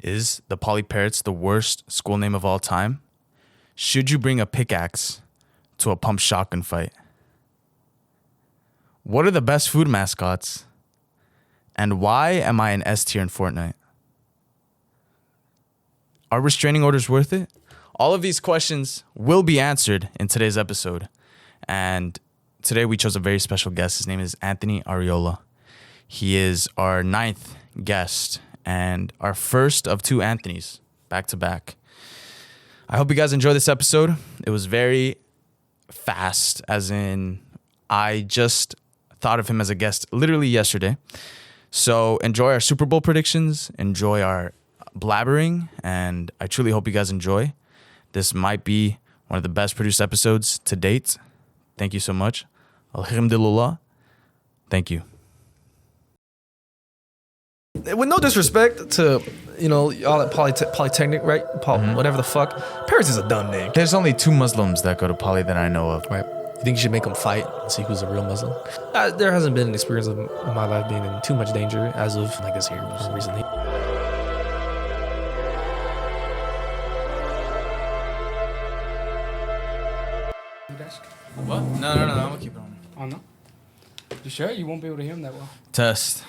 Is the Poly Parrots the worst school name of all time? Should you bring a pickaxe to a pump shotgun fight? What are the best food mascots? And why am I an S tier in Fortnite? Are restraining orders worth it? All of these questions will be answered in today's episode. And today we chose a very special guest. His name is Anthony Arriola. He is our 9th guest and our first of 2 Anthonys back to back. I hope you guys enjoy this episode. It was very fast, as in I just thought of him as a guest literally yesterday. So enjoy our Super Bowl predictions, enjoy our blabbering, and I truly hope you guys enjoy. This might be one of the best produced episodes to date. Thank you so much. Alhamdulillah. Thank you. With no disrespect to, y'all at Polytechnic, right? Whatever the fuck. Parrots is a dumb name. There's only 2 Muslims that go to Poly that I know of. Right. You think you should make them fight and see who's a real Muslim? There hasn't been an experience of my life being in too much danger as of, I guess, here recently. What? No, I'm gonna keep it on. Oh, no? You sure? You won't be able to hear him that well. Test.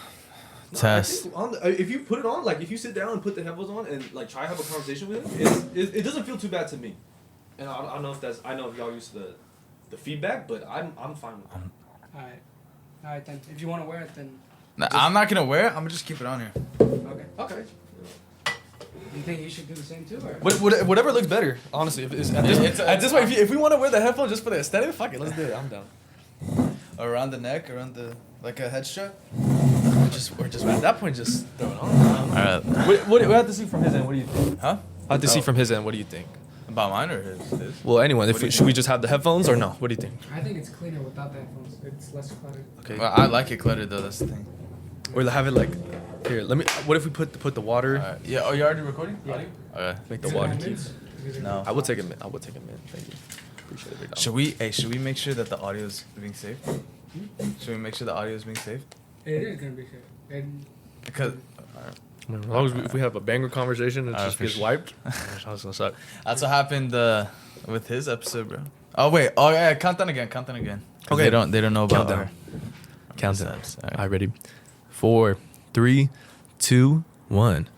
If you put it on, like if you sit down and put the headphones on and like try to have a conversation with him, it doesn't feel too bad to me. And I don't know if I know if y'all used to the feedback, but I'm fine with it. Alright then. If you want to wear it, then. No, I'm not gonna wear it. I'm gonna just keep it on here. Okay. You think you should do the same too, or? Whatever looks better, honestly. At this point, if we want to wear the headphones just for the aesthetic, fuck it, let's do it. I'm down. Around the neck, like a head strap. Or just at that point, just throw it on. Alright. We have to see from his end. What do you think? Huh? I have to see from his end. What do you think? About mine or his? Well, anyone. Should we just have the headphones or no? What do you think? I think it's cleaner without the headphones. It's less cluttered. Okay. Well, I like it cluttered though. That's the thing. Or have it like here. Let me. What if we put the water? Yeah. Oh, you already recording? Yeah. Okay. Make the water keep. No. I will take a minute. Thank you. Appreciate it. Big dog. Should we make sure that the audio is being saved? Should we make sure the audio is being saved? It is gonna be good. And Because. As long as if we have a banger conversation and it just gets sure. wiped, that's gonna suck. That's what happened with his episode, bro. Oh wait. Oh yeah. Count down again. Okay. They don't know about Countdown. Countdown. All right. All right, ready? 4, 3, 2, 1.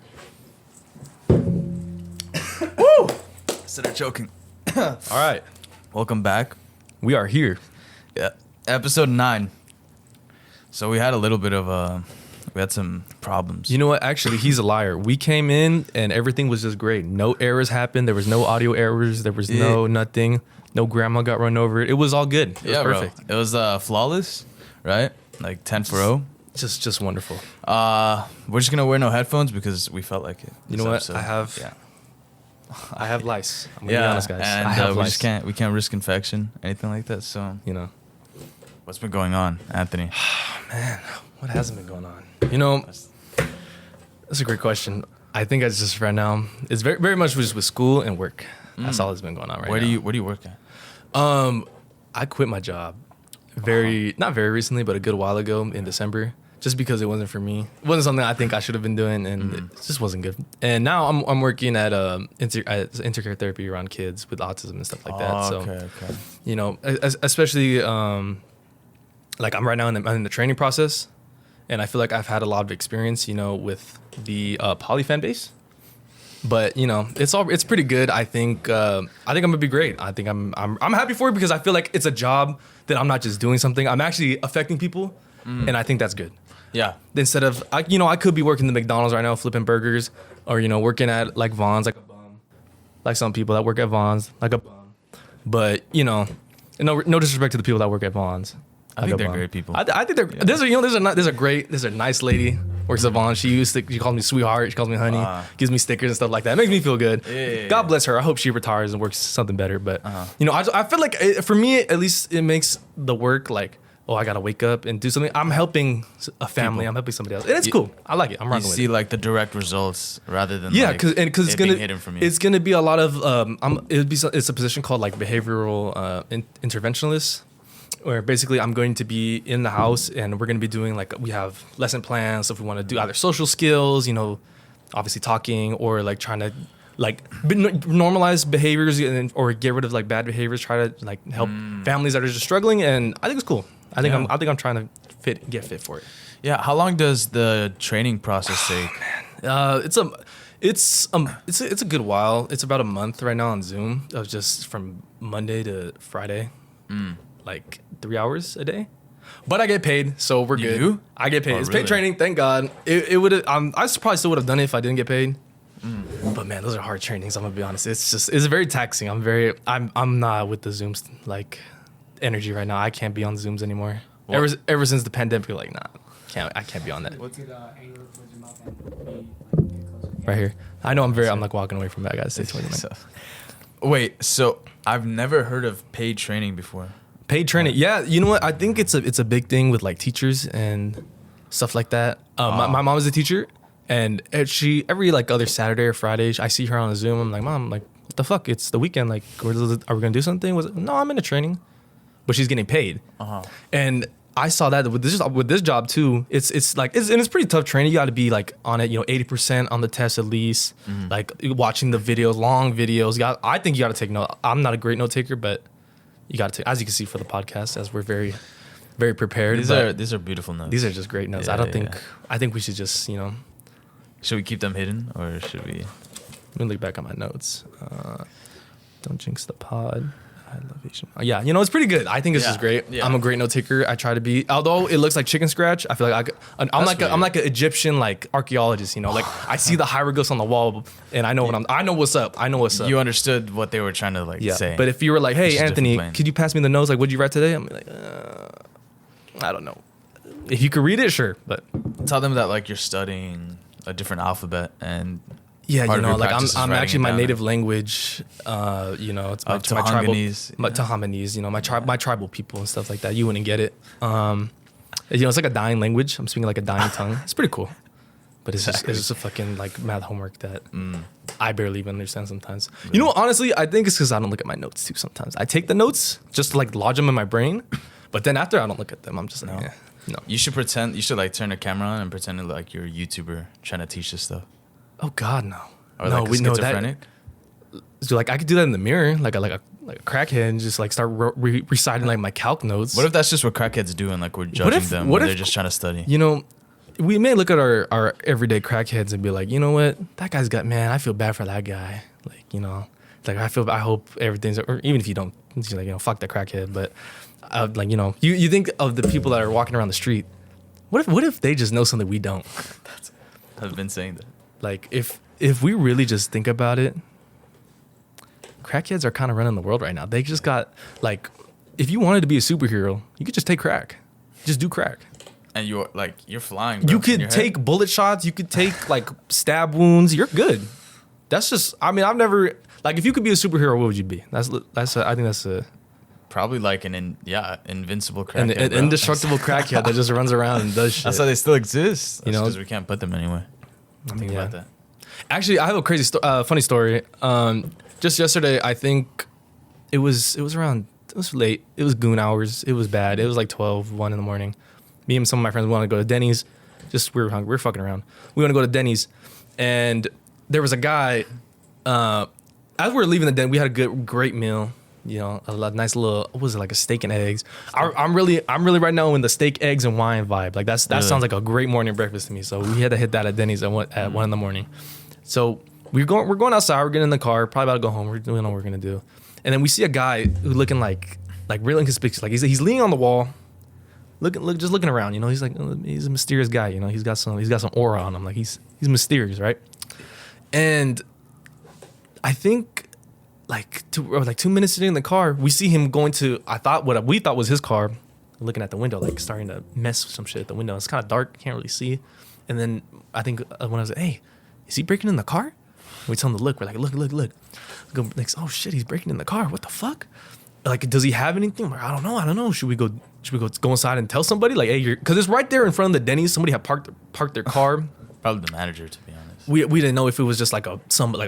Woo! Instead of choking. All right, Welcome back. we are here. Yeah. Episode 9. So we had a little bit of we had some problems. You know what? Actually, he's a liar. We came in and everything was just great. No errors happened. There was no audio errors. There was no nothing. No grandma got run over. It was all good. It was perfect. Bro. It was flawless, right? Like 10 for 0. Just wonderful. We're just gonna wear no headphones because we felt like it. You know what? I have lice. I'm gonna be honest, guys. And I have we lice. just can't risk infection, anything like that. So what's been going on, Anthony? Man, what hasn't been going on? That's a great question. I think it's just right now. It's very, very much just with school and work. That's all that's been going on right now. Where do you work at? I quit my job not very recently, but a good while ago in December, just because it wasn't for me. It wasn't something I think I should have been doing, and it just wasn't good. And now I'm working at intercare therapy around kids with autism and stuff like that. So, okay. Especially like I'm right now I'm in the training process, and I feel like I've had a lot of experience, with the Poly fan base. But it's pretty good. I think I'm gonna be great. I think I'm happy for it because I feel like it's a job that I'm not just doing something. I'm actually affecting people, and I think that's good. Yeah. Instead of I could be working the McDonald's right now flipping burgers, or working at like Vaughn's like a bum, like some people that work at Vaughn's like a bum. But no disrespect to the people that work at Vaughn's. I think they're great people. I think they're there's a nice lady works at Vaughn. She calls me sweetheart. She calls me honey. Gives me stickers and stuff like that. It makes me feel good. God bless her. I hope she retires and works something better. But I feel like for me at least it makes the work like, oh, I gotta wake up and do something. I'm helping a family. I'm helping somebody else, and it's cool. I like it. I'm rocking with it. You see like the direct results rather than because it's gonna being hidden from you. It's gonna be a lot of it's a position called like behavioral interventionalist. Where basically I'm going to be in the house and we're going to be doing like we have lesson plans if we want to do either social skills, obviously talking or like trying to like normalize behaviors or get rid of like bad behaviors. Try to like help families that are just struggling, and I think it's cool. I think I'm trying to get fit for it. Yeah. How long does the training process take? It's a good while. It's about a month right now on Zoom. Of just from Monday to Friday, like 3 hours a day. But I get paid, so we're good. do? I get paid. Oh, It's really? paid training. Thank God. It would. I probably still would have done it if I didn't get paid. But man, those are hard trainings. I'm gonna be honest. It's very taxing. I'm not with the Zooms like energy right now. I can't be on Zooms anymore. Ever since the pandemic, like nah, I can't be on that. What's it? Angle towards your mouth and be get closer. Right here. I know I'm like walking away from it. I gotta stay 20 minutes. Wait, so I've never heard of paid training before. Paid training. Yeah, you know what? I think it's a big thing with like teachers and stuff like that. My mom is a teacher, and she every like other Saturday or Friday, I see her on a Zoom. I'm like, Mom, like what the fuck? It's the weekend. Like, are we gonna do something? No, I'm in a training, but she's getting paid. And I saw that with this job too. It's pretty tough training. You got to be like on it, 80% on the test at least. Like watching the videos, long videos. I think you got to take note. I'm not a great note taker, but you got to, as you can see for the podcast, as we're very, very prepared. These are beautiful notes. These are just great notes. Yeah, I think we should just, Should we keep them hidden or should we? Let me look back on my notes. Don't jinx the pod. I love Asian. Yeah, it's pretty good. I think this is great. Yeah. I'm a great note taker. I try to be. Although it looks like chicken scratch, I feel like I'm like an Egyptian like archaeologist. Like I see the hieroglyphs on the wall, and I know I know what's up. I know what's up. You understood what they were trying to say. But if you were like, hey, It's just a Anthony, different plane. could you pass me the notes? Like, what'd you write today? I'm like, I don't know. If you could read it, sure. But tell them that like you're studying a different alphabet and yeah, part of your like practice is I'm writing actually it my down. native language. It's my tribal, Tahamanese. My tribal people and stuff like that. You wouldn't get it. It's like a dying language. I'm speaking like a dying tongue. It's pretty cool, but it's just a fucking like math homework that I barely even understand sometimes. Really? Honestly, I think it's because I don't look at my notes too. Sometimes I take the notes just to like lodge them in my brain, but then after I don't look at them. I'm just like, no. You should pretend. You should like turn the camera on and pretend like you're a YouTuber trying to teach this stuff. Oh God, no. Or no, like we know schizophrenic. So like I could do that in the mirror, like a crackhead, and just like start reciting like my calc notes. What if that's just what crackheads do and like we're judging them when they're just trying to study? We may look at our everyday crackheads and be like, you know what, that guy's got, man, I feel bad for that guy. Like, like I hope everything's, or even if you don't, it's like, fuck that crackhead. But like, you think of the people that are walking around the street. What if they just know something we don't? I've been saying that. Like if we really just think about it, crackheads are kind of running the world right now. They just got like, if you wanted to be a superhero, you could just take crack. Just do crack. And you're flying. Bro, you could take bullet shots. You could take like stab wounds. You're good. That's just. I mean, I've never like. If you could be a superhero, what would you be? I think that's a probably like invincible crackhead. an bro. indestructible crackhead that just runs around and does shit. That's why they still exist. You know? because we can't put them anywhere. Think about that. Actually, I have a crazy, funny story. Just yesterday, I think it was late. It was goon hours. It was bad. It was like 1 in the morning. Me and some of my friends wanted to go to Denny's. We were hungry. We were fucking around. We want to go to Denny's, and there was a guy. As we were leaving the den, we had a great meal. A nice little, what was it, like a steak and eggs. I'm really right now in the steak, eggs, and wine vibe. Like that sounds like a great morning breakfast to me. So we had to hit that at Denny's at 1 in the morning. So we're going outside. We're getting in the car. Probably about to go home. We don't know what we're gonna do. And then we see a guy who's looking like really inconspicuous. Like he's leaning on the wall, just looking around. He's like, he's a mysterious guy. He's got some aura on him. Like he's mysterious, right? And I think like 2 minutes sitting in the car, we see him going to what we thought was his car, looking at the window, like starting to mess with some shit at the window. It's kind of dark, can't really see. And then I think when I was like, hey, is he breaking in the car? We tell him to look. We're like, look. Go, like, oh shit, he's breaking in the car. What the fuck? Like, does he have anything? Like, I don't know. Should we go inside and tell somebody? Like, hey, because it's right there in front of the Denny's. Somebody had parked their car. Probably the manager, to be honest. We didn't know if it was just like a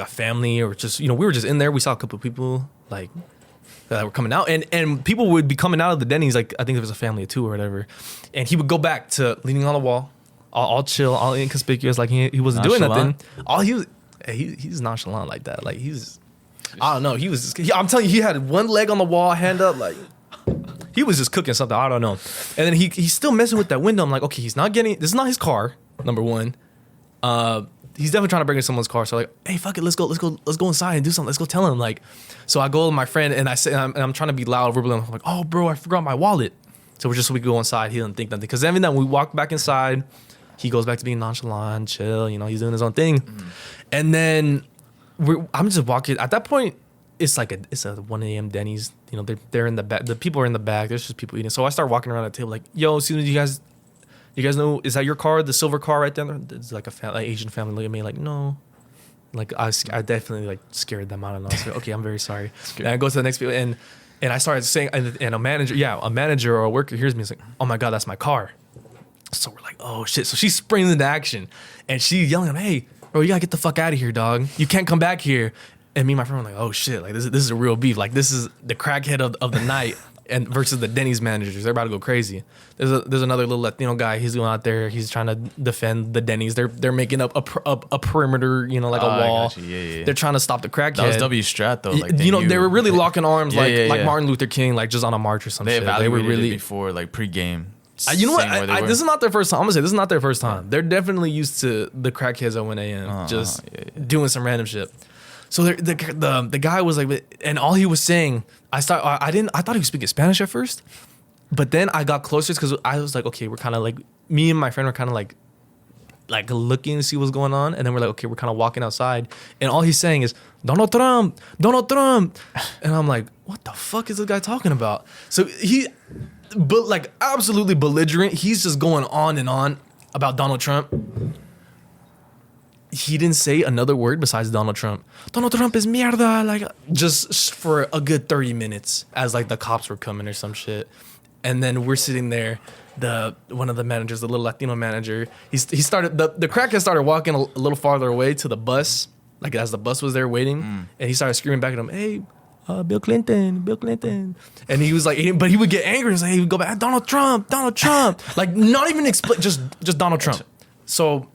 family or just we were just in there. We saw a couple of people like that were coming out, and people would be coming out of the Denny's. Like I think it was a family of two or whatever, and he would go back to leaning on the wall, all chill, all inconspicuous, like he wasn't doing Nonchalant? nothing. All he's nonchalant like that. Like I don't know. I'm telling you, he had one leg on the wall, hand up, like he was just cooking something. I don't know. And then he's still messing with that window. I'm like, okay, this is not his car. Number one. He's definitely trying to break into someone's car. So like, hey, fuck it, let's go inside and do something. Let's go tell him. Like, so I go with my friend and I'm trying to be loud verbally. I'm like, oh, bro, I forgot my wallet. So we go inside. He didn't think nothing. Because every time we walk back inside, he goes back to being nonchalant, chill. You know, he's doing his own thing. And then I'm just walking. At that point, it's a 1 a.m. Denny's. You know, they're in the back. The people are in the back. There's just people eating. So I start walking around the table like, yo, as soon as you guys know, is that your car? The silver car right there? It's like like Asian family look at me like, no. Like I definitely like scared them out. And I was like, okay, I'm very sorry. And I go to the next people and I started saying, and a manager or a worker hears me. It's like, oh my God, that's my car. So we're like, oh shit. So she springs into action and she's yelling at me, hey, bro, you gotta get the fuck out of here, dog. You can't come back here. And me and my friend were like, oh shit, like this is a real beef. Like this is the crackhead of the night. And versus the Denny's managers, they're about to go crazy. There's another little Latino guy. He's going out there. He's trying to defend the Denny's. They're making up a perimeter, you know, like a wall. got you. Yeah. They're trying to stop the crackhead. That was W Strat though. Like they were really locking arms, Yeah, like yeah. Martin Luther King, like just on a march or some They shit. They evaluated were really it before, like pre-game. You know what? saying where they were. This is not their first time. I'm gonna say this is not their first time. They're definitely used to the crackheads at 1 a.m. Doing some random shit. So the guy was like, and all he was saying, I thought he was speaking Spanish at first, but then I got closer because I was like, okay, we're kind of like, me and my friend were kind of like looking to see what's going on, and then we're like, okay, we're kind of walking outside, and all he's saying is Donald Trump, and I'm like, what the fuck is this guy talking about? So but like absolutely belligerent. He's just going on and on about Donald Trump. He didn't say another word besides Donald Trump. Donald Trump is mierda. Like just for a good 30 minutes as like the cops were coming or some shit. And then we're sitting there. One of the managers, the little Latino manager, he started the crackhead started walking a little farther away to the bus, like as the bus was there waiting, and he started screaming back at him, hey, Bill Clinton. And he was like, but he would get angry and say, he would go back, Donald Trump. Like not even just Donald Trump. So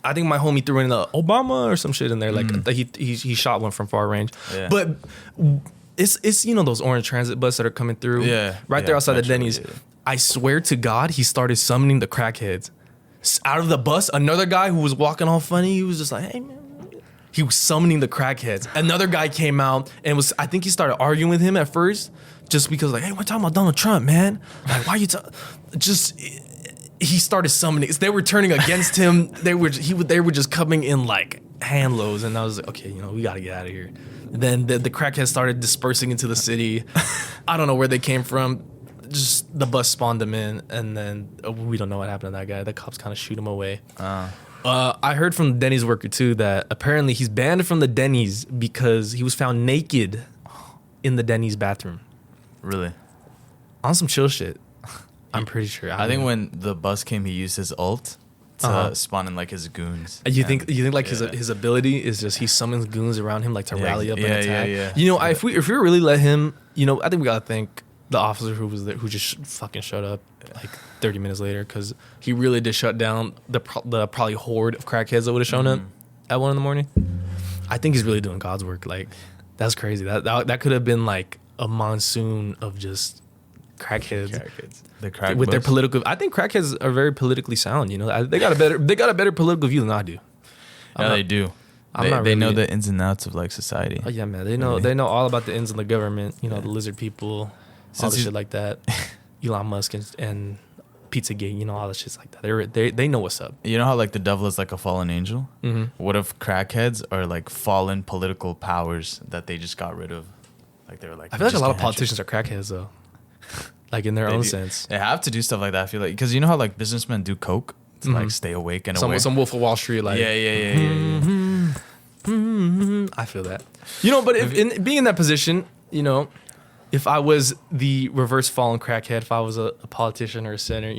I think my homie threw in the Obama or some shit in there, like he shot one from far range. Yeah. But it's those orange transit buses that are coming through, right there outside the Denny's. Yeah. I swear to God, he started summoning the crackheads out of the bus. Another guy who was walking all funny, he was just like, hey man. He was summoning the crackheads. Another guy came out and I think he started arguing with him at first, just because like, hey, we're talking about Donald Trump, man. Like, why are you he started summoning. They were turning against him. They were just coming in like hand loads, and I was like, okay, we gotta get out of here. Then the crackheads started dispersing into the city. I don't know where they came from. Just the bus spawned them in, and then we don't know what happened to that guy. The cops kind of shoot him away. I heard from the Denny's worker too that apparently he's banned from the Denny's because he was found naked in the Denny's bathroom. Really? On some chill shit. I'm pretty sure. I think when the bus came, he used his ult to spawn in like his goons. You think like his ability is just he summons goons around him like to rally up and attack. Yeah. If we really let him, I think we gotta thank the officer who was there, who just fucking showed up like 30 minutes later, because he really did shut down the probably horde of crackheads that would have shown up at 1 a.m. I think he's really doing God's work. Like that's crazy. That could have been like a monsoon of just crackheads. The crack with bus. their political. I think crackheads are very politically sound. They got a better political view than I do. They do. They know the ins and outs of like society. Oh yeah, man. They know all about the ins of the government. The lizard people, all the shit like that. Elon Musk and Pizzagate. All the shit like that. They know what's up. You know how like the devil is like a fallen angel? Mm-hmm. What if crackheads are like fallen political powers that they just got rid of? Like they were like. I feel like a lot of politicians are crackheads though. Like in their own sense. They have to do stuff like that. I feel like, because you know how like businessmen do coke to like stay awake and aware. Some Wolf of Wall Street, like Yeah. I feel that. But if being in that position, if I was the reverse fallen crackhead, if I was a politician or a senator,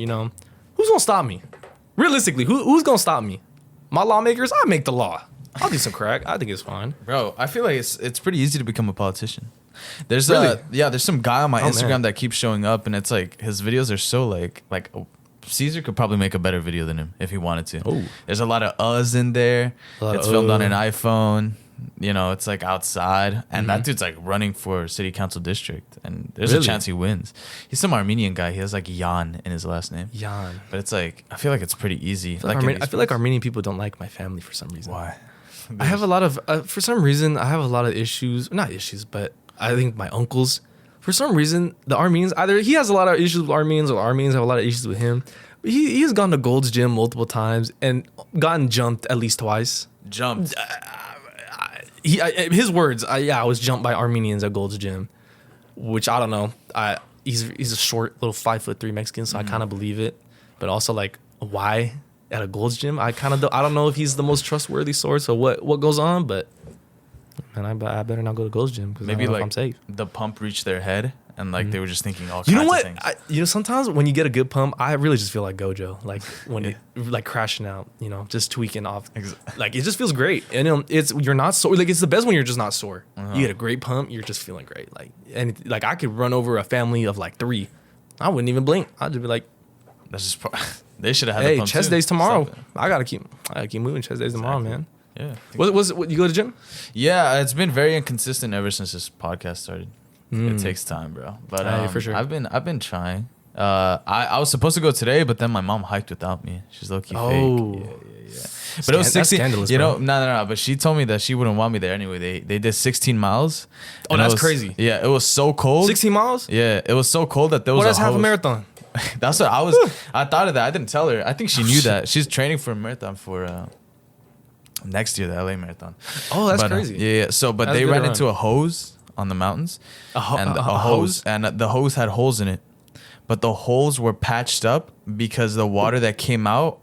who's gonna stop me? Realistically, who's gonna stop me? My lawmakers? I make the law. I'll do some crack. I think it's fine. Bro, I feel like it's pretty easy to become a politician. There's Really? there's some guy on my Instagram man. that keeps showing up, and it's like his videos are so like Caesar could probably make a better video than him if he wanted to. Oh. There's a lot of uhs in there. It's filmed on an iPhone. You know, it's like outside, and that dude's like running for city council district, and there's a chance he wins. He's some Armenian guy. He has like Yan in his last name. Yan. But it's like, I feel like it's pretty easy. I feel like Armenian people don't like my family for some reason. Why? I have a lot of, for some reason, I have a lot of issues. Not issues, but I think my uncles, for some reason, the Armenians, either he has a lot of issues with Armenians or Armenians have a lot of issues with him. But he has gone to Gold's Gym multiple times and gotten jumped at least twice. Jumped. His words, I was jumped by Armenians at Gold's Gym, which I don't know. He's a short little 5'3" Mexican, so I kind of believe it. But also like, why at a Gold's Gym? I don't know if he's the most trustworthy source or what goes on, but man, I better not go to Gold's Gym because maybe like I'm safe. The pump reached their head and like they were just thinking all You kinds know of what? things. Sometimes when you get a good pump, I really just feel like Gojo, like when it like crashing out, just tweaking off. Like it just feels great, and you're not sore. Like it's the best when you're just not sore. You get a great pump, you're just feeling great. Like I could run over a family of like 3, I wouldn't even blink. I'd just be like, That's just they should have had. Hey, the pump chest too. days tomorrow. Something. I gotta keep moving chest days tomorrow, man. Yeah. What you go to the gym? Yeah, it's been very inconsistent ever since this podcast started. It takes time, bro. But for sure. I've been trying. I was supposed to go today, but then my mom hiked without me. She's low key fake. Yeah. But it was 16. Scandalous, no. But she told me that she wouldn't want me there anyway. They did 16 miles. Oh, and that's it was, crazy. Yeah, it was so cold. 16 miles? Yeah, it was so cold that there was What is half a host. marathon? That's what I was. I thought of that. I didn't tell her. I think she knew that. She's training for a marathon for next year, the LA marathon. Oh, that's But, crazy. Yeah. So, but That's they a good ran run. into a hose on the mountains, and a a hose, and the hose had holes in it, but the holes were patched up because the water that came out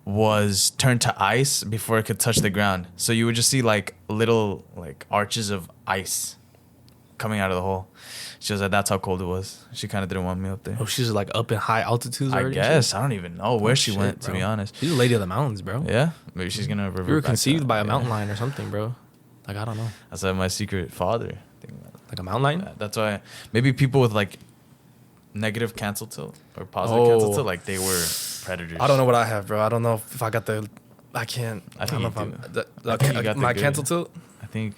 was turned to ice before it could touch the ground. So you would just see like little like arches of ice coming out of the hole. She was like, that's how cold it was. She kind of didn't want me up there. Oh, she's like up in high altitudes I already? guess. I don't even know where she shit, went, to bro. be honest. She's a lady of the mountains, bro. Yeah? Maybe she's going to revert You were back to conceived that. by a Yeah. mountain lion or something, bro. Like, I don't know. That's like my secret father. Like a mountain lion? Yeah, that's why maybe people with like negative cancel tilt or positive cancel tilt, like they were predators. I don't know what I have, bro. I don't know if I got the... I can't... I think don't know you if do. I'm... I think you got the my good- cancel tilt? I think.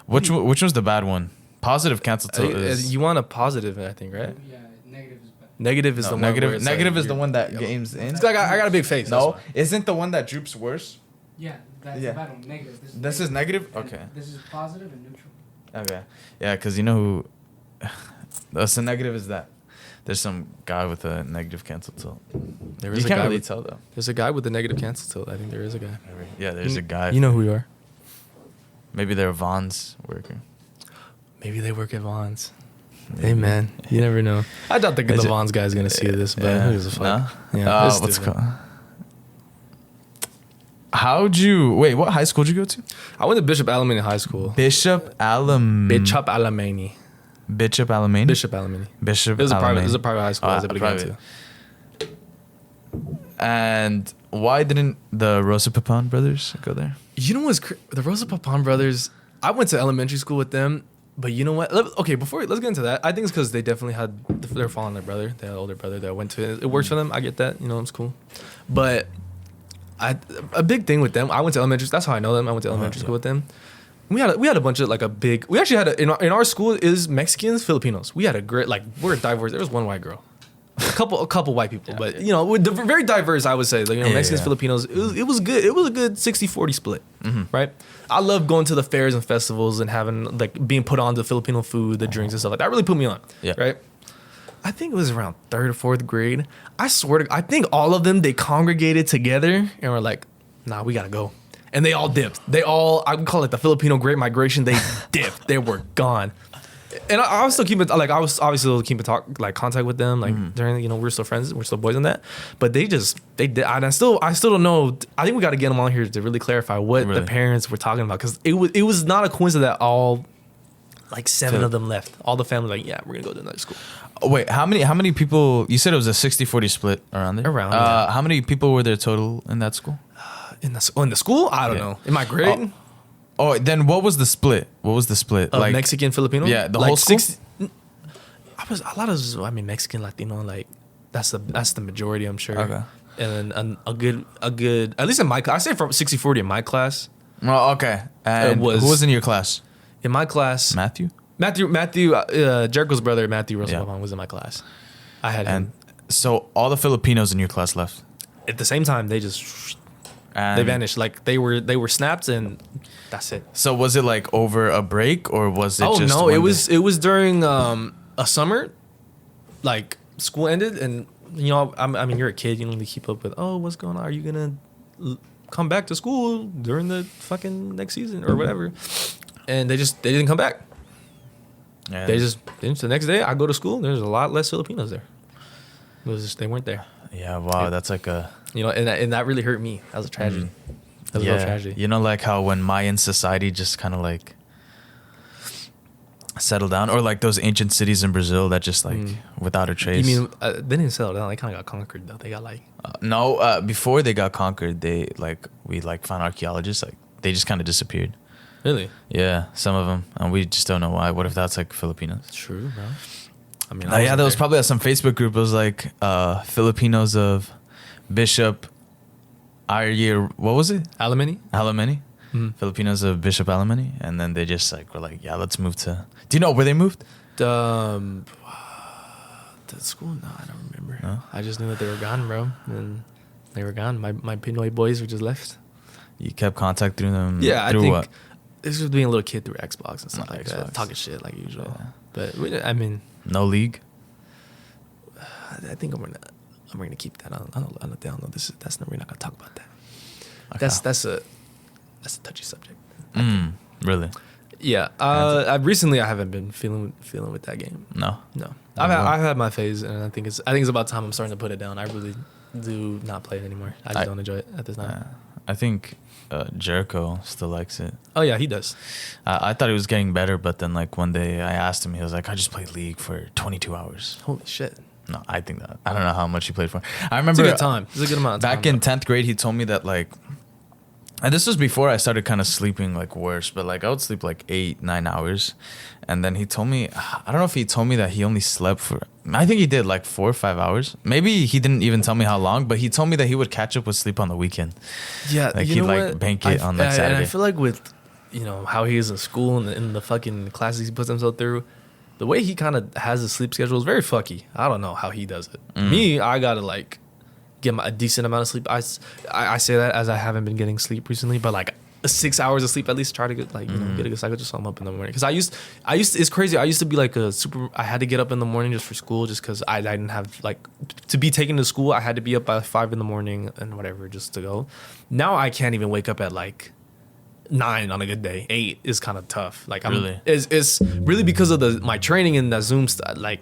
Which one's the bad one? Positive cancel tilt is. You want a positive, I think, right? Yeah, negative is better. Negative is No, the one negative. where it's Negative like is the you're- one that games in. It's like I got a big face. No, that's why. isn't the one that droops worse? Yeah, that's Yeah. the bad one. Negative. This is negative. and Okay. This is positive and neutral. Okay. Yeah, because you know who. That's the negative is that. There's some guy with a negative cancel tilt. There You is a can't guy really with, tell though. There's a guy with the negative cancel tilt. I think there is a guy. Yeah, there's a guy. You know who you are. Maybe they're a Vaughn's worker. Maybe they work at Vaughn's. Hey man, you never know. I don't think the Is it- Vaughn's guy is gonna see this, but who gives a fuck? No? Yeah, it's what's it stupid. called? How'd you wait? What high school did you go to? I went to Bishop Alamany High School. Bishop Alam. Bishop Alamany. Bishop Alamany. Bishop Alamany. Bishop. It was a private. Alamany. It was a private high school. I was able to get private. into. And why didn't the Rosa Papon brothers go there? You know what's the Rosa Papon brothers? I went to elementary school with them, but you know what? Okay, let's get into that. I think it's because they definitely they're following their brother. They had an older brother that went to it. It works for them. I get that. You know, it's cool. But a big thing with them. I went to elementary. That's how I know them. I went to elementary school with them. We had a bunch of like a big. We actually had in our school is Mexicans, Filipinos. We had a great we're diverse. There was one white girl. A couple white people, but you know, we're very diverse. I would say, like, you know, Mexicans, Filipinos. It was good. It was a good 60-40 split, right? I love going to the fairs and festivals and having like being put on the Filipino food, the drinks and stuff like that. Really put me on, right? I think it was around 3rd or 4th grade. I think all of them they congregated together and were like, "Nah, we gotta go," and they all dipped. I would call it the Filipino Great Migration. They dipped. They were gone. And I was still keeping I was obviously still keeping contact with them during, you know, we're still friends, we're still boys on that, but they did, and I still don't know. I think we got to get them on here to really clarify what the parents were talking about, because it was not a coincidence that all like 7 of them left. All the family like, yeah, we're gonna go to another school. Oh, wait, how many people? You said it was a 60-40 split around there. Yeah. How many people were there total in that school? In the school, I don't know. In my grade, Oh, then what was the split? What was the split? like Mexican Filipino. Yeah, the like whole school? I was a lot of Mexican Latino, like That's the majority, I'm sure. Okay. And then a good at least in my class, I say from 60-40 in my class. Well, okay. And who was in your class? In my class, Matthew. Jericho's brother, Matthew Russell Yeah. was in my class. I had And him. so all the Filipinos in your class left. At the same time, they And vanished. Like they were snapped, and that's it. So was it like over a break, or was it? Oh just no, when it was during a summer, like school ended, and you know, I mean, you're a kid, you don't really keep up with, oh, what's going on? Are you gonna come back to school during the fucking next season or whatever? And they didn't come back. Yeah. The next day I go to school. There's a lot less Filipinos there. It was just, they weren't there. Yeah. Wow. That's like a. You know, and that really hurt me. That was a tragedy. That was a real tragedy. You know, like how when Mayan society just kind of like settled down, or like those ancient cities in Brazil that just like without a trace. You mean they didn't settle down? They kind of got conquered though. They got like no, before they got conquered, we found archaeologists, like they just kind of disappeared. really Yeah, some of them, and we just don't know why. What if that's like Filipinos? true, bro. I mean, Yeah, there was probably some Facebook group. It was like Filipinos of Bishop what was it? Alimony. Alamany? Filipinos of Bishop Alamany, and then they just like were like, yeah, let's move to. Do you know where they moved? The school? No, I don't remember. No? I just knew that they were gone, bro. And they were gone. My Pinoy boys were just left. You kept contact through them. Yeah, I through think what? this was being a little kid through Xbox and stuff Oh, like Xbox. that, talking shit like usual. Yeah. But I mean, No league. I think I'm gonna keep that on the down low. We're not gonna talk about that. Okay. That's a touchy subject. Really? Yeah. I haven't been feeling with that game. No. No. I've had my phase, and I think it's about time I'm starting to put it down. I really do not play it anymore. I just don't enjoy it at this time. I think Jericho still likes it. Oh yeah, he does. I thought he was getting better, but then like one day I asked him, he was like, I just played League for 22 hours. Holy shit. No, I think that. I don't know how much he played for. I It's remember a good time. It's a good amount of time. back in 10th grade, he told me that like, and this was before I started kind of sleeping like worse, but like I would sleep like 8-9 hours. And then he told me, I don't know if he told me that he only slept for, I think he did like 4 or 5 hours. Maybe he didn't even tell me how long, but he told me that he would catch up with sleep on the weekend. Yeah, Like you he'd know like what? bank it on like Saturday. And I feel like with, you know, how he is in school and in the fucking classes he puts himself through, the way he kind of has his sleep schedule is very fucky. I don't know how he does it. Me, I gotta like get a decent amount of sleep. I say that as I haven't been getting sleep recently, but like 6 hours of sleep at least, try to get like, you know, get a good cycle just so I'm up in the morning. Because I used it's crazy. I used to be like I had to get up in the morning just for school, just because I didn't have like to be taken to school. I had to be up by 5 in the morning and whatever just to go. Now I can't even wake up at like 9 on a good day. 8 is kind of tough. Like I'm Really? it's really because of my training in that Zoom like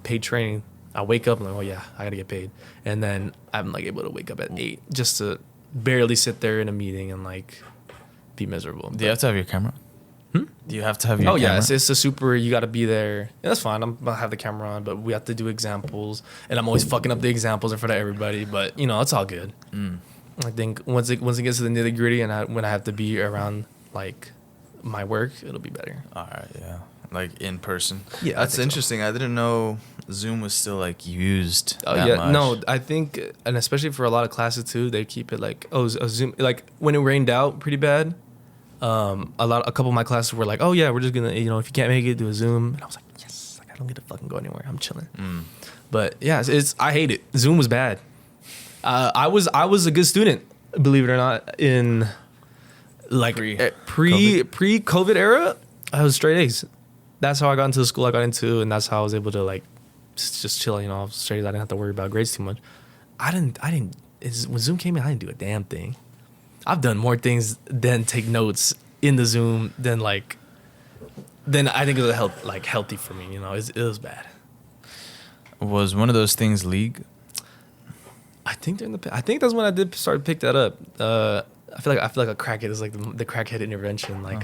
paid training. I wake up and I'm like, oh yeah, I gotta get paid, and then I'm like able to wake up at 8 just to barely sit there in a meeting and like be miserable. Do you have to have your camera? Do you have to have your Oh camera? yeah, it's a super. You got to be there. Yeah, that's fine. I'm gonna have the camera on, but we have to do examples, and I'm always fucking up the examples in front of everybody. But you know, it's all good. I think once it gets to the nitty gritty, and when I have to be around like my work, it'll be better. All right, yeah. Like in person. Yeah, I That's think so. interesting. I didn't know Zoom was still like used. Oh that yeah, much. no, I think, and especially for a lot of classes too, they keep it like a Zoom. Like when it rained out pretty bad, a couple of my classes were like, oh yeah, we're just gonna, you know, if you can't make it, do a Zoom. And I was like, yes, like I don't get to fucking go anywhere. I'm chilling. But yeah, I hate it. Zoom was bad. I was a good student, believe it or not, in like pre-COVID era. I was straight A's. That's how I got into the school I got into, and that's how I was able to like just chill, you know, straight A's. I didn't have to worry about grades too much. When Zoom came in, I didn't do a damn thing. I've done more things than take notes in the Zoom than I think it was healthy for me, you know. It was bad. Was one of those things League? I think that's when I did start to pick that up. I feel like a crackhead is like the crackhead intervention. Like,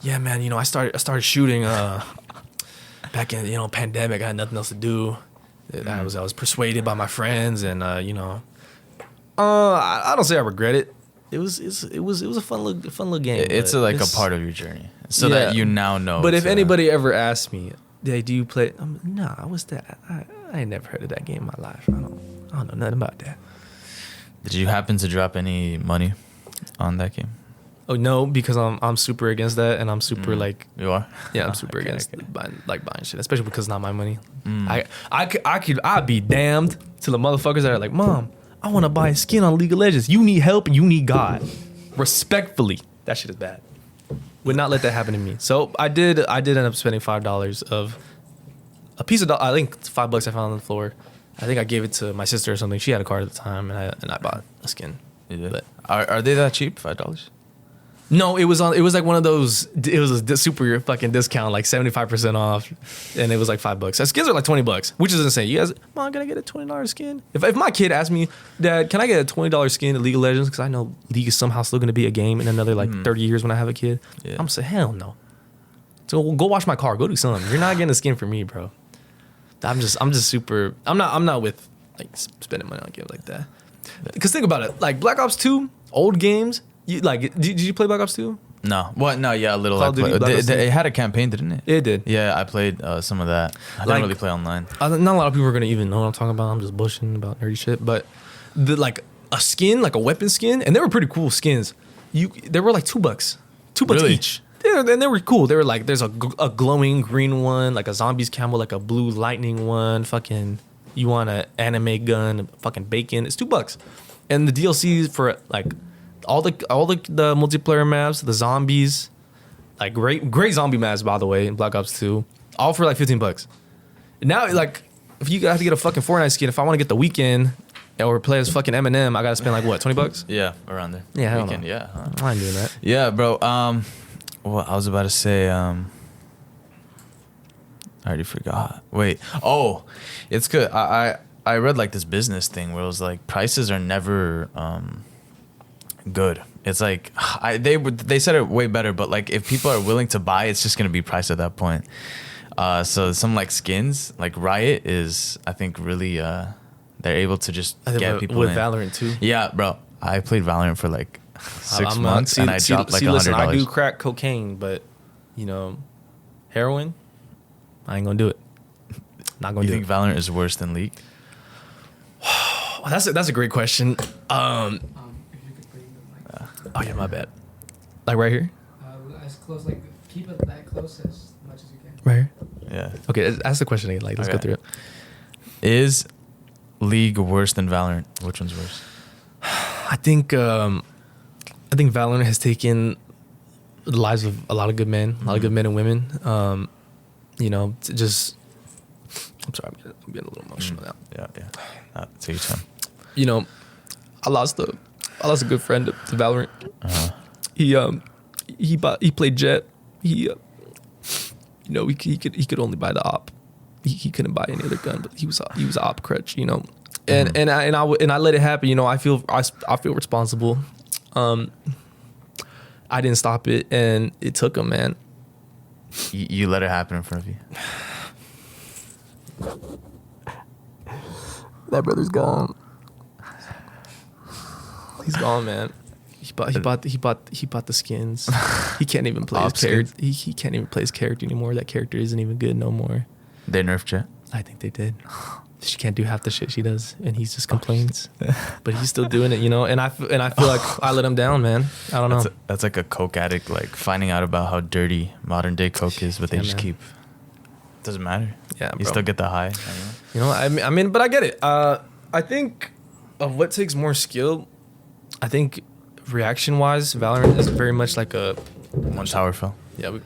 yeah, man, you know, I started shooting back in, you know, pandemic. I had nothing else to do. I was persuaded by my friends, and you know, I don't say I regret it. It was a fun little game. It's like a part of your journey, so that you now know. But if anybody ever asks me, hey, do you play? Nah, what's that? I I ain't never heard of that game in my life. I don't know nothing about that. Did you happen to drop any money on that game? Oh no, because I'm super against that, and I'm super like You are? yeah, I'm super Okay, against okay. buying shit, especially because it's not my money. I'd be damned to the motherfuckers that are like, Mom, I want to buy a skin on League of Legends. You need help. You need God. Respectfully, that shit is bad. Would not let that happen to me. So I did end up spending $5 of a piece of I think it's $5 I found on the floor. I think I gave it to my sister or something. She had a card at the time, and I bought a skin. You did? But Are they that cheap? $5? no, it was like one of those. It was a super fucking discount, like 75% off, and it was like $5. So skins are like $20, which is insane. You guys, Mom, can I get a $20 skin? If my kid asked me, Dad, can I get a $20 skin in League of Legends? Because I know League is somehow still going to be a game in another like 30 years when I have a kid. Yeah. I'm saying hell no. So go wash my car. Go do something. You're not getting a skin for me, bro. I'm just super. I'm not with like spending money on games like that. Because think about it, like Black Ops 2, old games. You like? Did you play Black Ops 2? No. What? No, yeah, a little. Call of Duty, Black Ops 2. It had a campaign, didn't it? It did. Yeah, I played some of that. I didn't Like- really play online. Not a lot of people are gonna even know what I'm talking about. I'm just bushing about nerdy shit. But like a skin, like a weapon skin, and they were pretty cool skins. They were like $2, $2 Really? each. Yeah, and they were cool. They were like, there's a glowing green one, like a zombies camo, like a blue lightning one. Fucking, you want an anime gun, fucking bacon. It's $2, and the DLCs for like all the multiplayer maps, the zombies, like great zombie maps by the way in Black Ops 2, all for like $15. Now like if you have to get a fucking Fortnite skin, if I want to get the weekend or play as fucking Eminem, I gotta spend like what, $20? Yeah, around there. Yeah, hell no. Weekend, yeah. I ain't doing that. Yeah, bro. Well, I was about to say. I already forgot. Wait. Oh, it's good. I read like this business thing where it was like prices are never good. It's like they said it way better, but like if people are willing to buy, it's just gonna be priced at that point. So some like skins, like Riot is, I think, really they're able to just get people with in. Valorant too. Yeah, bro. I played Valorant for like 6 I'm months, and I dropped like $100. Listen, I do crack cocaine, but you know, heroin, I ain't gonna do it. Not gonna You do think it. Valorant is worse than League? Oh, that's a great question. If you could bring the mic Oh yeah, my bad. Like right here, as close, like keep it that close as much as you can. right here. Yeah. Okay, ask the question again. Like, let's go Okay. through it. Is League worse than Valorant? Which one's worse? I think Valorant has taken the lives of a lot of good men, a lot of good men and women. You know, just. I'm sorry, I'm getting a little emotional now. Yeah. Take your time. You know, I lost a good friend to Valorant. He played Jet. He could only buy the op. He couldn't buy any other gun, but he was a op crutch. You know, and I let it happen. You know, I feel responsible. I didn't stop it, and it took him, man. You let it happen in front of you. That brother's gone. He's gone, man. He bought the skins. He can't even play his Op character. skins? He can't even play his character anymore. That character isn't even good no more. They nerfed Jet. I think they did. She can't do half the shit she does, and he just complains. But he's still doing it, you know. And I feel like I let him down, man. I don't know. That's like a coke addict, like finding out about how dirty modern day coke is, but they Yeah, just man. keep. Doesn't matter. Yeah, You bro. still get the high. You know, I mean, but I get it. I think of what takes more skill. I think reaction-wise, Valorant is very much like a. One tower fell. Yeah,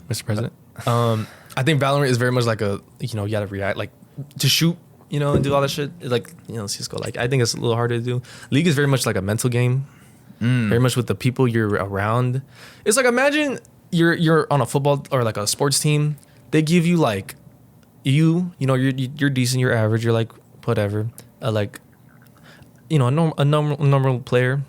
Mr. President. I think Valorant is very much like a, you know, you gotta react, like to shoot, you know, and do all that shit. It's like, you know, Cisco. Like, I think it's a little harder to do. League is very much like a mental game. Very much with the people you're around. It's like, imagine you're on a football or like a sports team. They give you like, you know, you're decent, you're average, you're like whatever, like, you know, a normal player.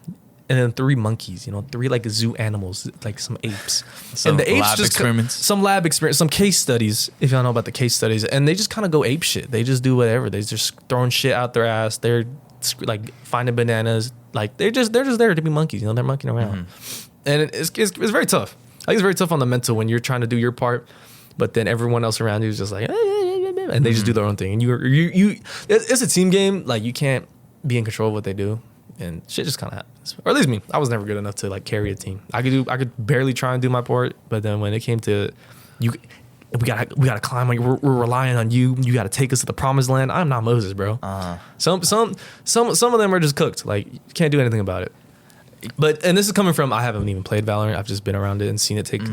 And then 3 monkeys, you know, 3 like zoo animals, like some apes. Some and the apes lab just experiments. some lab experiments, some case studies, if y'all know about the case studies. And they just kind of go ape shit. They just do whatever. They just throwing shit out their ass. They're like finding bananas. Like they're just there to be monkeys, you know, they're monkeying around. And it's very tough. I think it's very tough on the mental when you're trying to do your part, but then everyone else around you is just like, and they just do their own thing. And it's a team game. Like you can't be in control of what they do, and shit just kind of happens. Or at least me, I was never good enough to like carry a team. I could barely try and do my part, but then when it came to we gotta climb. Like we're relying on you. You gotta take us to the promised land. I'm not Moses, bro. Some of them are just cooked. Like you can't do anything about it. And this is coming from I haven't even played Valorant. I've just been around it and seen it take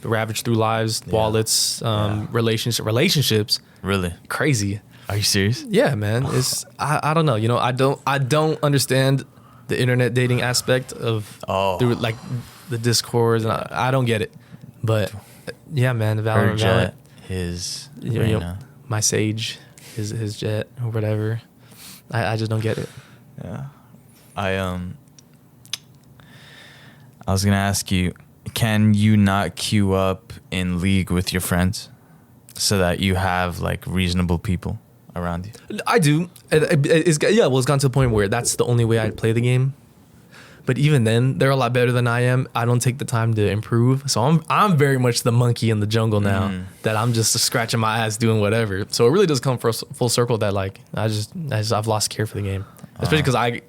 ravage through lives, wallets, relationships. Really Crazy. Are you serious? Yeah, man. It's I don't know. You know, I don't understand the internet dating aspect of through like the Discords, and I don't get it. But yeah, man, the Valorant, Jet, his my Sage, his Jet or whatever. I just don't get it. Yeah, I was gonna ask you, can you not queue up in League with your friends so that you have like reasonable people around you? I do. It's gotten to the point where that's the only way I play the game. But even then, they're a lot better than I am. I don't take the time to improve, so I'm very much the monkey in the jungle now. That I'm just scratching my ass doing whatever. So it really does come full circle that like I've lost care for the game, especially because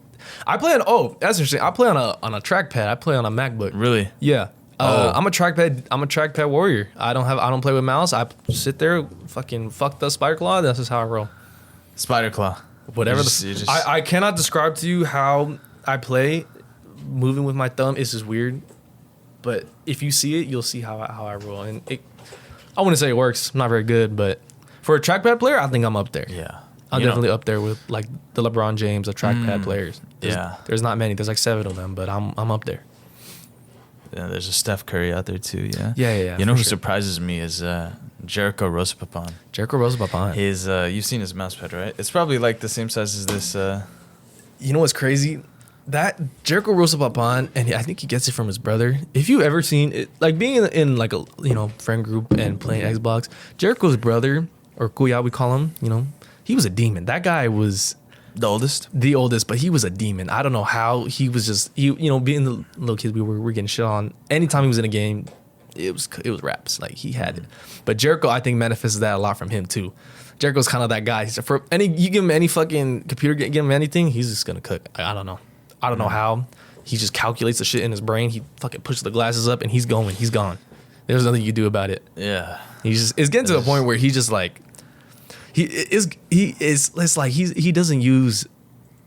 I play on that's interesting. I play on a trackpad. I play on a MacBook. Really? Yeah. I'm a trackpad warrior. I don't play with mouse. I sit there, fucking fuck the spider claw. That's just how I roll. Spider claw. Whatever. I cannot describe to you how I play. Moving with my thumb is just weird, but if you see it, you'll see how I roll. And I wouldn't say it works. I'm not very good, but for a trackpad player, I think I'm up there. Yeah. I'm definitely up there with like the LeBron James of trackpad players. There's not many. There's like 7 of them, but I'm up there. Yeah, there's a Steph Curry out there too. Yeah. Yeah. You know who surprises me is Jericho Rosapapan. Jericho Rosapapan. His you've seen his mouse pad, right? It's probably like the same size as this. You know what's crazy? That Jericho Rosapapan, and I think he gets it from his brother. If you ever seen it, like being in like a friend group and playing Xbox, Jericho's brother, or Kuya we call him, he was a demon. That guy was The oldest? The oldest, but he was a demon. I don't know how he was just being the little kids we were getting shit on. Anytime he was in a game, it was raps. Like he had it. But Jericho, I think, manifested that a lot from him too. Jericho's kind of that guy. You give him any fucking computer, give him anything, he's just gonna cook. I don't know. I don't know how. He just calculates the shit in his brain. He fucking pushes the glasses up and he's going. He's gone. There's nothing you can do about it. Yeah. It's getting to the point where he just like it's like he doesn't use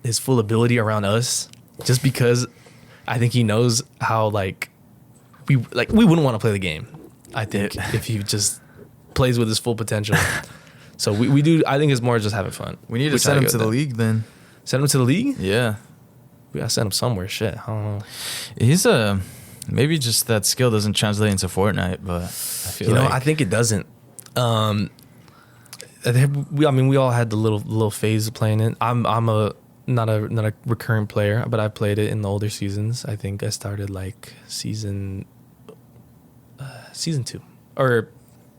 his full ability around us just because I think he knows how we wouldn't want to play the game. I think if he just plays with his full potential. So we do. I think it's more just having fun. We need to send him to the league then. Send him to the league? Yeah. We gotta send him somewhere. Shit, I don't know. He's maybe just that skill doesn't translate into Fortnite, but I feel I think it doesn't. We all had the little phase of playing it. I'm not a recurrent player, but I played it in the older seasons. I think I started like season 2, or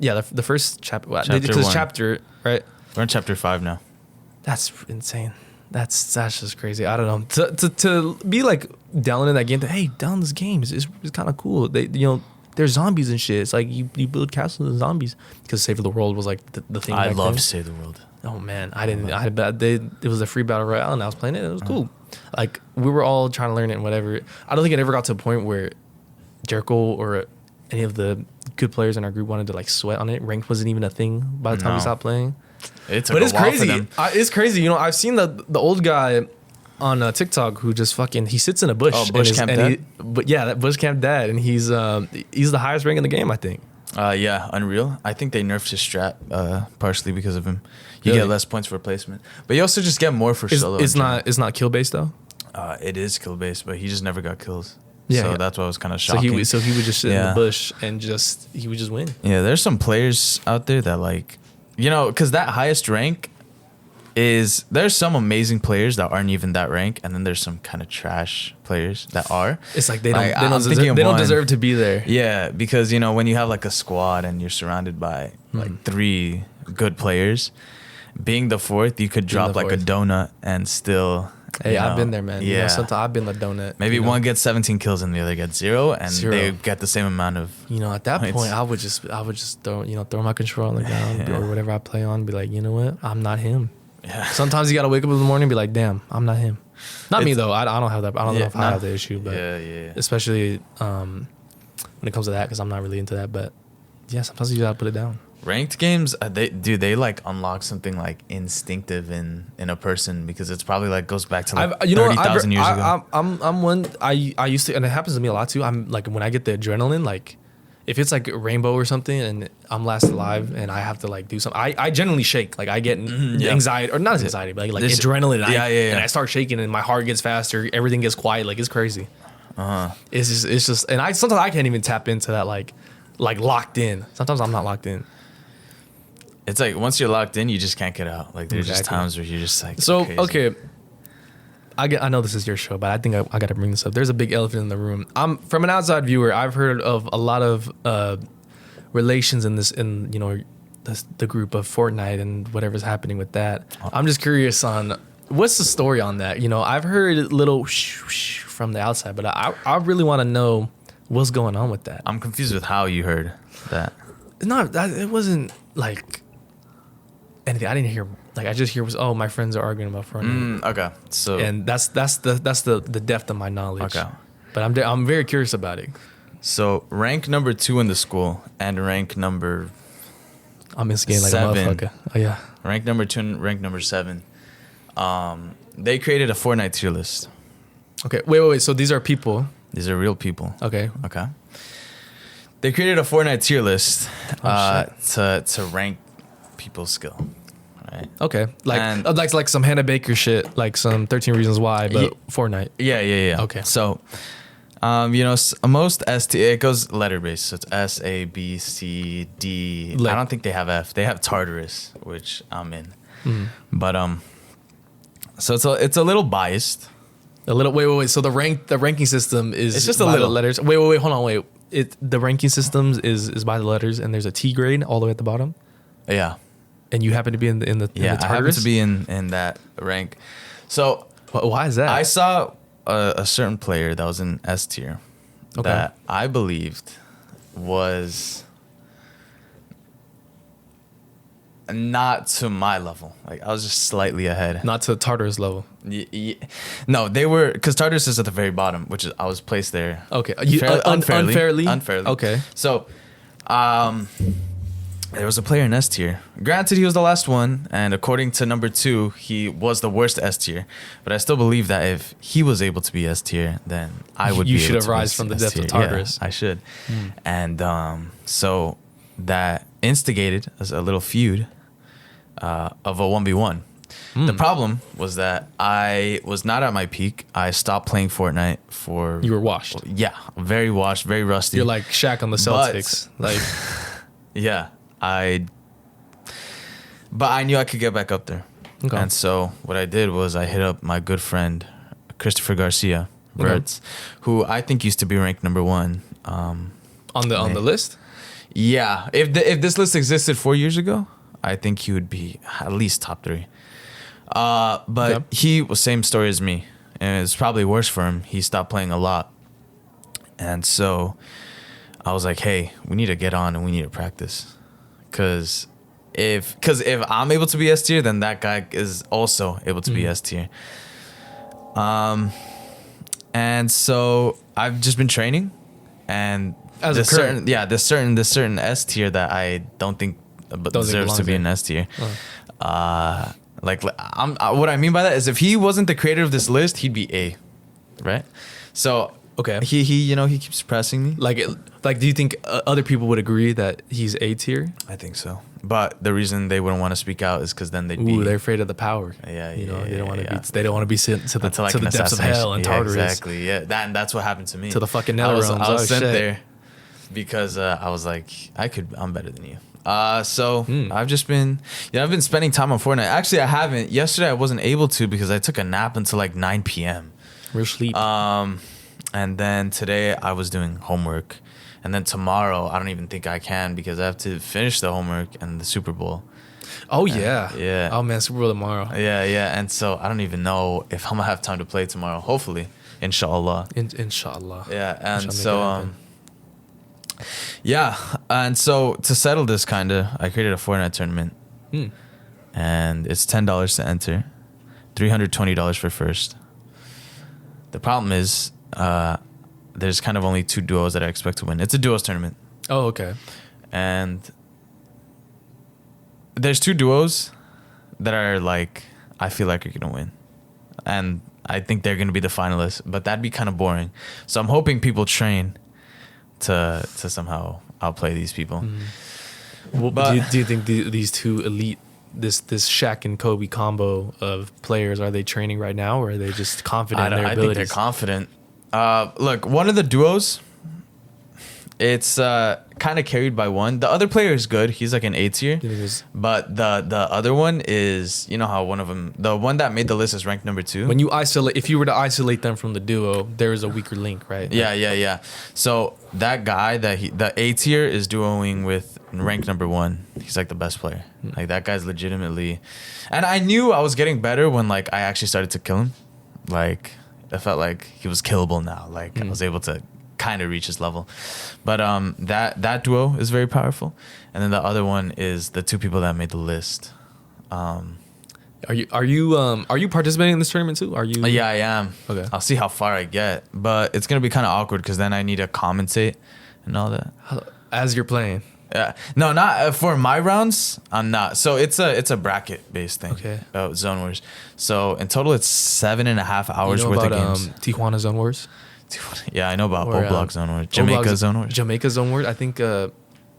the first chapter. Chapter right. We're in chapter 5 now. That's insane. That's just crazy. I don't know. To be like downloading that game. Hey, download this game. It's kind of cool. They there's zombies and shit. It's like you build castles and zombies because Save the World was like the thing. I loved Save the World. Oh man, I didn't. It was a free battle royale and I was playing it. And it was cool. Like we were all trying to learn it and whatever. I don't think it ever got to a point where Jericho or any of the good players in our group wanted to like sweat on it. Ranked wasn't even a thing by the time we stopped playing. It's crazy. It's crazy. I've seen the old guy on TikTok who just he sits in a bush. Oh, bush camp dad. That bush camp dad, and he's the highest rank in the game, I think. Yeah, Unreal. I think they nerfed his strat partially because of him. You Really? get less points for placement, but you also just get more for solo. It's not kill based though. It is kill based, but he just never got kills. Yeah, so yeah. that's what was kind of shocking. So he would just sit in the bush and he would just win. Yeah, there's some players out there that because that highest rank there's some amazing players that aren't even that rank, and then there's some kind of trash players that are. It's like they don't deserve to be there. Yeah, because when you have like a squad and you're surrounded by like 3 good players, being the 4th, you could drop like a donut and still Hey, You I've know? been there, man. Yeah. Sometimes I've been the donut. Maybe you know? one gets 17 kills and the other gets 0, and Zero. they get the same amount of. At that points. point, I would just throw my controller on the ground or whatever I play on, and be like, you know what, I'm not him. Yeah. Sometimes you gotta wake up in the morning and be like, damn, I'm not him. Not me though. I don't have that. I don't know if I have the issue, but yeah. especially when it comes to that, because I'm not really into that. But yeah, sometimes you gotta put it down. Ranked games, they like unlock something like instinctive in a person, because it's probably like goes back to like 30,000 years ago. I'm one. I used to, and it happens to me a lot too. I'm like, when I get the adrenaline, like if it's like Rainbow or something, and I'm last alive, and I have to like do something, I generally shake. Like I get anxiety, or not anxiety, but like adrenaline. And I start shaking, and my heart gets faster. Everything gets quiet. Like it's crazy. It's just, and sometimes I can't even tap into that like locked in. Sometimes I'm not locked in. It's like once you're locked in, you just can't get out. Like there's just times where you're just like. So crazy. okay, I know this is your show, but I think I got to bring this up. There's a big elephant in the room. I'm from an outside viewer. I've heard of a lot of relations in the group of Fortnite and whatever's happening with that. I'm just curious on what's the story on that. I've heard a little from the outside, but I really want to know what's going on with that. I'm confused with how you heard that. It wasn't like anything. I didn't hear, like I just hear was, my friends are arguing about Fortnite. Okay, so And that's the depth of my knowledge. Okay. But I'm very curious about it. so rank number 2 in the school and rank number I'm instigating like 7. a motherfucker. Oh yeah. rank number 2 and rank number 7. They created a Fortnite tier list. Okay. Wait. So these are people. These are real people. Okay. Okay. They created a Fortnite tier list to rank people's skill. Right. Okay. Like And- like some Hannah Baker shit, like some 13 Reasons Why, but Fortnite. Yeah. Okay. So, most S T, it goes letter based. So it's S A B C D. I don't think they have F. They have Tartarus, which I'm in. But so it's a little biased. A little. Wait. So the ranking system is It's just a by little. the letters. Wait. Hold on. Wait. The ranking systems is by the letters, and there's a T grade all the way at the bottom. Yeah. And you happen to be in the I happen Tartarus? to be in that rank. So Why is that? I saw a certain player that was in S tier that I believed was not to my level. Like I was just slightly ahead. Not to Tartarus level. No, they were, because Tartarus is at the very bottom, which is I was placed there. Okay. Unfairly. Okay. So, there was a player in S tier. Granted, he was the last one, and according to number 2, he was the worst S tier. But I still believe that if he was able to be S tier, then I would. You be should able have to be rise from the S depth of tier. Tartarus. Yeah, I should. And so that instigated a little feud of a 1v1. The problem was that I was not at my peak. I stopped playing Fortnite for. You were washed. Yeah, very washed, very rusty. You're like Shaq on the Celtics. Like, yeah, but I knew I could get back up there. Okay. And so what I did was I hit up my good friend Christopher Garcia, Verts, who I think used to be ranked number 1. on the list? Yeah, if this list existed 4 years ago, I think he would be at least top 3. But he was same story as me, and it's probably worse for him. He stopped playing a lot, and so I was like, "Hey, we need to get on and we need to practice, because if I'm able to be S tier, then that guy is also able to be S tier." And so I've just been training, and As a this current. certain S tier that I don't think deserves to be an S tier. Like what I mean by that is if he wasn't the creator of this list, he'd be A, right? So Okay. he keeps pressing me. Like do you think other people would agree that he's A tier? I think so, but the reason they wouldn't want to speak out is because then they'd be. They're afraid of the power. Yeah, You know, yeah, they don't want to yeah. be. They don't want to be sent to the to like to an the depths of hell and assassination. Tartarus. Exactly. Yeah, that's what happened to me. To the fucking I was nether realms. sent Oh, shit. there because I was like, I'm better than you. So I've just been, I've been spending time on Fortnite. Actually, I haven't. Yesterday, I wasn't able to because I took a nap until like 9 p.m. Real sleep. And then today I was doing homework. And then tomorrow, I don't even think I can because I have to finish the homework and the Super Bowl. Oh yeah. Yeah. Oh man, Super Bowl tomorrow. Yeah. And so I don't even know if I'm gonna have time to play tomorrow. Hopefully, inshallah. Inshallah. Yeah, and Inshallah, so make it yeah, and so to settle this, I created a Fortnite tournament, and it's $10 to enter, $320 for first. The problem is, there's kind of only 2 duos that I expect to win. It's a duos tournament, Oh, okay. and there's 2 duos that are like I feel like are gonna win, and I think they're gonna be the finalists. But that'd be kind of boring. So I'm hoping people train to somehow outplay these people. Well, But- do you think these two elite, this Shaq and Kobe combo of players, are they training right now, or are they just confident in their I think abilities? they're confident. Look, one of the duos, it's kind of carried by one. The other player is good. He's like an A tier. You think it's- But the other one is, you know how one of them, the one that made the list is ranked number 2. When you isolate, if you were to isolate them from the duo, there is a weaker link, right? Yeah. So that guy the A tier is duoing with rank number 1. He's like the best player. Like that guy's legitimately, and I knew I was getting better when like I actually started to kill him. Like I felt like he was killable now. Like I was able to kind of reach his level. But that duo is very powerful. And then the other one is the 2 people that made the list. Are you participating in this tournament too? Are you? Yeah, I am. Okay. I'll see how far I get, but it's gonna be kind of awkward because then I need to commentate and all that. As you're playing. Yeah, no, not for my rounds. I'm not. So it's a bracket based thing. Okay. Zone Wars. So in total, it's 7.5 hours You know worth about of games. Tijuana Zone Wars? Yeah, I know about Or, Oblock Zone Wars, Jamaica Zone Wars. Jamaica Zone Wars. I think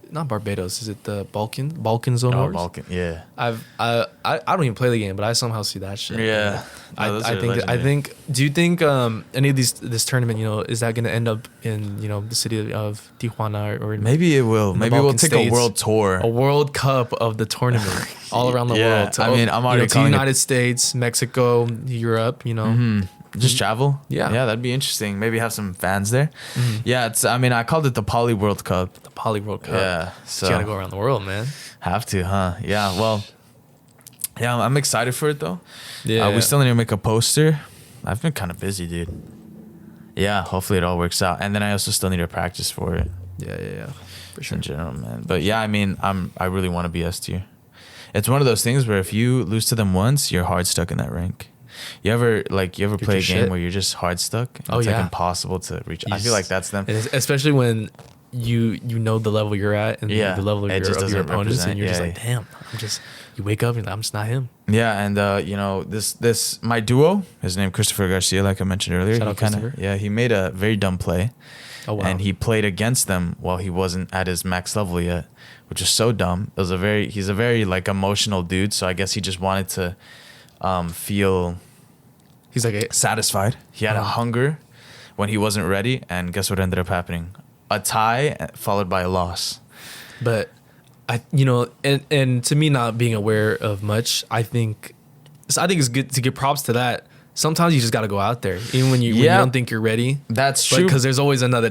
not Barbados. Is it the Balkan Zone Oh, Wars? Balkan. Yeah. I don't even play the game, but I somehow see that shit. Yeah. I, No, those I are think I legendary. think. Do you think any of this tournament, is that going to end up in the city of Tijuana or Maybe it will. the Maybe we'll Balkan take states. a world tour. a World Cup of the tournament all around the Yeah, world? To, I mean, I'm already to calling it- United States, Mexico, Europe. Just travel. Yeah. Yeah, that'd be interesting. Maybe have some fans there. Yeah, I called it the Poly World Cup. The Poly World Cup. Yeah. So you got to go around the world, man. Have to, huh? Yeah. Well. Yeah, I'm excited for it though. Yeah. We still need to make a poster. I've been kind of busy, dude. Yeah, hopefully it all works out. And then I also still need to practice for it. Yeah. For Just in general, man. But yeah, I mean, I really want to be S tier. It's one of those things where if you lose to them once, you're hard stuck in that rank. You ever play a just game shit. where you're just hard stuck? And Oh, it's like yeah. impossible to reach. You I feel like that's them. And especially when you know the level you're at and Yeah, the level of it just your doesn't opponents, and represent, you're just yeah. like, damn, you wake up and you're like, I'm just not him. Yeah, and this my duo, his name Christopher Garcia, like I mentioned earlier. Shout out Christopher. He made a very dumb play. Oh wow. And he played against them while he wasn't at his max level yet, which is so dumb. He's a very like emotional dude, so I guess he just wanted to feel He's like, satisfied. He had a hunger when he wasn't ready, and guess what ended up happening? A tie followed by a loss. but and to me, not being aware of much, I think it's good to give props to that. Sometimes you just got to go out there, even when you don't think you're ready. That's true. Because there's always another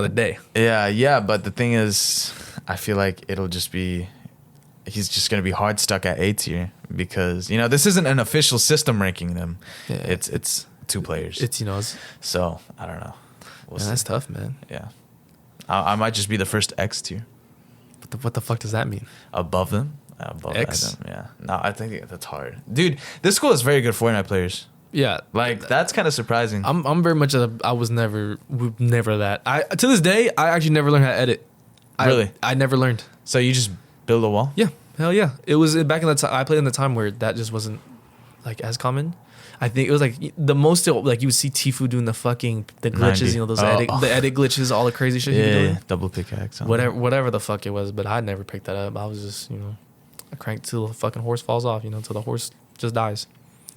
day. Yeah, but the thing is, I feel like he's just gonna be hard stuck at A tier because this isn't an official system ranking them. Yeah. It's 2 players. It's So I don't know. We'll see. that's tough, man. Yeah, I might just be the first X tier What the fuck does that mean? above them. Above X? them. Yeah. No, I think that's hard, dude. This school is very good Fortnite players. Yeah, Like that's kind of surprising. I'm very much we've never that. To this day I actually never learned how to edit. Really? I never learned. So you just build a wall? Yeah, hell yeah. It was back in the time I played in the time where that just wasn't like as common. I think it was like the most like you would see Tfue doing the glitches, 90. those Oh. the edit glitches, all the crazy shit he was Yeah, doing. double pickaxe. Whatever the fuck it was, but I never picked that up. I was just I cranked till the fucking horse falls off, till the horse just dies.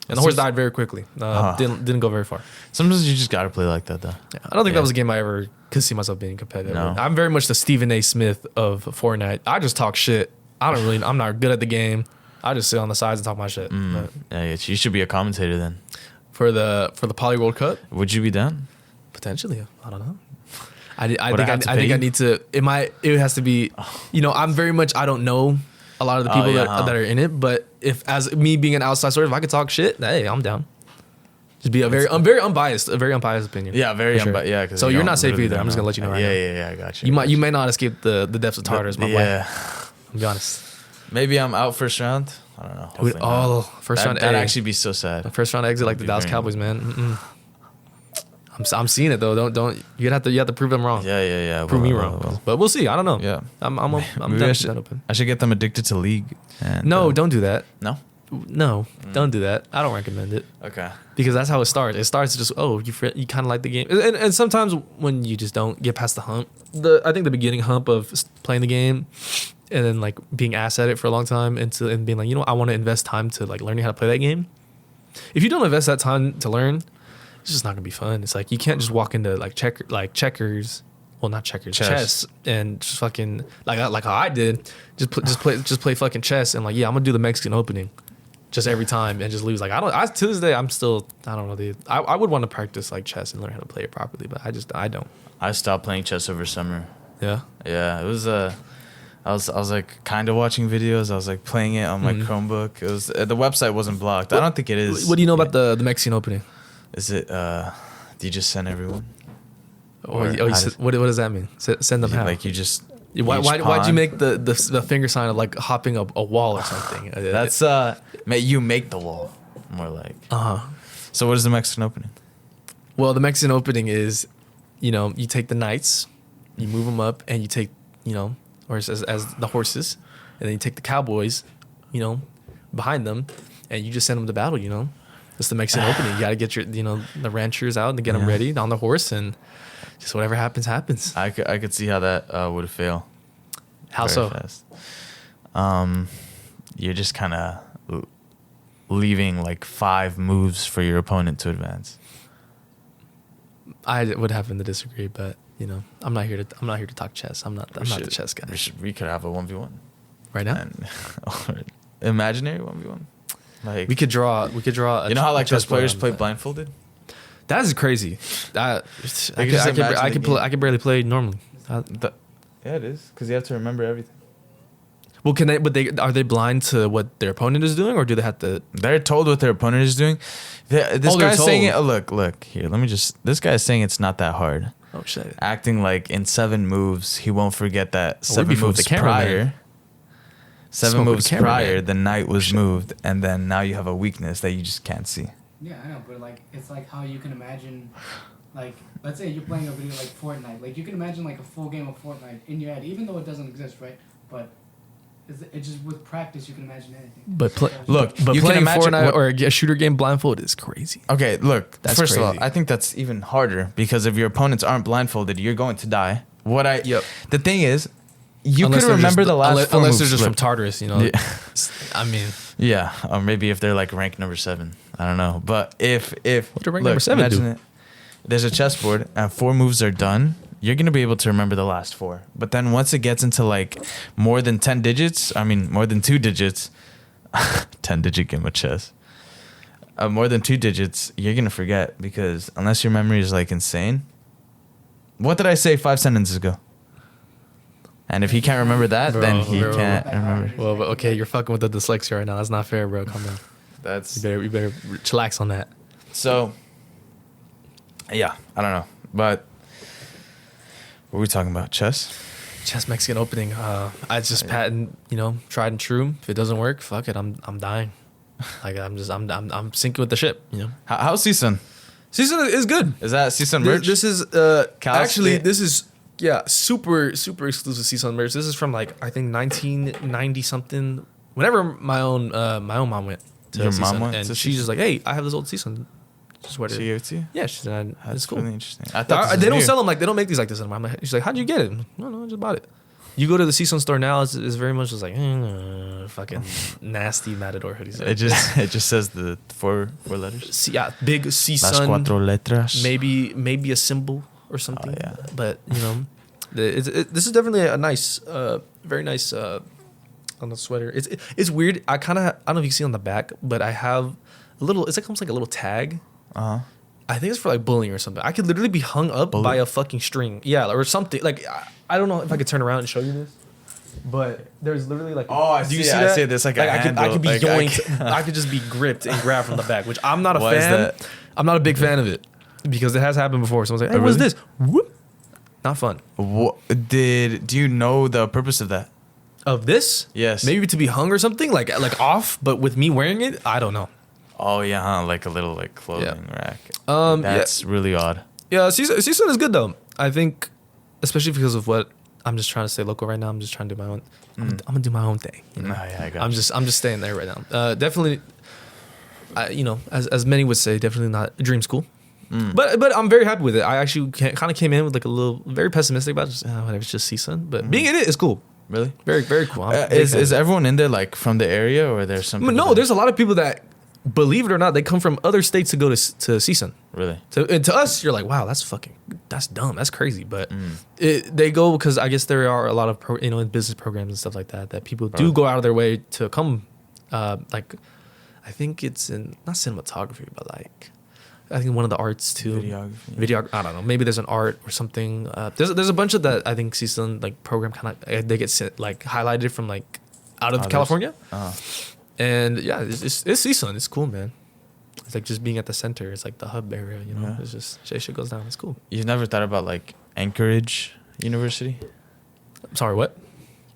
And the horse died very quickly. Didn't go very far. Sometimes you just gotta play like that, though. Yeah, I don't think Yeah. that was a game I ever could see myself being competitive. No. with. I'm very much the Stephen A. Smith of Fortnite. I just talk shit. I'm not good at the game. I just sit on the sides and talk my shit. But Yeah, you should be a commentator then. for the Poly World Cup, Would you be down? potentially, I don't know. I Would I think have to I pay think I you? need to. It has to be. I'm very much. I don't know a lot of the people yeah, that are in it. But if as me being an outside source, if I could talk shit, hey, I'm down. Just be a very unbiased opinion. Yeah, very For sure. yeah. So you're not safe either. I'm just gonna let you know right now. Yeah, I got you. You may not escape the depths of Tartarus, my boy. Yeah. I'll be honest. Maybe I'm out first round. I don't know. Hopefully not. Oh, first round. That'd Hey, actually be so sad. first round exit like the That'd be Dallas very- Cowboys, man. I'm seeing it though. Don't you have to prove them wrong. Yeah. Prove me Well, wrong. well. But we'll see. I don't know. Yeah. I'm Maybe done, I should, done open. I should get them addicted to League. And, No, don't do that. No? No, don't do that. I don't recommend it Okay. because that's how it starts. It starts just you kind of like the game, and sometimes when you just don't get past the hump, I think the beginning hump of playing the game, and then like being ass at it for a long time, and being like, you know, I want to invest time to like learning how to play that game. If you don't invest that time to learn, it's just not gonna be fun. It's like you can't just walk into like checkers. Well, not checkers, chess, and just fucking like how I did, just play fucking chess, and like, yeah, I'm gonna do the Mexican opening, just every time, and just lose. Like to this day, I don't know, dude. I would want to practice like chess and learn how to play it properly, but I don't. I stopped playing chess over summer. Yeah. Yeah, it was I was like kind of watching videos. I was like playing it on my Chromebook. It was the website wasn't blocked. I don't think it is. What do you know about the Mexican opening? Is it? Do you just send everyone? What does that mean? Send them how? Like you just. Why'd you make the finger sign of like hopping up a wall or something? That's you make the wall, more like. So what is the Mexican opening? Well, the Mexican opening is, you know, you take the knights, you move them up, and you take, you know, or as the horses, and then you take the cowboys, you know, behind them, and you just send them to battle. You know, that's the Mexican opening. You got to get the ranchers out and get them ready on the horse, and just whatever happens. I could see how that would fail. How very so? Fast. You're just kind of leaving like 5 moves for your opponent to advance. I would happen to disagree, but you know, I'm not here to talk chess. I'm not the chess guy. We could have a 1v1 Right now, and or imaginary 1v1. Like we could draw. You know how like chess players play blindfolded? That is crazy. I just could imagine the game. I could barely play normally. Yeah, it is because you have to remember everything. Well, are they blind to what their opponent is doing, or do they have to? They're told what their opponent is doing. This they're guy's saying it. told. Look here. Let me just. This guy's saying it's not that hard. Oh shit! Acting like in 7 moves he won't forget that we'd be 7 moves the camera, prior. man. 7 Smoke with moves the camera, prior, man. the knight was moved, and then now you have a weakness that you just can't see. Yeah, I know, but like it's like how you can imagine, like let's say you're playing a video like Fortnite, like you can imagine like a full game of Fortnite in your head, even though it doesn't exist, right? But it's just with practice you can imagine anything. But Look, but you can playing imagine Fortnite what- or a shooter game blindfolded is crazy. Okay, look. That's first of all, crazy. I think that's even harder because if your opponents aren't blindfolded, you're going to die. The thing is, you Unless could they're remember just- the last 4 unless moves. they're just from Look, Tartarus, you know. Yeah. I mean, Yeah, or maybe if they're like rank number 7, I don't know. But if What do rank number 7 imagine do? it, there's a chessboard and 4 moves are done, you're gonna be able to remember the last 4. But then once it gets into like more than 10 digits, I mean more than 2 digits, 10-digit game of chess. More than 2 digits, you're gonna forget because unless your memory is like insane. What did I say 5 sentences ago? And if he can't remember that, then he Bro. can't remember. well, but okay, you're fucking with the dyslexia right now. That's not fair, bro. Come on, That's you better chillax on that. so. Yeah, I don't know, but what were we talking about? Chess. Chess Mexican opening. I just patent, you know, tried and true. If it doesn't work, fuck it. I'm dying. Like I'm sinking with the ship. You know. How's CSUN? Season is good. Is that CSUN merch? This is Cal actually State? this is super exclusive CSUN merch. This is from like I think 1990 something. Whenever my own mom went to Your CSUN, mom went and to she's CSUN? just like, hey, I have this old CSUN sweater. She gave it to you? Yeah, she said That's it's cool. really interesting. I thought this They was don't new. sell them like they don't make these like this anymore. I'm like, she's like, how'd you get it? No, I just bought it. You go to the CSUN store now, it's very much just like fucking nasty Matador hoodies. It just says the 4 letters. Big Las CSUN. cuatro letras. Maybe a symbol or something. yeah. But you know, this is definitely a nice, very nice on the sweater. It's weird. I don't know if you can see on the back, but I have a little. It's like almost like a little tag. I think it's for like bullying or something. I could literally be hung up by a fucking string. Yeah, or something. Like I don't know if I could turn around and show you this. But there's literally like Oh, I do you see see it, I that? see it. There's like a I could handle, be like, yoinked. I could just be gripped and grabbed from the back, which I'm not a Why is fan. that? I'm not a big fan of it because it has happened before. Someone's like, "Hey, Oh, what's really? this?" Whoop. Not fun. Do you know the purpose of that? Of this? Yes. Maybe to be hung or something, like off, but with me wearing it, I don't know. Oh yeah, huh? Like a little like clothing rack. Yeah. That's really odd. Yeah, CSUN is good though. I think, especially because of what I'm just trying to stay local right now. I'm just trying to do my own. I'm gonna do my own thing. You know? Oh, yeah, I got I'm you. just staying there right now. Definitely, as many would say, definitely not a dream school. But I'm very happy with it. I actually kind of came in with like a little very pessimistic about just whatever, it's just CSUN. But being in it is cool. Really? Very very cool. I'm a big Is fan. everyone in there like from the area, or there's some? No, there's a lot of people that, believe it or not, they come from other states to go to CSUN. really. And to us, you're like, wow, that's dumb, that's crazy. But they go because I guess there are a lot of in business programs and stuff like that people do go out of their way to come. Like, I think it's in not cinematography, but like, I think one of the arts too. Videography. Video. I don't know. Maybe there's an art or something. There's a bunch of that. I think CSUN like program kind of they get like highlighted from like out of Others. California. Oh. And yeah, it's CSUN. It's cool, man. It's like just being at the center. It's like the hub area, you know. Yeah. It's just shit goes down. It's cool. You've never thought about like Anchorage University? I'm sorry, what?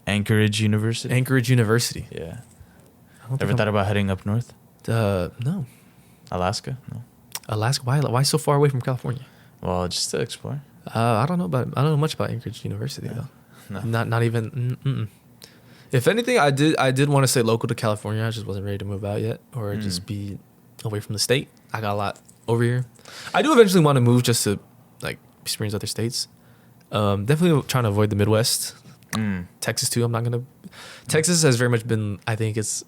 Anchorage University. Anchorage University. Yeah. I don't Ever think thought about heading up north? no. Alaska? No. Alaska. Why so far away from California? Well, just to explore. I don't know much about Anchorage University though. No. Not even. Mm-mm. If anything, I did want to stay local to California. I just wasn't ready to move out yet, or just be away from the state. I got a lot over here. I do eventually want to move just to like experience other states. Definitely trying to avoid the Midwest. Texas too. I'm not gonna. Texas has very much been. I think it's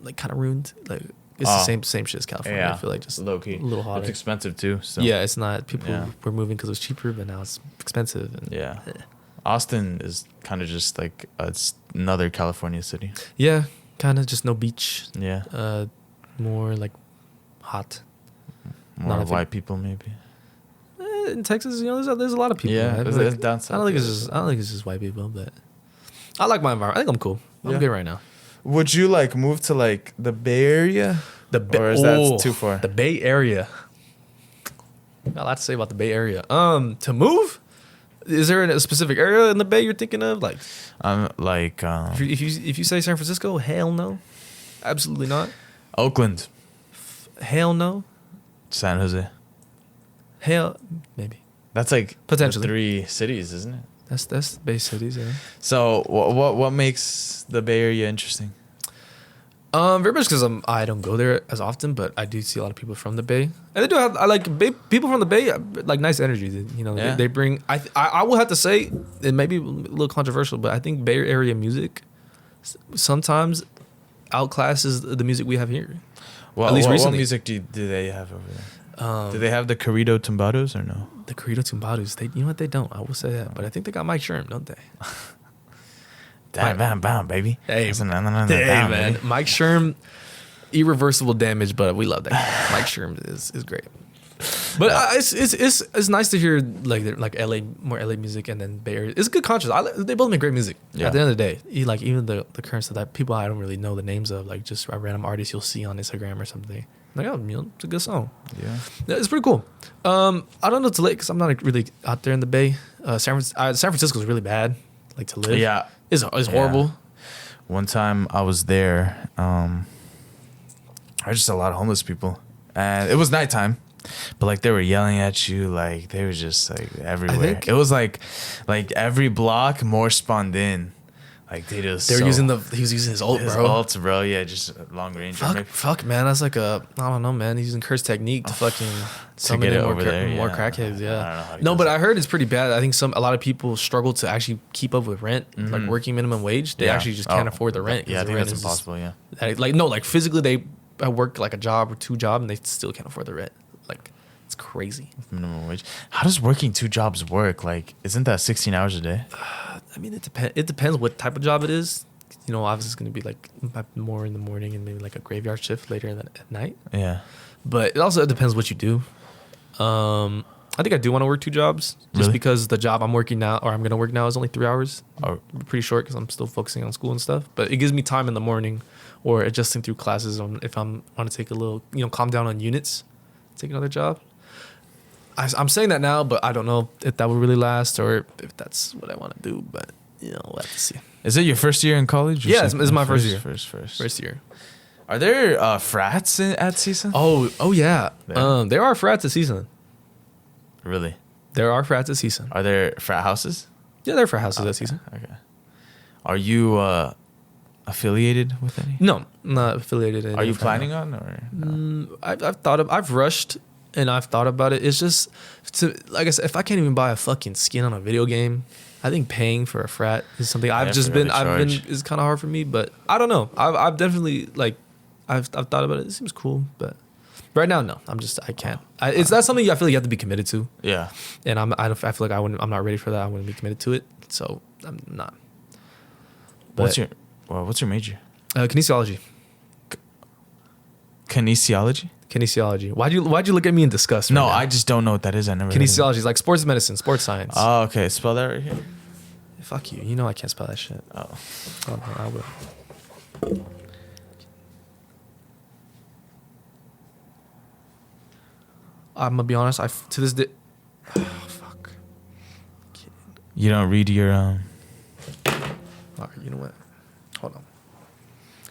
like kind of ruined. Like it's the same shit as California. Yeah. I feel like just Low key. a little hotter. It's expensive too. So. Yeah, it's not. People Yeah. were moving because it was cheaper, but now it's expensive. And Yeah. Austin is kind of just like it's another California city. yeah, kind of just no beach. Yeah. More like hot. More not a white people maybe. In Texas, there's a lot of people. Yeah, man. it's Like, down I south. don't think it's just white people, but I like my environment. I think I'm cool. I'm Yeah. good right now. Would you like move to like the Bay Area? Or is that too far? The Bay Area. Got a lot to say about the Bay Area. To move, is there a specific area in the Bay you're thinking of? Like, Like if you say San Francisco, hell no, absolutely not. Oakland, Hell no, San Jose. hell maybe. That's like Potentially. the 3 cities, isn't it? That's the Bay cities. Yeah. So what makes the Bay Area interesting? Very much because I don't go there as often, but I do see a lot of people from the Bay, and they do have. I like people from the Bay, like nice energy. You know, Yeah. they bring. I will have to say it may be a little controversial, but I think Bay Area music sometimes outclasses the music we have here. Well, At least what recently. music do they have over there? Do they have the corrido tumbados or no? The Corrido Tumbados, you know what, they don't. I will say that, but I think they got Mike Sherm, don't they? Bam, bam, bam, baby. Hey, That's an- Hey bam, man, baby. Mike Sherm, irreversible damage, but we love that guy. Mike Sherm is great. But it's nice to hear like LA, more LA music, and then Bay Area. It's a good contrast. They both make great music. Yeah. At the end of the day, even the current stuff that people I don't really know the names of, like just random artists you'll see on Instagram or something. Like, oh, it's a good song. Yeah. It's pretty cool. I don't know to late because I'm not really out there in the Bay. San Francisco is really bad, like to live. Yeah. It's horrible. One time I was there, there was just a lot of homeless people, and it was nighttime, but like they were yelling at you, like they were just like everywhere. think- It was like every block more spawned in, like they just He was using his ult, his bro. ult, bro. Yeah, just long range. Fuck, man. That's like I don't know, man. He's using curse technique to fucking summon get in it more, over there, more yeah. crackheads. I don't know Yeah. how he No, does but it. I heard it's pretty bad. I think a lot of people struggle to actually keep up with rent, like working minimum wage. They Yeah. actually just can't Oh, afford the rent. 'cause Yeah, I the think rent that's is just- impossible. Yeah. like physically they work like a job or 2 jobs and they still can't afford the rent. Like it's crazy. Minimum wage. How does working 2 jobs work? Like, isn't that 16 hours a day? I mean, it depends what type of job it is. You know, obviously it's going to be like more in the morning and maybe like a graveyard shift later at night. Yeah. But it also depends what you do. I I think I do want to work 2 jobs just Really? because the job I'm working now or I'm going to work now is only 3 hours. Oh. Pretty short because I'm still focusing on school and stuff. But it gives me time in the morning or adjusting through classes if I'm want to take a little, calm down on units, take another job. I'm saying that now, but I don't know if that will really last or if that's what I want to do. But, we'll have to see. Is it your first year in college? Yeah, it's my first year. First year. Are there frats at CSUN? Oh yeah. Yeah. There are frats at CSUN. Really? There are frats at CSUN. Are there frat houses? Yeah, there are frat houses at CSUN. Okay. Are you affiliated with any? No, I'm not affiliated. Are you planning on or? No? I've rushed and I've thought about it. It's just like I said, if I can't even buy a fucking skin on a video game, I think paying for a frat is something I've been is kind of hard for me. But I don't know. I've definitely I've thought about it. It seems cool, but right now, no. I can't. That's something I feel like you have to be committed to. Yeah. And I feel like I'm not ready for that. I wouldn't be committed to it, so I'm not. What's your major? Kinesiology. Kinesiology? Why'd you look at me in disgust? No, right now? I just don't know what that is. I never. Kinesiology is like sports medicine, sports science. Oh, okay. Spell that right here. Fuck you. You know I can't spell that shit. Oh. Oh, no, I will. I'm gonna be honest. To this day. Oh, fuck. You don't read your All right, you know what? Hold on.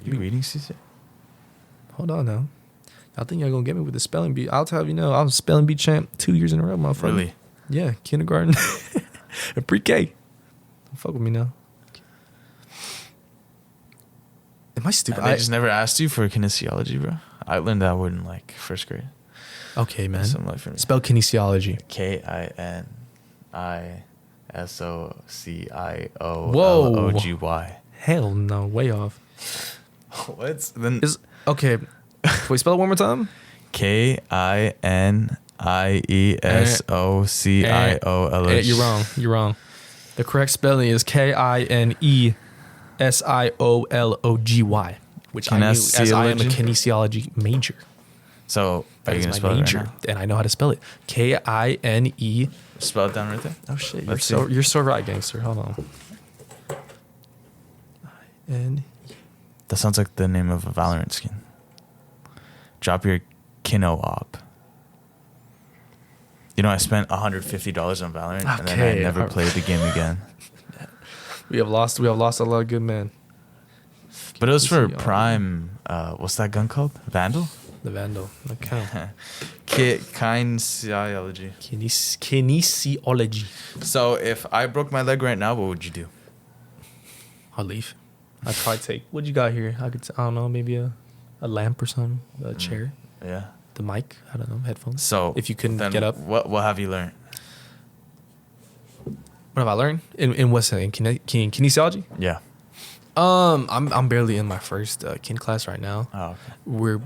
You reading, CC? Hold on now. I think y'all gonna get me with the spelling bee. I'll tell you, I was spelling bee champ 2 years in a row, motherfucker. Really? Yeah, kindergarten and pre-K. Don't fuck with me now. Am I stupid? I just never asked you for kinesiology, bro. I learned that word in first grade. Okay, man. Something like for me. Spell kinesiology. KINISOCIOLOGY. Hell no, way off. What? Then Okay. Wait, spell it one more time. KINIESOCIOLOGY. You're wrong. The correct spelling is KINESIOLOGY, which I knew as I am a kinesiology major. So That are you is gonna my spell major, it right now? and I know how to spell it. KINE. Spell it down right there. Oh shit! Let's You're so right, gangster. Hold on. That sounds like the name of a Valorant skin. Drop your Kino op. I spent $150 on Valorant, and then I never played the game again. We have lost a lot of good men. But it was for Prime. What's that gun called? Vandal. The Vandal. Okay. Kinesiology. Kinesiology. So if I broke my leg right now, what would you do? I'll leave. I'd probably take. What you got here? I don't know, maybe a lamp or something, a chair, Yeah. the mic. I don't know, headphones. So if you couldn't then get up, what have you learned? what have I learned in what's that? In kinesiology? Yeah. I'm barely in my first kin class right now. Oh, okay. We're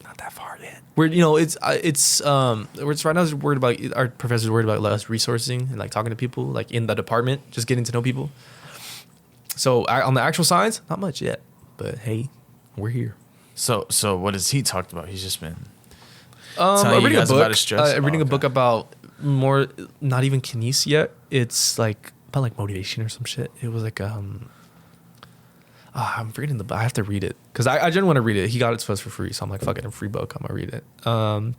not that far yet. We're right now. Worried about our professor's worried about us resourcing and talking to people in the department, just getting to know people. So on the actual science, not much yet, but hey, we're here. So what has he talked about? He's just been I'm reading a book. About his stress? Reading a book about more, not even kines yet. It's about motivation or some shit. It was I'm forgetting I have to read it because I generally want to read it. He got it to us for free, so I'm fuck it, a free book. I'm gonna read it. I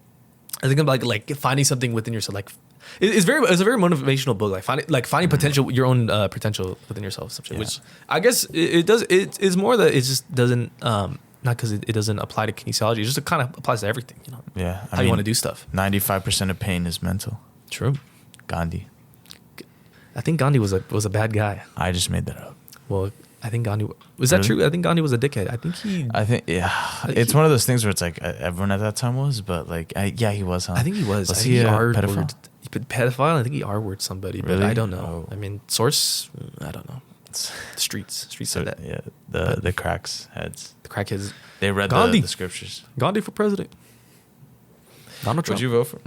think I'm finding something within yourself. It's a very motivational book. Finding potential, your own potential within yourself. Some shit, Yeah. which I guess it does. It's more that it just doesn't. Not because it doesn't apply to kinesiology. It just kind of applies to everything. Yeah. How you want to do stuff. 95% of pain is mental. True. Gandhi. I think Gandhi was a bad guy. I just made that up. Well, I think Gandhi was that Really? true? I think Gandhi was a dickhead. It's one of those things where it's everyone at that time was, but he was, huh? I think he was. Was I he think a R-worded- pedophile? Pedophile. I think he R-worded somebody, but Really? I don't know. Oh. I mean, source. I don't know. Streets said that. Yeah, the cracks heads. The crackheads. They read Gandhi. the scriptures. Gandhi for president. Donald Trump. Would you vote for?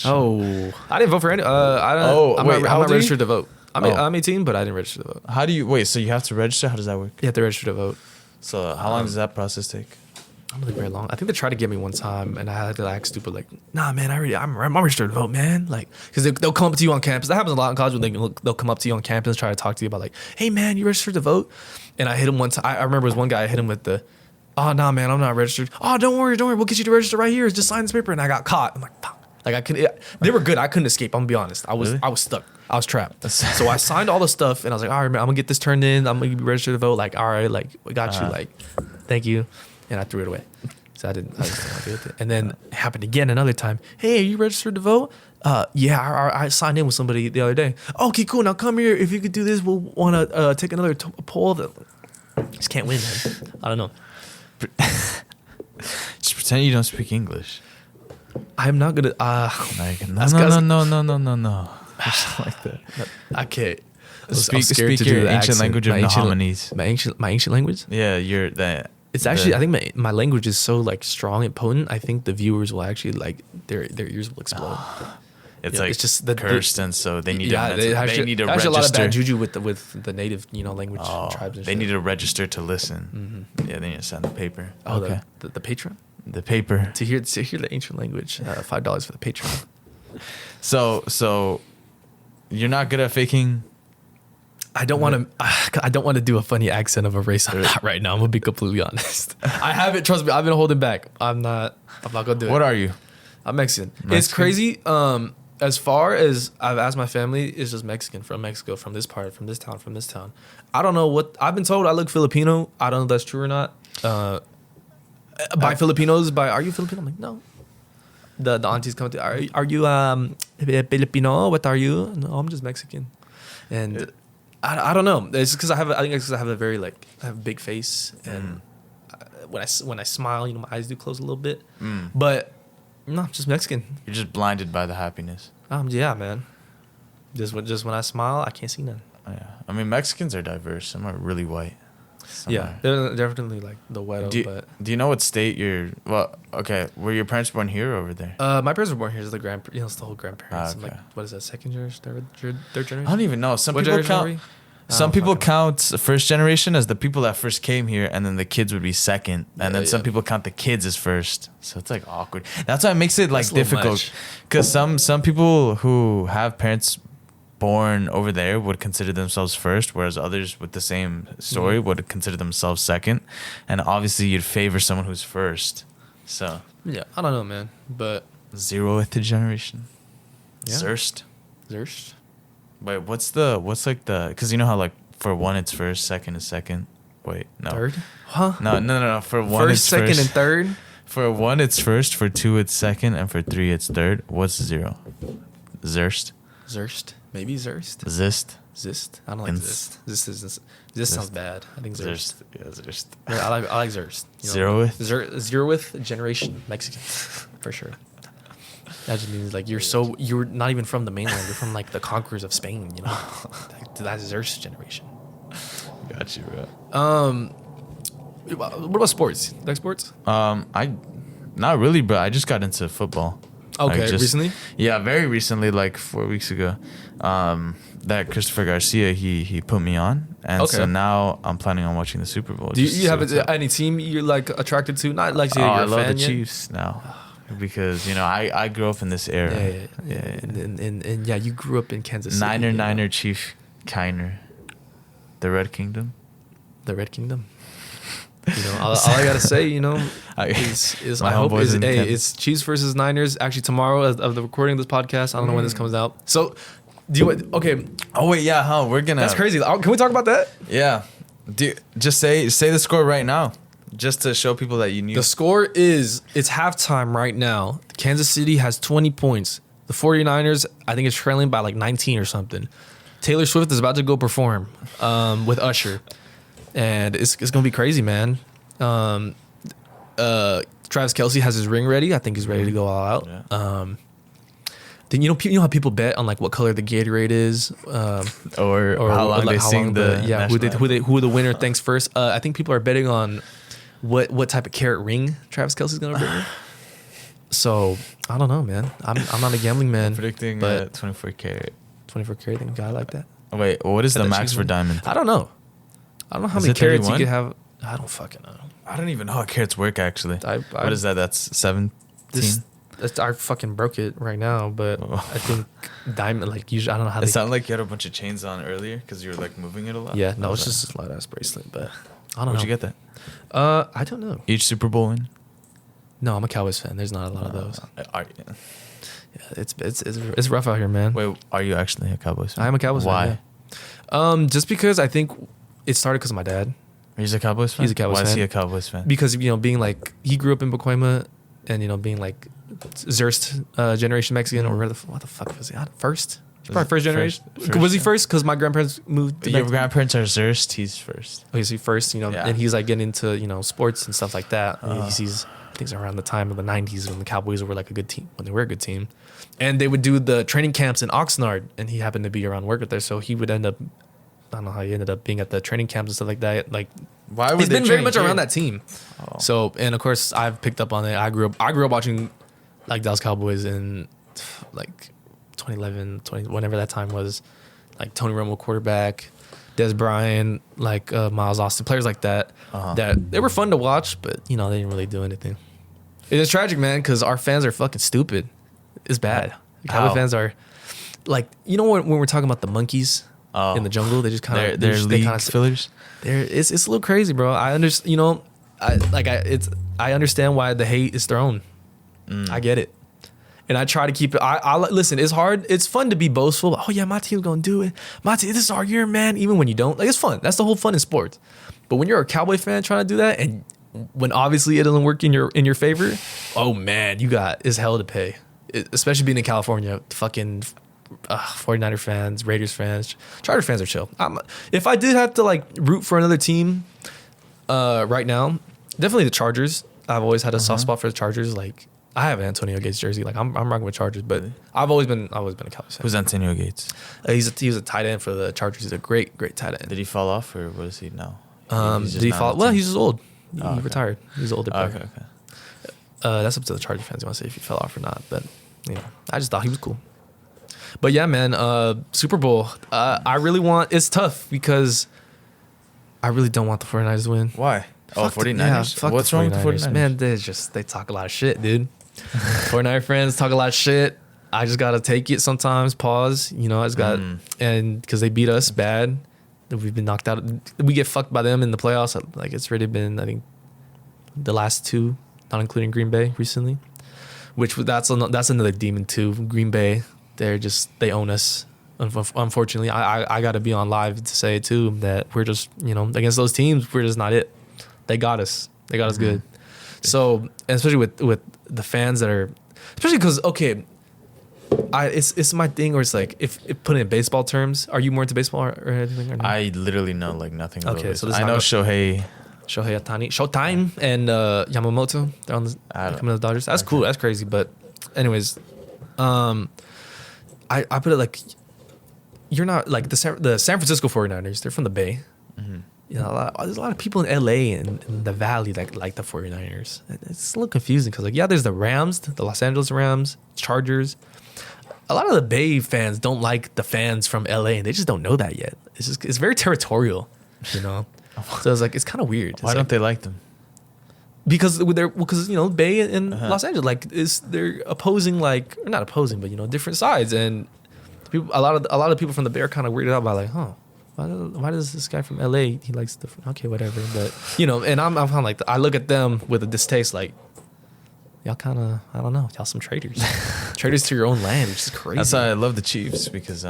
Oh, I didn't vote for any. I'm wait, how not old are you? registered to vote. I'm Oh. 18, but I didn't register to vote. How do you wait? So you have to register? How does that work? You have to register to vote. So how long does that process take? I'm gonna be very long. I think they tried to get me one time, and I had to act stupid, like, nah, man, I'm registered to vote, man. Like, because they'll come up to you on campus. That happens a lot in college when they'll come up to you on campus, try to talk to you about like, hey, man, you registered to vote? And I hit him one time. I remember there was one guy I hit him with the, oh, nah, man, I'm not registered. Oh, don't worry, we'll get you to register right here. Just sign this paper. And I got caught. I'm like, fuck. Like I couldn't. They were good. I couldn't escape. I'm gonna be honest. I was stuck. I was trapped. So I signed all the stuff, and I was like, all right, man, I'm gonna get this turned in. I'm gonna be registered to vote. Like, all right, like we got you. Like, thank you. And I threw it away. So I just didn't do it. And then it happened again another time. Hey, are you registered to vote? Yeah, I signed in with somebody the other day. Okay, cool. Now come here. If you could do this, we'll want to take another poll. Just can't win, man. I don't know. Just pretend you don't speak English. I'm not gonna. Like, no. Just like that. I can't. Speak your ancient language of Nahamani's. My ancient language. Yeah, you're that. It's actually, I think my language is so like strong and potent. I think the viewers will actually like their ears will explode. It's like it's just cursed, and so they need to. They need to register. A lot of bad juju with the native language tribes. And they need to register to listen. Mm-hmm. Yeah, they need to sign the paper. Oh, okay. The patron. The paper to hear the ancient language. $5 for the patron. So you're not good at faking. I don't want to do a funny accent of a race I'm not right now. I'm gonna be completely honest. I haven't. Trust me. I've been holding back. I'm not gonna do it. What are you? I'm Mexican. It's crazy. As far as I've asked my family, it's just Mexican from Mexico, from this part, from this town. I don't know what I've been told. I look Filipino. I don't know if that's true or not. By Filipinos, are you Filipino? I'm like, no. The aunties come to, are you Filipino? What are you? No, I'm just Mexican. And I don't know. It's because I think it's because I have a very I have a big face, and when I smile, my eyes do close a little bit. But no, I'm just Mexican. You're just blinded by the happiness. Yeah, man. Just when I smile, I can't see none. Oh, yeah, I mean Mexicans are diverse. Some are really white. Yeah, they're definitely like the white. Do you know what state you're? Well, okay. Were your parents born here or over there? My parents were born here. It's the it's the whole grandparents. Okay. I'm like, what is that? Second generation, third generation? I don't even know. Some people count first generation as the people that first came here, and then the kids would be second, and then some people count the kids as first. So it's like awkward. That's why it makes it difficult, because some people who have parents born over there would consider themselves first, whereas others with the same story would consider themselves second, and obviously you'd favor someone who's first. So yeah, I don't know, man, but 0th generation, Zerst. Wait, what's because you know how for one it's first, second is second. Wait, no. Third? Huh? No. For one first, it's second, first. and third. For one it's first. For two it's second, and for three it's third. What's 0? Zerst. Maybe Zerst. Zist. I don't like Zist. Zist sounds bad. I think Zerst. Yeah, Zerst. Yeah, I like Zerst. 0th generation Mexican, for sure. That just means you're not even from the mainland. You're from the conquerors of Spain. That's Zerst generation. Got you, bro. What about sports? You like sports? I not really, but I just got into football. Okay, recently? Yeah, very recently, 4 weeks ago. That Christopher Garcia, he put me on, and so now I'm planning on watching the Super Bowl. Do you have any team you're attracted to? Not you're I a love fan the yet? Chiefs now, because I grew up in this era. Yeah. And you grew up in Kansas City. Niner, Chief Kiner, the Red Kingdom. The Red Kingdom. All I gotta say, is I hope it's Chiefs versus Niners. Actually, tomorrow of the recording of this podcast. I don't know when this comes out. So, do you? Okay. Oh wait, yeah, huh? We're gonna. That's crazy. Can we talk about that? Yeah. Just say the score right now, just to show people that you knew. The score is it's halftime right now. Kansas City has 20 points. The 49ers, I think, is trailing by 19 or something. Taylor Swift is about to go perform with Usher. And it's gonna be crazy, man. Travis Kelce has his ring ready. I think he's ready to go all out. Yeah. Then you know how people bet on what color the Gatorade is, or how long they sing who the winner thinks first. I think people are betting on what type of carat ring Travis Kelce's gonna bring. So I don't know, man. I'm not a gambling man. I'm predicting 24 carat. 24 carat. Think guy like that. Wait, what is the max for diamond? I don't know how many carats you could have. I don't fucking know. I don't even know how carrots work actually. I What is that? That's 17. I fucking broke it right now, but I think diamond, like, usually I don't know how It they. sounded like you had a bunch of chains on earlier because you were like moving it a lot. Yeah, no, I it's was just a light ass bracelet, but I don't like, know. Where'd you get that? I don't know. Each Super Bowl win? No, I'm a Cowboys fan. There's not a lot of those. Are, Yeah, it's rough out here, man. wait, are you actually a Cowboys fan? I am a Cowboys Why? fan. Yeah. Just because I think it started because of my dad. He's a Cowboys fan? He's a Cowboys Why is fan. he a Cowboys fan? Because, being like, he grew up in Pacoima and, being like Zerst generation Mexican, or what the fuck was he? First? He's probably first generation. Was he yeah. first? Because my grandparents moved to Your Mexico. grandparents are Zerst, he's first. Okay, so he first, Yeah. and he's like getting into, sports and stuff like that. And he sees things around the time of the 90s when the Cowboys were like a good team, when they were a good team. And they would do the training camps in Oxnard, and he happened to be around work there, so he would end up, I don't know how he ended up being at the training camps and stuff like that. Like, Why would he's they been very train much here? around that team. Oh. So, and of course, I've picked up on it. I grew up watching like Dallas Cowboys in like 2011, whenever that time was, like Tony Romo quarterback, Des Bryant, like Miles Austin, players like that. That they were fun to watch, but they didn't really do anything. It is tragic, man, because our fans are fucking stupid. It's bad. Cowboy fans are like, when we're talking about the monkeys in the jungle, they just kind of they're league fillers. It's a little crazy, bro. I understand. I understand why the hate is thrown. I get it, and I try to keep it. I listen. It's hard. It's fun to be boastful. Oh yeah, my team's gonna do it. My team. This is our year, man. Even when you don't, like, it's fun. That's the whole fun in sports. But when you're a Cowboy fan trying to do that, and when obviously it doesn't work in your favor, oh man, it's hell to pay. Especially being in California, fucking 49er fans, Raiders fans, Charger fans are chill. If I did have to like root for another team right now, definitely the Chargers. I've always had a soft spot for the Chargers. Like, I have an Antonio Gates jersey. Like, I'm rocking with Chargers, but I've always been a Cowboys fan. Who's Antonio Gates? He was a tight end for the Chargers. He's a great tight end. Did he fall off or what is he now? Did he fall? Well, he's just old. He okay. retired. He's an older player. Okay. That's up to the Charger fans. You want to say if he fell off or not, but I just thought he was cool. But yeah, man, Super Bowl. I really want. It's tough because I really don't want the 49ers to win. Why? Fuck 49ers? Yeah, fuck What's the wrong with the 49ers? Man, they talk a lot of shit, dude. 49er friends talk a lot of shit. I just gotta take it sometimes. Pause. I just got and because they beat us bad, we've been knocked out. We get fucked by them in the playoffs. Like, it's already been, I think, the last two, not including Green Bay recently. Which that's another demon too. Green Bay, they own us. Unfortunately, I got to be on live to say it too, that we're just, against those teams, we're just not it. They got us. They got us good. So, and especially with the fans that are, especially because, okay, it's my thing where it's like, if put it in baseball terms, are you more into baseball or anything? Or not? I literally know like nothing about Okay, this. so this I is know not- Shohei. Shohei Ohtani, Showtime, and Yamamoto. They're on coming to the Dodgers. That's cool. That's crazy. But anyways, I put it like, you're not like the San Francisco 49ers. They're from the Bay. There's a lot of people in LA and in the Valley that like the 49ers. It's a little confusing because, like, yeah, there's the Rams, the Los Angeles Rams, Chargers. A lot of the Bay fans don't like the fans from LA, and they just don't know that yet. It's very territorial, So it's like, it's kind of weird. Why don't they like them? Because Bay and Los Angeles, like, they're opposing, like, or not opposing, but different sides, and a lot of people from the Bay are kind of weirded out by, like, why does this guy from LA, he likes the, okay, whatever, but and I'm kind of like, I look at them with a distaste, like, y'all kind of, I don't know, y'all some traitors, traitors to your own land, which is crazy. That's why I love the Chiefs, because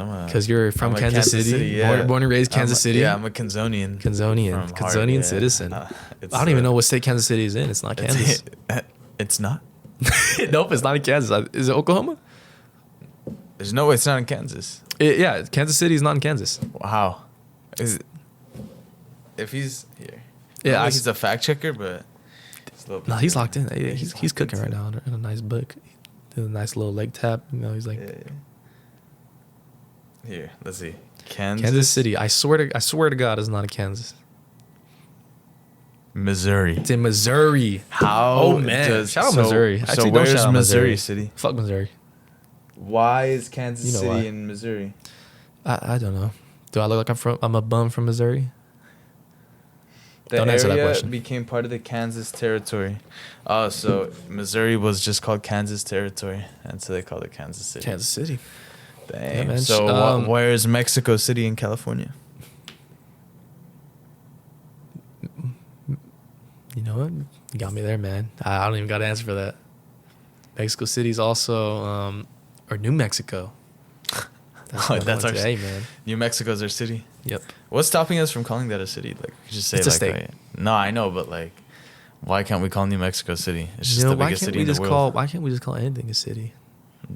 you're from I'm a Kansas City, yeah. born and raised Kansas City. Yeah, I'm a Kanzonian. Kanzonian citizen. I don't even know what state Kansas City is in. It's not Kansas. It's not? Nope, it's not in Kansas. Is it Oklahoma? There's no way it's not in Kansas. Yeah, Kansas City is not in Kansas. How? Is it? If he's here. Yeah, he's a fact checker, but no, he's locked in. Yeah, he's cooking right now in a nice book. Doing a nice little leg tap. He's like, Here, let's see. Kansas City. I swear to God, it's not in Kansas. Missouri. It's in Missouri. How? Oh man! Shout out Missouri. So Actually, don't where's shout out Missouri City? Fuck Missouri. Why is Kansas City why. in Missouri? I don't know. Do I look like I'm a bum from Missouri? The Don't answer that area question. became part of the Kansas Territory. Oh, so Missouri was just called Kansas Territory, and so they called it Kansas City. Kansas City. Dang. Yeah, man. So where is Mexico City in California? You know what? You got me there, man. I don't even got an answer for that. Mexico City's also, or New Mexico. That's our hey, man. New Mexico's our city. Yep. What's stopping us from calling that a city? Like, you just say It's a like, state. right? No, I know, but like, why can't we call New Mexico City? It's just You know, the biggest city in the world. Why can't we just call anything a city?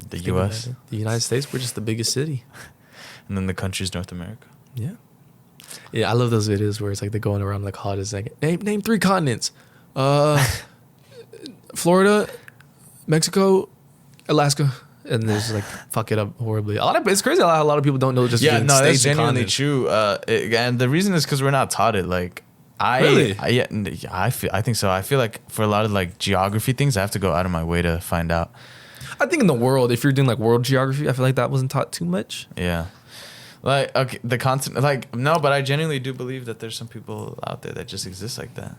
The U.S. The United States, we're just the biggest city. And then the country's North America. Yeah. Yeah, I love those videos where it's like they're going around like hot like name 3 continents. Florida, Mexico, Alaska. And there's like fuck it up horribly. It's crazy how a lot of people don't know just Yeah, no, that's states and genuinely continents. true. And the reason is because we're not taught it. Like, Really? I think so. I feel like for a lot of like geography things, I have to go out of my way to find out. I think in the world, if you're doing like world geography, I feel like that wasn't taught too much. Yeah. Like, okay, the continent, like, no, but I genuinely do believe that there's some people out there that just exist like that.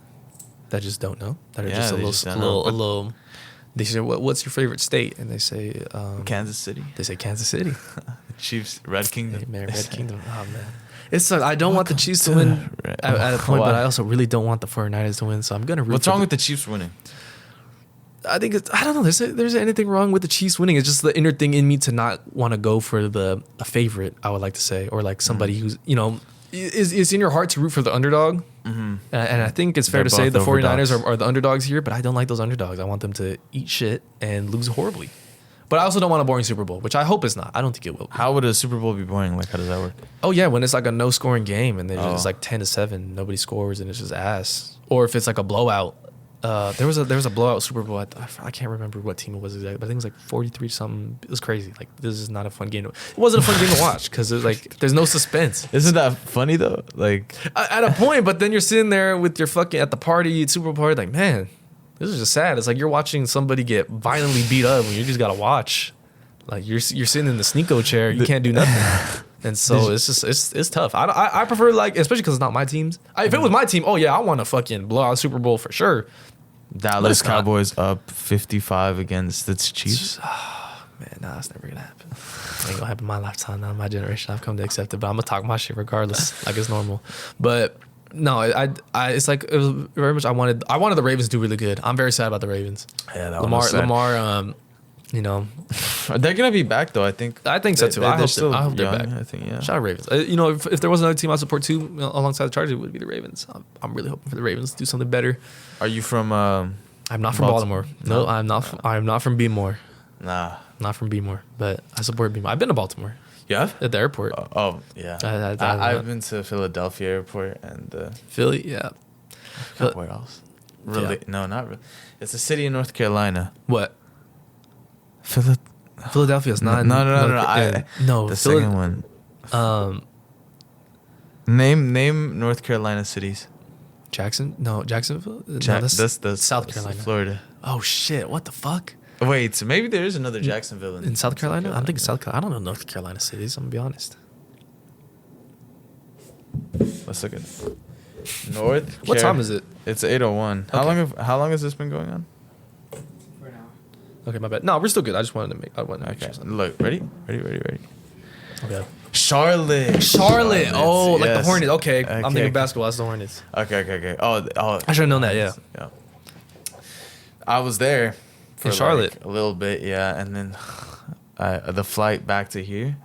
That just don't know. That are Yeah, just they just don't know. a little. They say, "What's your favorite state?" And they say, Kansas City. They say Kansas City. Chiefs, Red Kingdom. Hey, man, Red Kingdom. Oh man, it's I don't want the Chiefs to win at a point, Why? but I also really don't want the 49ers to win. So I'm gonna root. What's for wrong with the Chiefs winning? I think I don't know. There's anything wrong with the Chiefs winning. It's just the inner thing in me to not want to go for a favorite. I would like to say, or like somebody who's is in your heart to root for the underdog. Mm-hmm. And I think it's fair They're to say the both 49ers overdogs. are the underdogs here, but I don't like those underdogs. I want them to eat shit and lose horribly. But I also don't want a boring Super Bowl, which I hope it's not. I don't think it will be. How would a Super Bowl be boring? Like, how does that work? Oh yeah, when it's like a no scoring game and Oh. it's like 10-7, nobody scores and it's just ass. Or if it's like a blowout. There was a blowout Super Bowl. I can't remember what team it was exactly, but I think it was like 43 something. It was crazy. Like, this is not a fun game. It wasn't a fun game to watch because there's no suspense Isn't that funny though? Like, at a point. But then you're sitting there with your fucking at the party, Super Bowl party, like, man, this is just sad. It's like you're watching somebody get violently beat up and you just gotta watch. Like you're sitting in the sneako chair, you can't do nothing. And so it's just it's tough. I prefer, like, especially because it's not my teams. If it was my team, oh yeah, I want to fucking blow out Super Bowl for sure. Dallas it's not. Cowboys up 55 against the Chiefs. Man, nah, that's never gonna happen. It ain't gonna happen in my lifetime, not in my generation. I've come to accept it, but I'm gonna talk my shit regardless, like it's normal. But no, it's like it was very much. I wanted the Ravens to do really good. I'm very sad about the Ravens. Yeah, that one was sad. Lamar, They're gonna be back though. I think. I think so too. I hope they're back. I think, yeah. Shout out Ravens. If there was another team I support too, alongside the Chargers, it would be the Ravens. I'm really hoping for the Ravens to do something better. Are you from? I'm not from Baltimore. No, I'm not. I'm not from Beemore. Nah. Not from Beemore, but I support Beemore. I've been to Baltimore You have? at the airport. Oh yeah. I've been to Philadelphia Airport and Philly, yeah. where else? Really? Yeah. No, not really. It's a city in North Carolina. What? Philadelphia. Philadelphia's not. No. No, The second one. Name North Carolina cities. Jacksonville. No, That's South Carolina. Florida. Oh shit! What the fuck? Wait, so maybe there is another Jacksonville In South Carolina? I think it's South Carolina. I don't know North Carolina cities. I'm gonna be honest. Let's look at it. North. What time is it? It's 8:01. Okay. How long has this been going on? For now. Okay, my bad. No, we're still good. I wanted to make Okay. sure something. Look, ready? Okay. Charlotte. Oh, like the yes. Hornets. Okay. I'm Okay. thinking basketball. That's the Hornets. Okay. Oh. I should have known that. Yeah. Yeah. I was there for In Charlotte? like a little bit, yeah, and then the flight back to here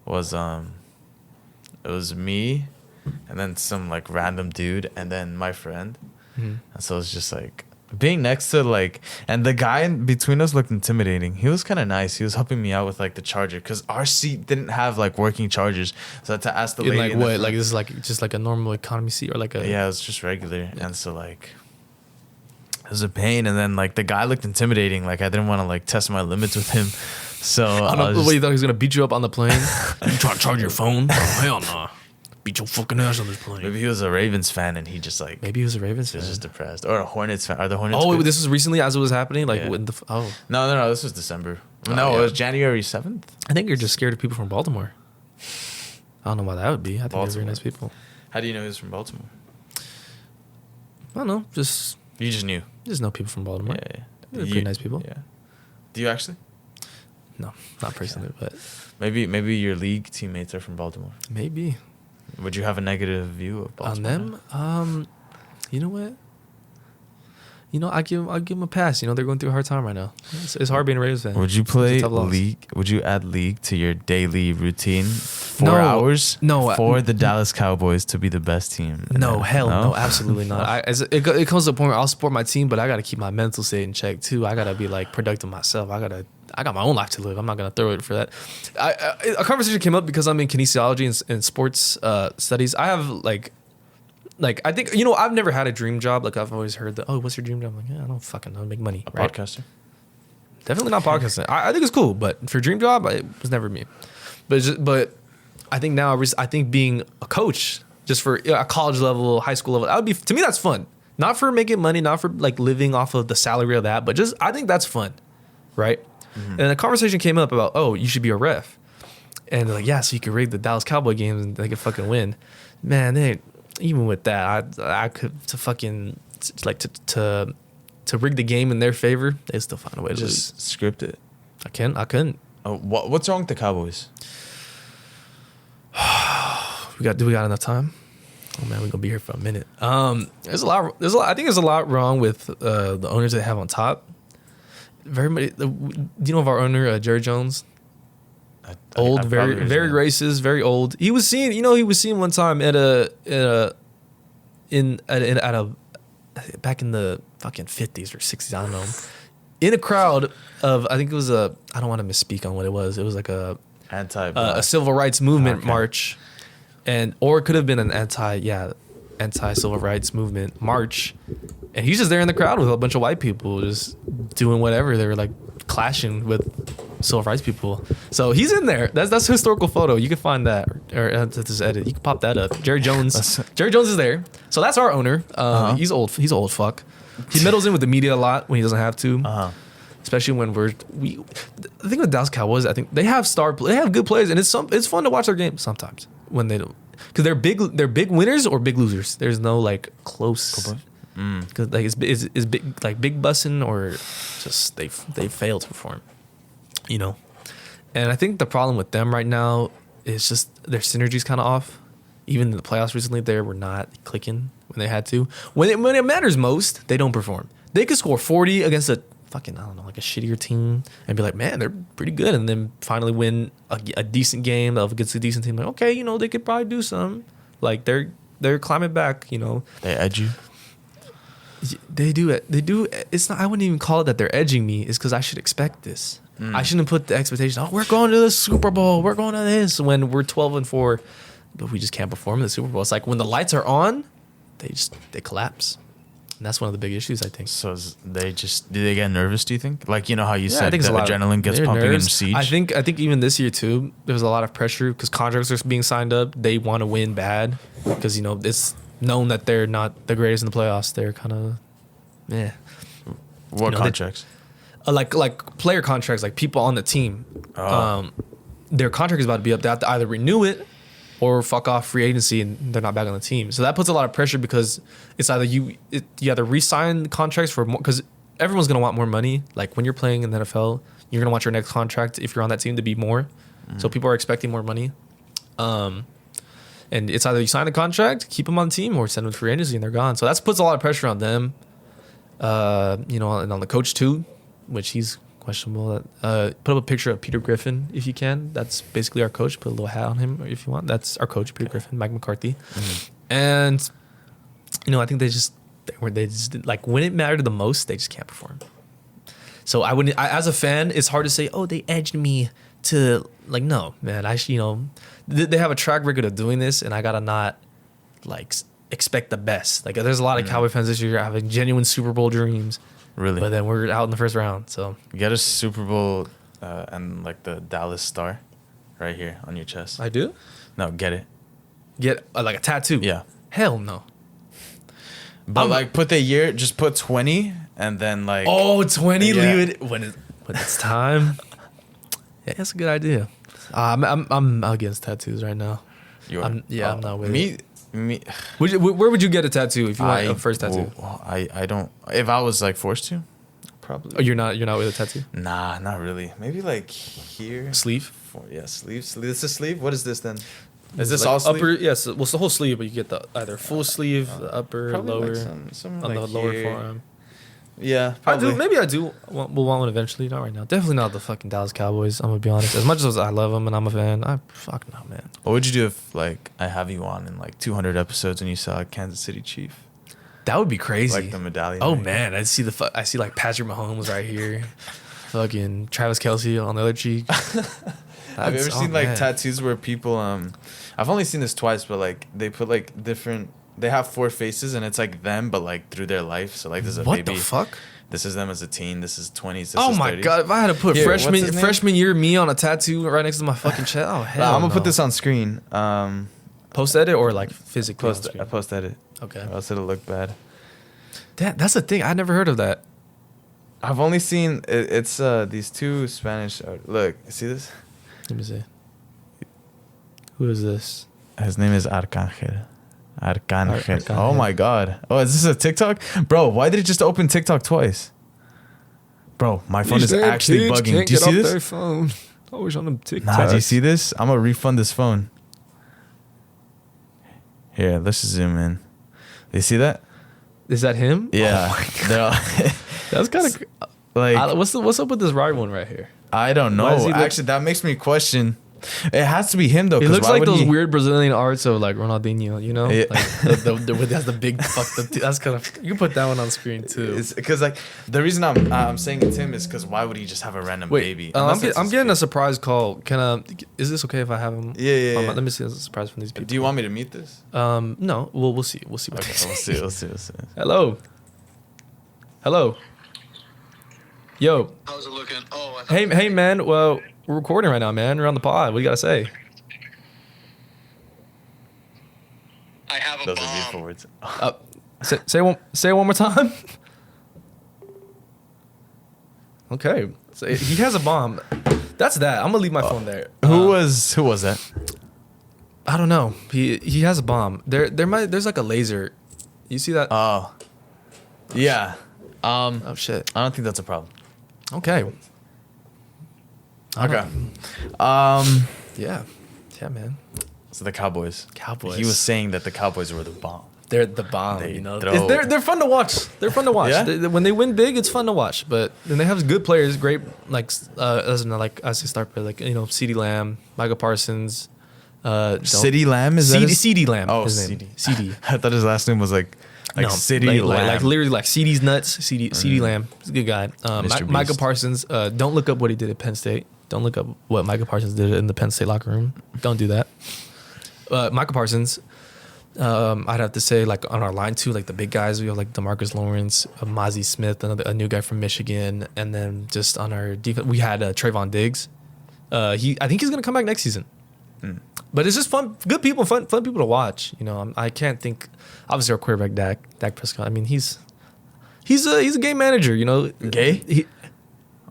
was it was me and then some like random dude and then my friend. Mm-hmm. And so it's just like being next to like, and the guy in between us looked intimidating. He was kind of nice. He was helping me out with like the charger because our seat didn't have like working chargers. So I had to ask the lady. Like in the what? front. Like this is like just like a normal economy seat or like a. Yeah, it was just regular. Yeah. And so like it was a pain. And then like the guy looked intimidating. Like I didn't want to like test my limits with him. So I don't know what you thought he was gonna beat you up on the plane. You trying to charge your phone? Oh, hell no. Beat your fucking ass on this plane. maybe he was a Ravens fan and he just like Maybe he was a Ravens he fan. was just depressed, or a Hornets fan. Are the Hornets? Oh, good? this was recently as it was happening. Like Yeah. when the No. This was December. Oh, No, yeah. it was January 7th. I think you're just scared of people from Baltimore. I don't know why that would be. I think they're very Baltimore. nice people. How do you know he was from Baltimore? I don't know. Just You just knew. know people from Baltimore. Yeah. They're pretty nice people. Yeah. Do you actually? No, not personally, but Maybe your league teammates are from Baltimore. maybe Would you have a negative view of Baltimore? on them. You know what? I'll give them a pass. They're going through a hard time right now. It's hard being a Ravens fan. Would you It's play a tough loss. league? Would you add league to your daily routine? 4 No. hours? No, For the Dallas Cowboys to be the best team. No, hell no, No? absolutely not. It comes to a point where I'll support my team, but I got to keep my mental state in check too. I got to be like productive myself. I got my own life to live. I'm not gonna throw it for that. A conversation came up because I'm in kinesiology and sports studies. I have like I think I've never had a dream job. Like I've always heard that. Oh, what's your dream job? I'm like, yeah, I don't fucking know. Make money. A Right? podcaster? Definitely not podcasting. I think it's cool, but for dream job, it was never me. But I think now I think being a coach just for a college level, high school level, that would be, to me, that's fun. Not for making money, not for like living off of the salary of that, but just I think that's fun, right? And a conversation came up about, oh, you should be a ref. And they're like, yeah, so you could rig the Dallas Cowboy games and they could fucking win. Man, even with that, I could to rig the game in their favor, they still find a way to lose. Just script it. I couldn't. Oh, what's wrong with the Cowboys? Do we got enough time? Oh man, we're gonna be here for a minute. There's a lot. I think there's a lot wrong with the owners they have on top. Do you know of our owner, Jerry Jones? Old, very racist, very old. He was seen one time back in the fucking 50s or 60s, I don't know, in a crowd of, I think it was I don't want to misspeak on what it was. It was like a civil rights movement march, or it could have been an anti-civil rights movement march. And he's just there in the crowd with a bunch of white people just doing whatever. They were like clashing with civil rights people. So he's in there. That's a historical photo. You can find that, or this edit. You can pop that up. Jerry Jones is there. So that's our owner. He's old. He's an old fuck. He meddles in with the media a lot when he doesn't have to. Especially when the thing with Dallas Cowboys, I think they have good players, and it's fun to watch their games sometimes when they don't, because they're big winners or big losers. There's no like close. Because like it's big, like big bussin', or just they fail to perform, and I think the problem with them right now is just their synergy's kind of off. Even in the playoffs recently, they were not clicking when they had to. When it matters most, they don't perform. They could score 40 against a fucking, I don't know, like a shittier team and be like, man, they're pretty good, and then finally win a decent game against a decent team. Like, okay, they could probably do something. Like they're climbing back. They edge you. They do it. They do. It's not. I wouldn't even call it that they're edging me. It's because I should expect this. I shouldn't put the expectation. Oh, we're going to the Super Bowl. We're going to this when we're 12-4, but we just can't perform in the Super Bowl. It's like when the lights are on, they collapse, and that's one of the big issues, I think. So do they get nervous? Do you think? Like how you said, I think the adrenaline gets pumping in Siege. I think even this year too, there was a lot of pressure because contracts are being signed up. They want to win bad because it's known that they're not the greatest in the playoffs. They're kind of, What contracts? Like player contracts, like people on the team. Their contract is about to be up. They have to either renew it or fuck off free agency, and they're not back on the team. So that puts a lot of pressure because it's either you either re-sign contracts for more, because everyone's gonna want more money. Like when you're playing in the NFL, you're gonna want your next contract, if you're on that team, to be more. So people are expecting more money. And it's either you sign a contract, keep them on the team, or send them to free agency and they're gone. So that puts a lot of pressure on them. And on the coach too, which he's questionable. Put up a picture of Peter Griffin if you can. That's basically our coach. Put a little hat on him if you want. That's our coach, Peter Griffin, Mike McCarthy. And I think they just like when it mattered the most, they just can't perform. So I as a fan, it's hard to say, oh, they edged me to, like, no, man. They have a track record of doing this, and I gotta not like expect the best. Like there's a lot of Cowboy fans this year having genuine Super Bowl dreams. Really? But then we're out in the first round. So get a Super Bowl and like the Dallas star right here on your chest. I do? No, get it. Get like a tattoo? Yeah. Hell no. But put the year, just put 20 and then like 20, leave it when it's time. Yeah, that's a good idea. I'm against tattoos right now. You are? I'm not with me. it. Me, Where would you get a tattoo if you want a first tattoo? I don't. If I was like forced to, probably. Oh, you're not with a tattoo? Nah, not really. Maybe like here. Sleeve? Sleeve. This is sleeve. What is this then? Is this like all sleeve? upper? Yes. Well, it's the whole sleeve, but you get the either full sleeve, the upper, Probably lower, like some on like the lower here. forearm. Yeah, I do. probably. Maybe I do. We'll want one eventually. Not right now. Definitely not the fucking Dallas Cowboys. I'm gonna be honest. As much as I love them and I'm a fan, I fuck no, man. What would you do if like I have you on in like 200 episodes and you saw a Kansas City Chief? That would be crazy. Like the medallion. Oh right? man, I see like Patrick Mahomes right here, fucking Travis Kelce on the other cheek. Have you ever seen like tattoos where people I've only seen this twice, but like they put like different. They have 4 faces and it's like them, but like through their life. So like there's a what baby. the fuck? This is them as a teen. This is 20s. This Oh is my 30s. god! If I had to put Here, what's his name? freshman year me on a tattoo right next to my fucking chest, oh hell I'm gonna no. put this on screen. Post edit or like physically on Post screen? edit. Okay. Or else it'll look bad. That's the thing. I never heard of that. I've only seen it's these 2 Spanish. Look, see this? Let me see. Who is this? His name is Arcangel. Arcangel. Oh my god. Oh, is this a TikTok? Bro, why did it just open TikTok twice? Bro, my phone is actually bugging. Do you see this? Phone. Always on them TikTok. Nah, do you see this? I'm gonna refund this phone. Here, let's just zoom in. You see that? Is that him? Yeah. Oh They're all that's kind of like what's up with this right one right here? I don't Why does know. he look- Actually, that makes me question. It has to be him though. He 'cause looks why like would those he- weird Brazilian arts of like Ronaldinho, you know? Yeah. Like that's the big fucked up. That's kind of you can put that one on screen too. It's because like the reason I'm saying it's him is because why would he just have a random baby? I'm, Unless it's I'm his getting a kid. surprise call. Can is this okay if I have him? Yeah. Let me see a surprise from these people. Do you want me to mute this? No. We'll see. We'll see what Okay, they say. we'll see. Hello. Yo. How's it looking? Oh, Hey, man. Well, we're recording right now, man. We're on the pod. What do you gotta say? I have a Those are bomb. beautiful words. Say it one more time. Okay. So he has a bomb. That's that. I'm gonna leave my phone there. Who was that? I don't know. He has a bomb. There's like a laser. You see that? Oh, yeah. Oh shit. I don't think that's a problem. Okay. Okay. Yeah, man. So the Cowboys. Cowboys. He was saying that the Cowboys were the bomb. They're the bomb. They You know. throw- They're fun to watch. They're fun to watch. Yeah? When they win big, it's fun to watch. But then they have good players. Great as they start with CeeDee Lamb, Micah Parsons. City Lamb is that? CeeDee Lamb. Oh, his name. CD. I thought his last name was like City Lamb. like literally like CD's nuts. CeeDee Lamb. He's a good guy. Mr. Micah Beast. Parsons. Don't look up what he did at Penn State. Don't look up what Micah Parsons did in the Penn State locker room. Don't do that. Micah Parsons. I'd have to say like on our line too, like the big guys. We have like DeMarcus Lawrence, Mozzie Smith, a new guy from Michigan, and then just on our defense we had Trayvon Diggs. I think he's gonna come back next season. But it's just fun, good people, fun people to watch. You know, I can't think. Obviously, our quarterback Dak Prescott. I mean, he's a game manager. You know, Gay?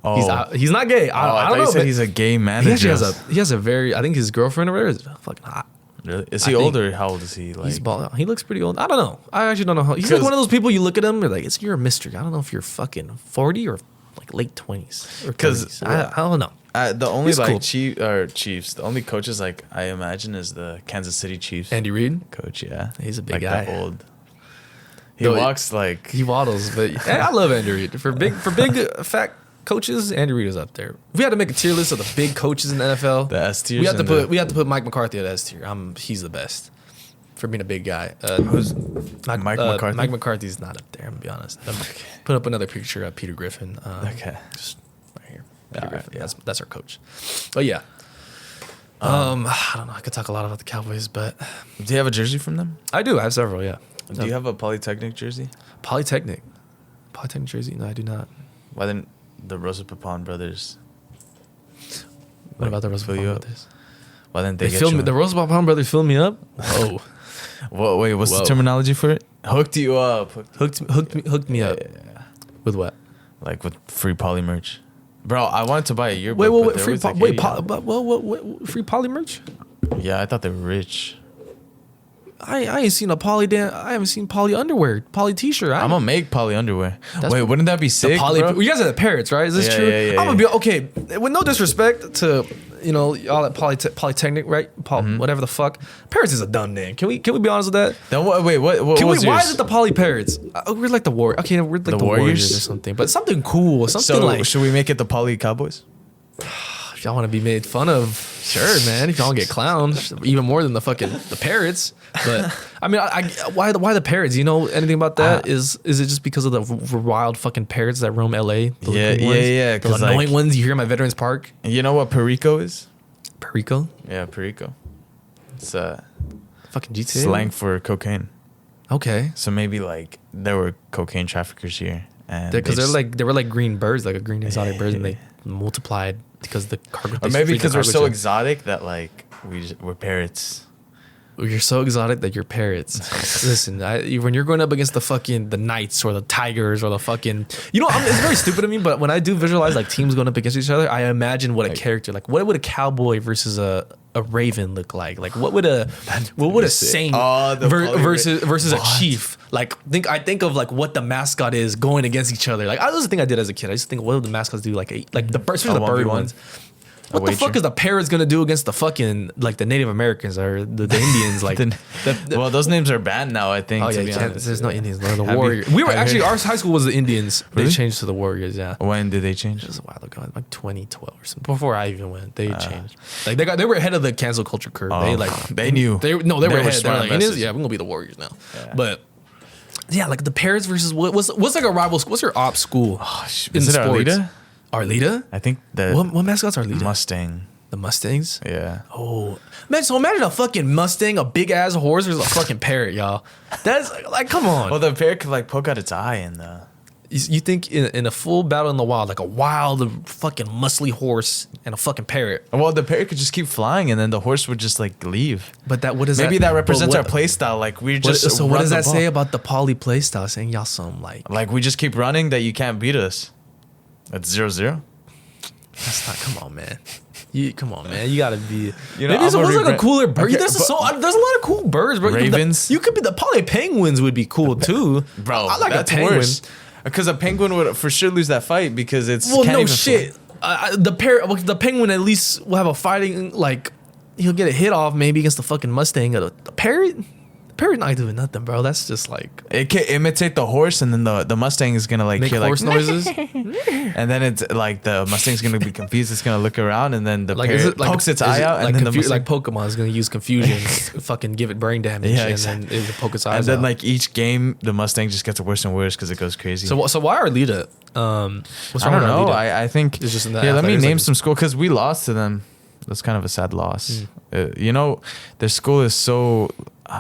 He's not gay. I don't you know. said But he's a gay he manager. actually has a very. I think his girlfriend or whatever is fucking hot. Really? Is he I think- older? How old is he? Like, He's bald. He looks pretty old. I don't know. I actually don't know how. He's like 'Cause- one of those people you look at him, you're like, you're a mystery. I don't know if you're fucking 40 or like late 20s or 'Cause- 30s. I don't know. the only He's like cool. Chiefs, the only coaches like I imagine is the Kansas City Chiefs Andy Reid, coach. Yeah, he's a big like guy. The old. He Though walks like he waddles, but I love Andy Reid. For big fat coaches, Andy Reid is up there. If we had to make a tier list of the big coaches in the NFL, the S tiers. we have to and put the- we have to put Mike McCarthy at S tier. He's the best for being a big guy. Who's Mike McCarthy? Mike McCarthy's not up there. I'm gonna be honest. Put up another picture of Peter Griffin. Okay. just right here. Peter Alright, Griffin. yeah. That's our coach. But yeah. I don't know. I could talk a lot about the Cowboys, but Do you have a jersey from them? I do. I have several. Yeah. Do you have a Polytechnic jersey? Polytechnic jersey? No, I do not. Why didn't the Rosa Papon brothers? What about the fill Roosevelt you up? brothers? Why didn't They get filmed you me. The Roosevelt Pound brothers filled me up. Whoa. Wait, what's the Whoa. terminology for it? Hooked you up. Hooked me up. Yeah. With what? Like with free poly merch. Bro, I wanted to buy a yearbook. but Wait. they're Free always like wait. $80. What? Free poly merch? Yeah, I thought they were rich. I ain't seen a Poly I haven't seen Poly underwear, Poly t-shirt. I'm gonna make Poly underwear. That's Wait, wouldn't that be sick, bro? You guys are the Parrots, right? Is this Yeah, true? yeah, yeah, I'm gonna be okay. With no disrespect to y'all at Polytechnic, right? Whatever the fuck. Parrots is a dumb name. Can we be honest with that? Then what? Wait, what Can we? was Why yours? is it the Poly Parrots? We're like the war. Okay, we're like the Warriors or something. But something cool. Something So like. should we make it the Poly Cowboys? If y'all want to be made fun of, sure, man. If y'all get clowned, even more than the Parrots. But I mean, why the Parrots? You know anything about that? Is it just because of the wild fucking parrots that roam LA? Yeah. The annoying ones you hear in my Veterans Park. You know what Perico is? Perico, Yeah, Perico. It's fucking GTA slang for cocaine. Okay, So maybe like there were cocaine traffickers here, and because they they were like green birds, like a green exotic bird, and they multiplied because the cargo. or maybe because we're so exotic that like we're parrots. You're so exotic that you're parrots. Listen, when you're going up against the knights or the tigers or the fucking, it's very stupid to me. But when I do visualize like teams going up against each other, I imagine what a character, like what would a cowboy versus a raven look like? Like what would a saint versus a chief? Like I think of like what the mascot is going against each other. Like that was the thing I did as a kid. I used to think, what would the mascots do? Like the birds, especially the bird 1v1. ones. What the fuck is the parrots gonna do against the fucking like the Native Americans or the Indians? Like, well, those names are banned now. I think. oh to yeah, be honest. there's no Indians. They're the Have you- Warriors. We were have you actually heard- our high school was the Indians. Really? They changed to the Warriors. Yeah, When did they change? it was a while ago, like 2012 or something. Before I even went, they changed. Like they were ahead of the cancel culture curve. They knew. They were They were ahead. They were smart like, Indians, investors. yeah, we're gonna be the Warriors now. Yeah. But yeah, like the parrots versus what's like a rival school? What's your op school? Is it Arleta? Arleta? I think the What mascot's Arleta? Mustang. The Mustangs? Yeah. Oh man! So imagine a fucking Mustang, a big ass horse, versus a fucking parrot, y'all. That's like, come on. Well, the parrot could like poke out its eye in the. You think in a full battle in the wild, like a wild fucking muscly horse and a fucking parrot? Well, the parrot could just keep flying, and then the horse would just like leave. But what is Maybe that represents but our play style. Like we just. So what run does the that ball. say about the Poly play style? Saying y'all some like Like we just keep running that you can't beat us. That's 0-0. that's not. Come on, man. Come on, man. You gotta be. You know, Maybe it's I'm like a regret- cooler bird. Okay, there's but- a lot of cool birds, bro. Ravens? You could be the Poly penguins would be cool too, Bro, I like that's a penguin. worse. Because a penguin would for sure lose that fight because it's. Well, can't no even shit. The penguin at least will have a fighting like he'll get a hit off maybe against the fucking Mustang. The parrot not doing nothing, bro. That's just like It can imitate the horse, and then the Mustang is gonna like make hear horse like, noises. and then it's like the Mustang's gonna be confused. It's gonna look around, and then the Like parrot pokes its eye out, like and then the Mustang, like Pokemon is gonna use confusion, fucking give it brain damage, Yeah, and exactly. then it will poke its eyes and then out. like each game, the Mustang just gets worse and worse because it goes crazy. So why Arleta? What's I wrong don't with know. Arleta? I think It's just in the let me athletics, name like- some school because we lost to them. That's kind of a sad loss. Their school is so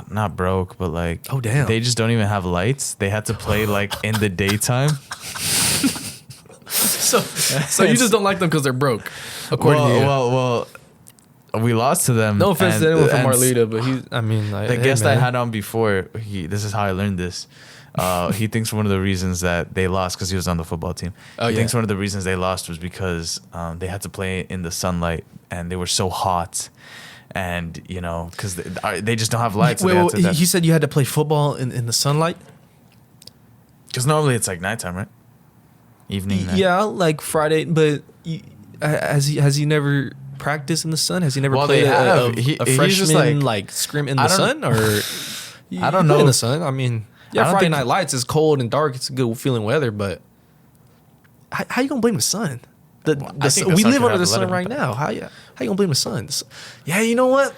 not broke, but like Oh, damn. they just don't even have lights. They had to play like in the daytime. So you just don't like them because they're broke, according to you. Well, we lost to them. No offense to anyone from and Arleta, but the guest I had on before, this is how I learned this. He thinks one of the reasons that they lost because he was on the football team. He thinks one of the reasons they lost was because they had to play in the sunlight and they were so hot, and because they just don't have lights. He said you had to play football in the sunlight. Because normally it's like nighttime, right? Evening. Night. Yeah, like Friday. But has he never practiced in the sun? Has he never played they have. a He's freshman just like scrim in the sun or? I don't know. In the sun. I mean, yeah, I don't Friday think- Night Lights is cold and dark. It's a good feeling weather, but how you gonna blame the sun? I think the We sun live could under have the a sun little right bit. now. How you gonna blame the sun? Yeah, you know what?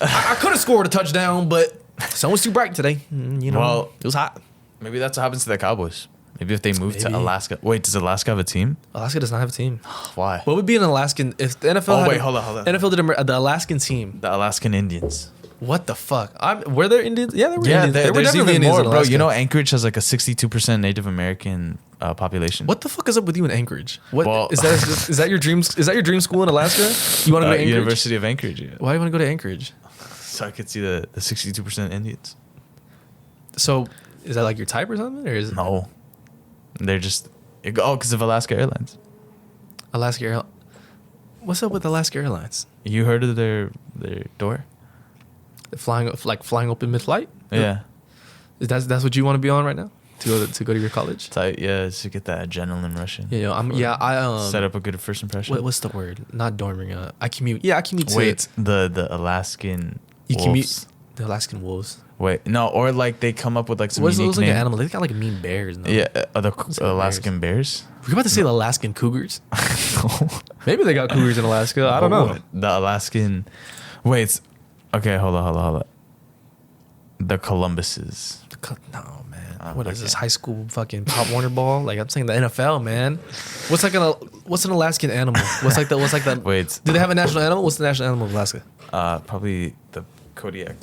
I could have scored a touchdown, but sun was too bright today. Well, it was hot. Maybe that's what happens to the Cowboys. Maybe if they move to Maybe. Alaska. Wait, does Alaska have a team? Alaska does not have a team. Why? What would be an Alaskan if the NFL? Oh, had wait, a- hold on. NFL did the Alaskan team. The Alaskan Indians. What the fuck? Were there Indians? Yeah, there were Yeah, Indians. There were there's definitely even Indians more, in bro. Alaska. Anchorage has like a 62% Native American population. What the fuck is up with you in Anchorage? What Well- is that? Is that your dreams? Is that your dream school in Alaska? You want to go to Anchorage? University of Anchorage, yeah. Why do you want to go to Anchorage? So I could see the 62% Indians. So is that like your type or something, or is it No. They're just... because of Alaska Airlines. Alaska Airlines? What's up with Alaska Airlines? You heard of their door? flying open mid-flight. Yeah. That's what you want to be on right now to go to your college. Tight, yeah, to get that adrenaline rushing. Yeah, I Set up a good first impression. what's the word? Not dorming. I commute. Yeah, I commute. Wait, the Alaskan you wolves. commute the Alaskan wolves. Wait, no, or like they come up with like some What's unique like an name. animal? They got like mean bears. No? Yeah, the like Alaskan bears. We're about to say the Alaskan cougars. Maybe they got cougars in Alaska. I don't know. The Alaskan. Wait, okay, hold on. The Columbuses. No, man. Oh, What is okay. this high school fucking Pop Warner ball? Like I'm saying the NFL, man. What's an Alaskan animal? What's like the Wait, Do they have a national animal? What's the national animal of Alaska? probably the Kodiak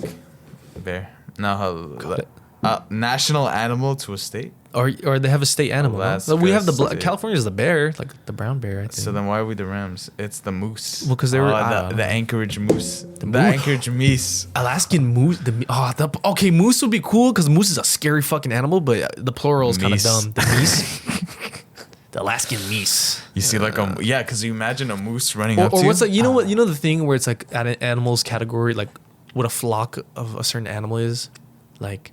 bear. No, Got it. national animal to a state. Or they have a state animal. No? Alaska We have state. California's the bear, like the brown bear. I think. So then why are we the Rams? It's the moose. Well, 'cause they were- I don't the know. Anchorage moose. The moose. Anchorage meese. Alaskan moose. Okay, moose would be cool because moose is a scary fucking animal, but the plural is kind of Meese. dumb. The meese. The Alaskan meese. You see, like because you imagine a moose running Or, up to or you. what's like you know the thing where it's like at an animals category, like what a flock of a certain animal is, like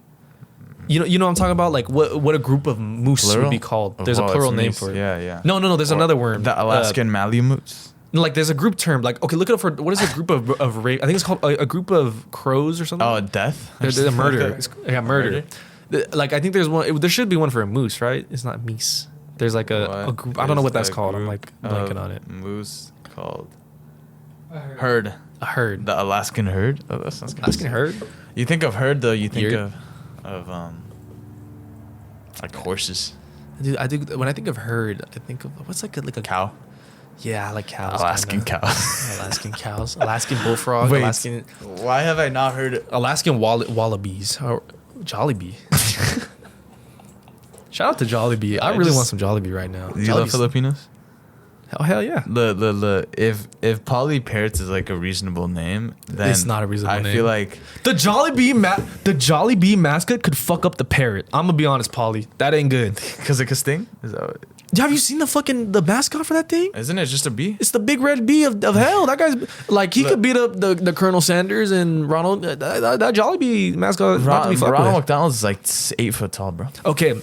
you know what I'm talking about, like what a group of moose Plural? would be called. Oh, There's a well, plural it's name meese. for it. Yeah. No. There's Or another word. The Alaskan Malamutes. Like there's a group term. Like okay, look it up for what is a group of I think it's called a group of crows or something. Oh, death. There's a murder. Yeah, murder. Murder? Like I think there's one. There should be one for a moose, right? It's not meese. There's like a group. I don't know what that's called. I'm like blanking on it. Moose called I heard. herd. A herd. The Alaskan herd. Oh, that sounds kind Alaskan herd. You think of herd though. You think Yurt. of like horses. Dude, I do. When I think of herd, I think of what's like a Cow. Yeah, like cows. Alaskan kinda. cows. Alaskan cows. Alaskan bullfrog. Wait. Alaskan Why have I not heard? wallabies. Or Jollibee. Shout out to Jollibee. I really want some Jollibee right now. Do you love Jollibee's- Filipinos? Oh hell yeah. If Poly Parrots is like a reasonable name, then It's not a reasonable I name. feel like The Jollibee mascot could fuck up the parrot. I'm gonna be honest, Polly. That ain't good. because it could sting. Is that what, Have you seen the mascot for that thing? isn't it just a bee? It's the big red bee of hell. That guy's like he could beat up the Colonel Sanders and Ronald. That Jollibee mascot is not to be fucked Ronald with. McDonald's is like 8 foot tall, bro. Okay,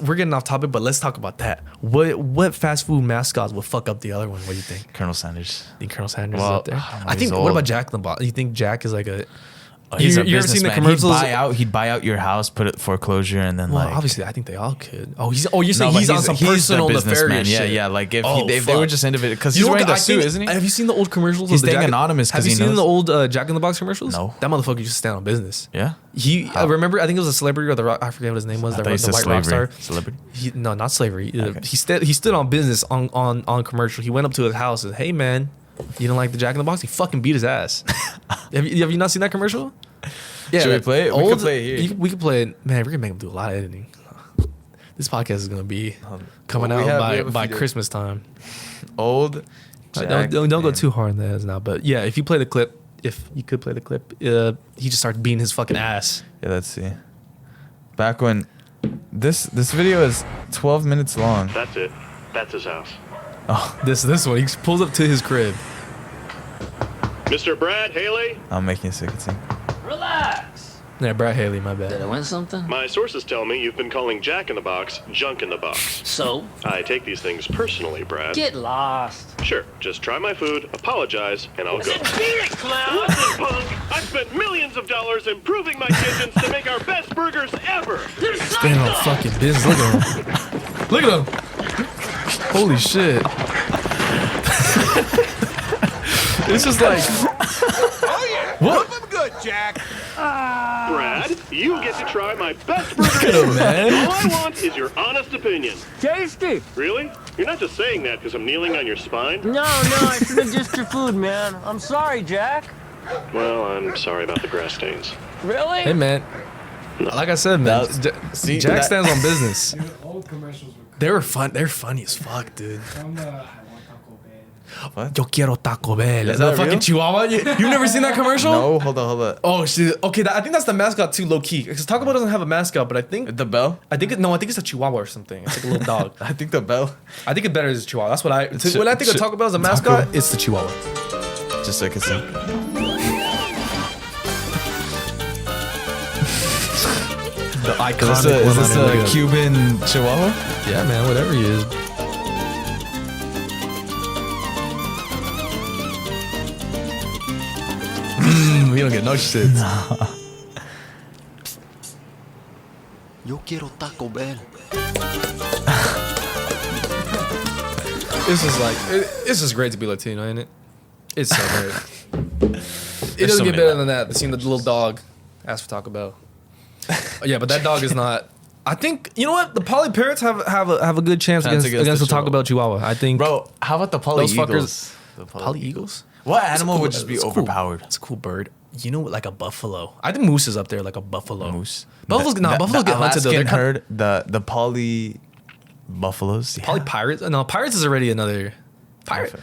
we're getting off topic, but let's talk about that. What fast food mascots will fuck up the other one? What do you think? Colonel Sanders. Think Colonel Sanders Well, is up there? I don't know, I think. he's What old. about Jack in the Box? You think Jack is like a? He's a you ever seen the businessman. commercials? He'd buy out your house, put it foreclosure, and then Well, like obviously, I think they all could. Oh, you're No, saying but he's on some he's the personal businessman. nefarious Yeah, shit. yeah. Like if Oh, they were fuck. just individual, because You he's know wearing what, the I suit, think- isn't he? Have you seen the old commercials? He's of the staying Jack- anonymous 'cause Have you he seen knows. the old Jack in the Box commercials? No. That motherfucker used to stand on business. Yeah. I remember. I think it was a celebrity or the rock. I forget what his name was. I The thought you said white rock slavery. star. Celebrity. No, not slavery. Okay. He stood on business on commercial. He went up to his house and hey man, you don't like the Jack in the Box? He fucking beat his ass. have you not seen that commercial? Yeah, Should we that play it? We could play it here. We could play it. Man, we're gonna make him do a lot of editing. This podcast is gonna be coming well, we out have a by few days. Christmas time. Old. Jack Don't go and- too hard on that now. But yeah, if you play the clip, if you could play the clip, he just starts beating his fucking ass. Yeah, let's see. Back when this video is 12 minutes long. That's it. That's his house. This one, he pulls up to his crib. Mr. Brad Haley, I'm making it sick. It's in. Relax. Yeah, Brad Haley, my Did bad. I win something? my sources tell me you've been calling Jack in the Box junk in the box. So? I take these things personally, Brad. Get lost. Sure, just try my food, apologize, and I'll go. Beat it, clown! Listen, punk! I've spent millions of dollars improving my kitchens to make our best burgers ever! You're Stand on psycho! fucking business. Look at him. Look at him. Holy shit. It's just like. What? Brad, you get to try my best Look burger at him, ever! man. All I want is your honest opinion. Tasty. Really? You're not just saying that because I'm kneeling on your spine? No, I should have just your food, man. I'm sorry, Jack. Well, I'm sorry about the grass stains. Really? Hey, man. Like I said, man. see, Jack that- stands on business. Dude, old commercials were They were fun. They're funny as fuck, dude. from I want Taco Bell. Yo quiero Taco Bell. Is The that fucking real? Chihuahua. You've never seen that commercial? No, hold on. Oh shit. Okay, I think that's the mascot too, low key. Because Taco Bell doesn't have a mascot, but I think The bell. I think it's a Chihuahua or something. It's like a little dog. I think the bell. I think it better is Chihuahua. That's what when I think of Chi- Taco Bell as a Taco- mascot, it's the Chihuahua. Just so I can see. The iconic Is this one on there, look a at Cuban Chihuahua? it. Yeah, man, whatever he is. We don't get no shit. Yo quiero Taco Bell. This is like, it's just great to be Latino, ain't it? It's so great. It doesn't so get many better than that. Seeing the little dog ask for Taco Bell. Yeah, but that dog is not. I think you know what the Poly Parrots have a good chance against the Taco Bell Chihuahua. I think. Bro, how about the Poly Those Eagles? fuckers- The Poly Eagles. What animal cool- would just be it's cool. overpowered? It's a cool bird. You know, like a buffalo. I think moose is up there, like a buffalo. Moose. Buffaloes, buffaloes get hunted though. Alaskan They're kind herd, the poly buffalolos. Poly Pirates. No, Pirates is already another pirate.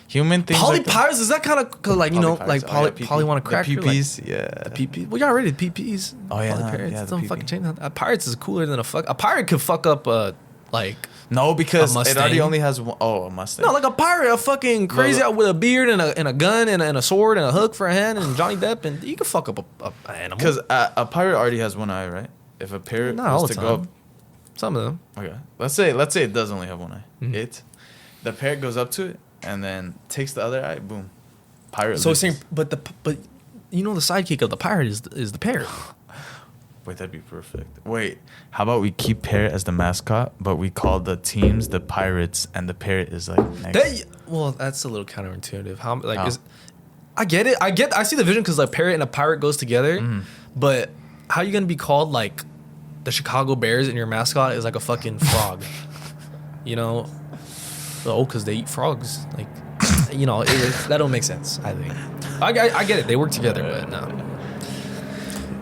Human things. Poly like that? Pirates is that kind of like you know Poly like pirates. Poly want to crack the her, like- PPs. Yeah. The PP. Well, you already PPs. Oh, yeah, Poly no, Pirates. yeah, the Don't PP. fucking change that. Pirates is cooler than a fuck. A pirate could fuck up like No, because A it already Mustang? only has one. Oh, a Mustang. no like a pirate, a fucking crazy out with a beard and a gun and a sword and a hook for a hand and Johnny Depp and you can fuck up a animal. Because a pirate already has one eye, right? If a parrot Not all was the to go time. Some of them. up, okay. Let's say it does only have one eye. Mhm. The parrot goes up to it and then takes the other eye. Boom. Pirate. So loses. saying, but you know the sidekick of the pirate is the parrot. Wait, that'd be perfect. Wait, how about we keep parrot as the mascot, but we call the teams the pirates, and the parrot is like next. Well, that's a little counterintuitive. How like How? is? I get it. I see the vision because like parrot and a pirate goes together. Mm-hmm. But how you gonna be called like the Chicago Bears and your mascot is like a fucking frog? You know? Oh, because they eat frogs. Like, you know, that don't make sense. I think. I get it. They work together, but no.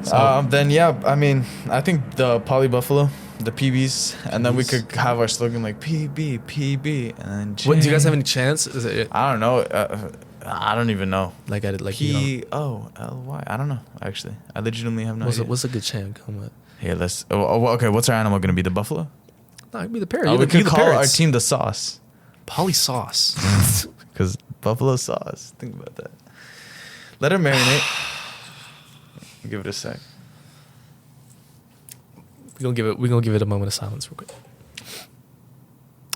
So, Then yeah, I mean, I think the Poly Buffalo, the PBs, and then we could have our slogan like PB, PB, and then what, do you guys have any chance? Is it I don't know. I don't even know. like I did like you know, POLY. I don't know. Actually, I legitimately have no idea. what's a good chance? Come with? Here, let's. Okay, what's our animal gonna be? The buffalo. No, it'd be the parrot. Oh, You're we the could call our parrots. team the Sauce, Poly Sauce. because buffalo sauce. Think about that. Let her marinate. Give it a sec. We're gonna give it a moment of silence real quick.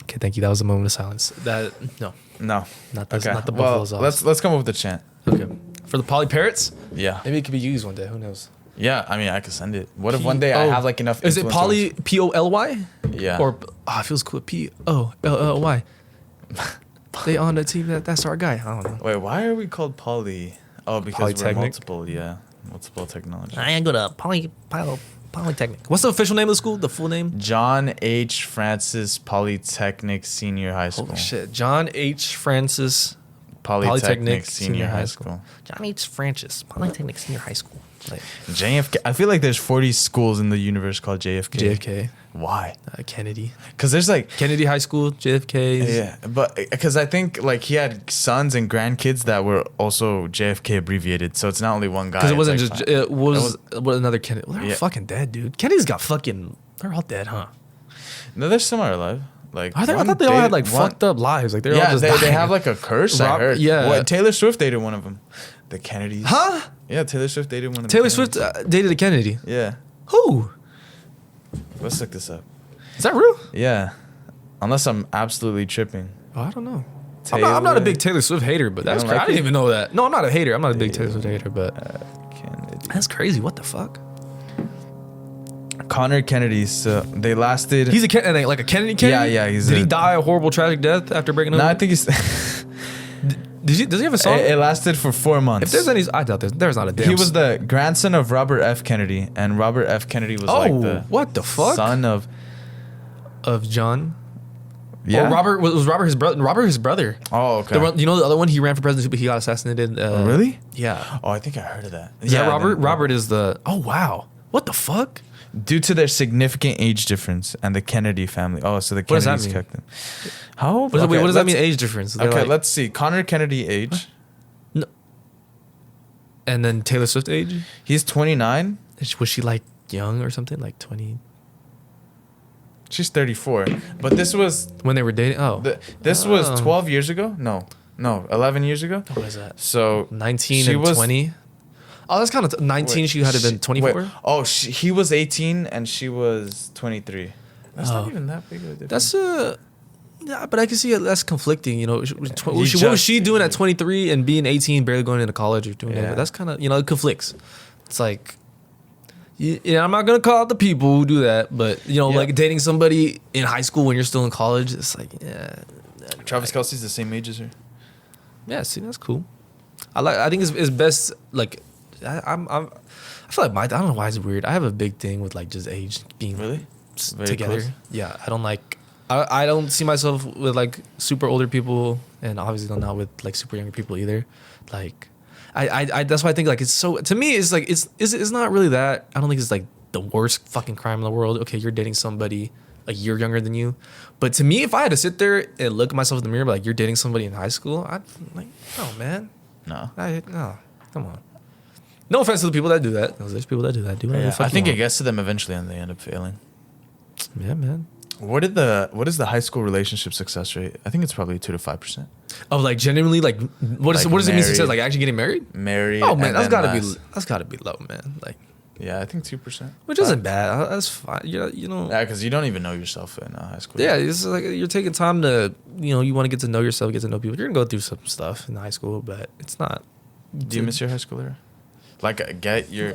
Okay, thank you. That was a moment of silence. That no, No. not the Okay. not the Well, buffalo sauce. let's come up with a chant. Okay. For the Poly Parrots, Yeah. maybe it could be used one day. Who knows? Yeah. I mean, I could send it. What if one day I have like enough? Is it influence Poly Poly? Yeah. Or it feels cool. POLLY. They on the team that's our guy. I don't know. Wait, why are we called Poly? Oh, because we're Polytechnic? multiple. Yeah, multiple technology. I ain't go to Polytechnic. What's the official name of the school? The full name? John H. Francis Polytechnic Senior High School. Holy shit. John H. Francis Polytechnic Senior High School. John H. Francis Polytechnic Senior High School. Like JFK. I feel like there's 40 schools in the universe called JFK. JFK. Why? Kennedy. Because there's like. Kennedy High School, JFK. Yeah, but because I think like he had sons and grandkids that were also JFK abbreviated, so it's not only one guy. Because it wasn't It's just, like it was another Kennedy. Well, they're Yeah. fucking dead, dude. Kennedy's got fucking, they're all dead, huh? No, they're some are alive. Like I one thought they all had like dated- one- fucked up lives. Like they're all Yeah, just they dying. have like a curse. I heard. Yeah. What, Taylor Swift dated one of them. The Kennedys. Huh? Yeah, Taylor Swift dated one of the Taylor Kennedys. Swift dated a Kennedy. Yeah. Who? Let's look this up. Is that real? Yeah. Unless I'm absolutely tripping. Oh, I don't know. I'm not a big Taylor Swift hater, but that's don't crazy. like I didn't it? even know that. No, I'm not a hater. I'm not a big Taylor Swift hater, but Kennedy. that's crazy. What the fuck? Connor Kennedy's. They lasted. He's a Kennedy, like a Kennedy Kennedy? Yeah, he's Did a- he die a horrible, tragic death after breaking up? No, I think he's. Does he have a song? It lasted for 4 months. If there's any, I doubt there's not a damn. He was the grandson of Robert F. Kennedy, and Robert F. Kennedy was like the what the fuck? son of. Of John. Yeah. Or Robert was Robert his brother. Robert his brother. Oh, okay. The one, you know the other one he ran for president, but he got assassinated. Oh, really? Yeah. Oh, I think I heard of that. Is that Robert? then- Robert is the. Oh wow. What the fuck? Due to their significant age difference and the Kennedy family. Oh, so the What does that Kennedys mean? kept them. How old? What does, wait, what does that let's- mean? Age difference? They're Okay, like- let's see. Connor Kennedy age. No. And then Taylor Swift age? He's 29. Was she like young or something? Like 20? She's 34. But this was When they were dating? Oh. this was 12 years ago. No, 11 years ago. What is that? So 19 she and was- 20? Oh, that's kind of 19. Wait, She had to been 24. Wait, oh, he was 18 and she was 23. That's not even that big of a difference. That's yeah, but I can see it. That's conflicting. You know, what was just- she doing at 23 and being 18, barely going into college or doing Yeah. that? That's kind of, it conflicts. It's like, yeah, I'm not gonna call out the people who do that, but like dating somebody in high school when you're still in college, it's like, yeah. Travis Kelce's the same age as her. Yeah, see, that's cool. I think it's best. Like, I feel like I don't know why it's weird. I have a big thing with like just age being Really? Very together. close? Yeah, I don't like. I don't see myself with like super older people, and obviously not with like super younger people either. Like, I that's why I think like it's so, to me it's like it's not really that. I don't think it's like the worst fucking crime in the world. Okay, you're dating somebody a year younger than you, but to me, if I had to sit there and look at myself in the mirror, like you're dating somebody in high school, I'd like, no man, No. no, come on. No offense to the people that do that. There's people that do that. Do whatever the Yeah, fuck I think you it want. gets to them eventually and they end up failing. Yeah, man. What is the high school relationship success rate? I think it's probably 2 to 5%. Of like genuinely like what does Like it mean married. success? Like actually getting married? Married. Oh man, and that's then gotta be low, man. Like, Yeah, I think 2%. which isn't bad. That's fine. Yeah, Yeah, because you don't even know yourself in high school. Yeah, it's like you're taking time to you want to get to know yourself, get to know people. You're gonna go through some stuff in high school, but it's not. Do you miss your high school era? Like, get your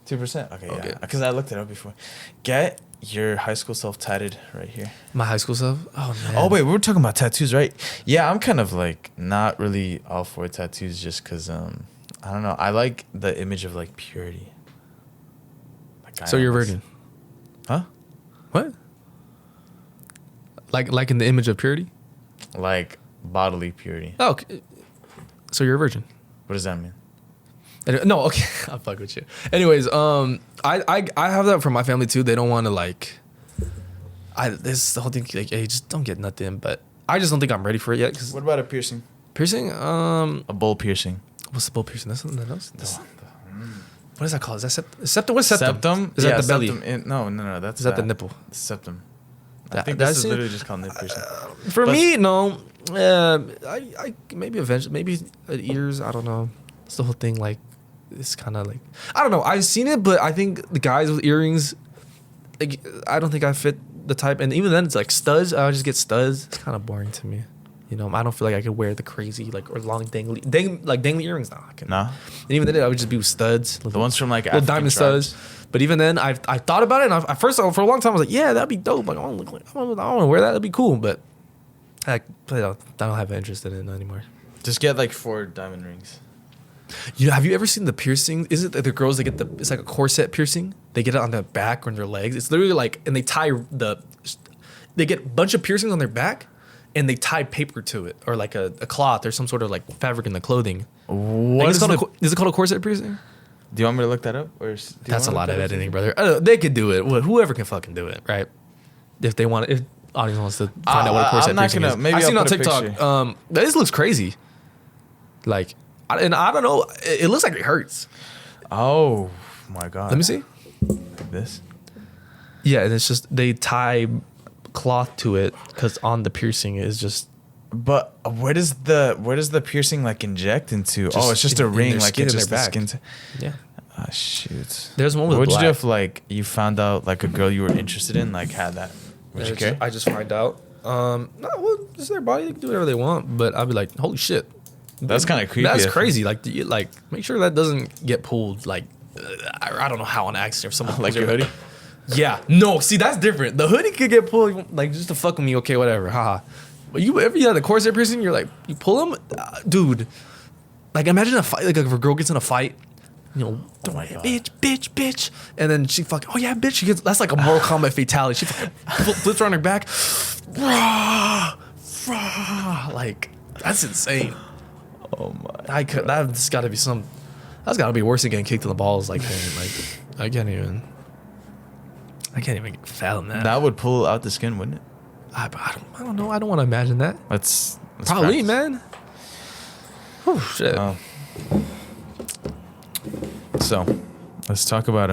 2%. Okay, Okay. yeah. Because I looked it up before. Get your high school self tatted right here. My high school stuff? Oh man. Oh wait, we were talking about tattoos, right? Yeah, I'm kind of like not really all for tattoos, just because I don't know. I like the image of like purity. Like, So you're a virgin? Huh? What? Like in the image of purity? Like bodily purity. Oh, okay. So you're a virgin? What does that mean? No, okay, I'll fuck with you. Anyways, I have that from my family too. They don't want to like, this the whole thing like, hey, just don't get nothing. But I just don't think I'm ready for it yet. Cause What about a piercing? piercing, A bowl piercing. what's the bowl piercing? That's something else. What is that called? Is that septum? What's septum? Septum? Is that Yeah, the belly? septum. No. That's Is that the nipple? Septum. I That- think that's this is it? literally just called nip piercing. For But- me, no. I maybe eventually, maybe at ears. I don't know. It's the whole thing. Like, it's kind of like, I don't know. I've seen it, but I think the guys with earrings, like, I don't think I fit the type. And even then, it's like studs. I would just get studs. It's kind of boring to me. I don't feel like I could wear the crazy like or long dangly earrings. No, I can. No? And even then, I would just be with studs. The ones from like little African diamond tribes. studs. But even then, I thought about it, and I first for a long time I was like, yeah, that'd be dope. Like, I want to wear that. That'd be cool. But I don't have an interest in it anymore. Just get like 4 diamond rings. Have you ever seen the piercing? Is it the girls that get it's like a corset piercing? They get it on their back or on their legs. It's literally like, and they they get a bunch of piercings on their back, and they tie paper to it or like a cloth or some sort of like fabric in the clothing. What Is it called a corset piercing? Do you want me to look that up? Or That's a lot of editing, brother. They could do it. Whoever can fucking do it, right? If they want, if audience wants to find out what a corset I'm not piercing gonna- is. maybe I've I'll seen it on put a TikTok. picture. This looks crazy. Like, and I don't know. It looks like it hurts. Oh my god. Let me see. Like this. Yeah, and it's just they tie cloth to it because on the piercing is just. But where does the piercing like inject into? Just It's just in a ring, their like skin, it's in just their the back. skin. Yeah. Ah, shoot. There's one with What'd you do black. if like you found out like a girl you were interested in like had that? Would you care? I just find out. No, well, it's their body. They can do whatever they want. But I'd be like, holy shit. That's kind of creepy. That's I think. crazy. Like, make sure that doesn't get pulled. Like, I don't know how on accident or something. Like your hoodie. Yeah. No. See, that's different. The hoodie could get pulled, like just to fuck with me. Okay, whatever. Haha. But you the corset piercing, you're like, you pull them, dude. Like, imagine a fight. Like, if a girl gets in a fight, don't worry, bitch, and then she fucking, oh yeah, bitch. She gets, that's like a Mortal Kombat fatality. She fucking flips her on her back. Rah, rah. Like, that's insane. Oh my. That's got to be that's got to be worse than getting kicked in the balls. Like I can't even fathom that. That would pull out the skin, wouldn't it? I don't know. I don't want to imagine that. Let's Probably, practice. man. Oh shit. Oh. So, let's talk about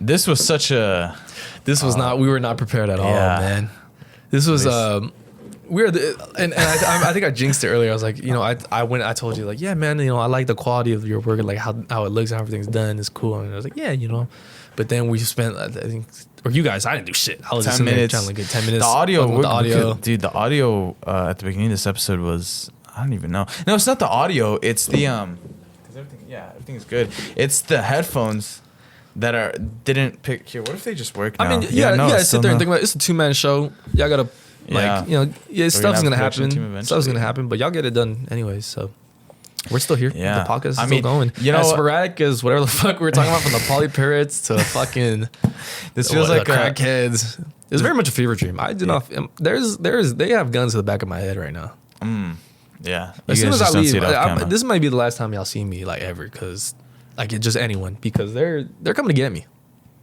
This was such a. This was not. We were not prepared at all, Yeah. man. This was we're and I think I jinxed it earlier. I was like, you know, I told you like, yeah, man, you know, I like the quality of your work, like how it looks, how everything's done is cool. And I was like, yeah, you know, but then we spent, I think, or you guys, I didn't do shit. I was 10 just sitting there minutes. trying to get 10 minutes. The audio, with the audio. dude. The audio at the beginning of this episode was, I don't even know. No, it's not the audio. It's the because everything is good. It's the headphones that didn't pick here. What if they just work now? I mean, yeah, no, sit there and think about it. It's a 2-man show. Y'all gotta, like, you know, yeah, stuff's gonna happen. Stuff's gonna happen, but y'all get it done anyways. So we're still here. Yeah. The podcast is still going. You know, as sporadic as whatever the fuck we were talking about, from the Poly Parrots to fucking this feels like crackheads. It's very much a fever dream. I do not. They have guns to the back of my head right now. Yeah. As soon as I leave, this is might be the last time y'all see me like ever, because like just anyone, because they're coming to get me.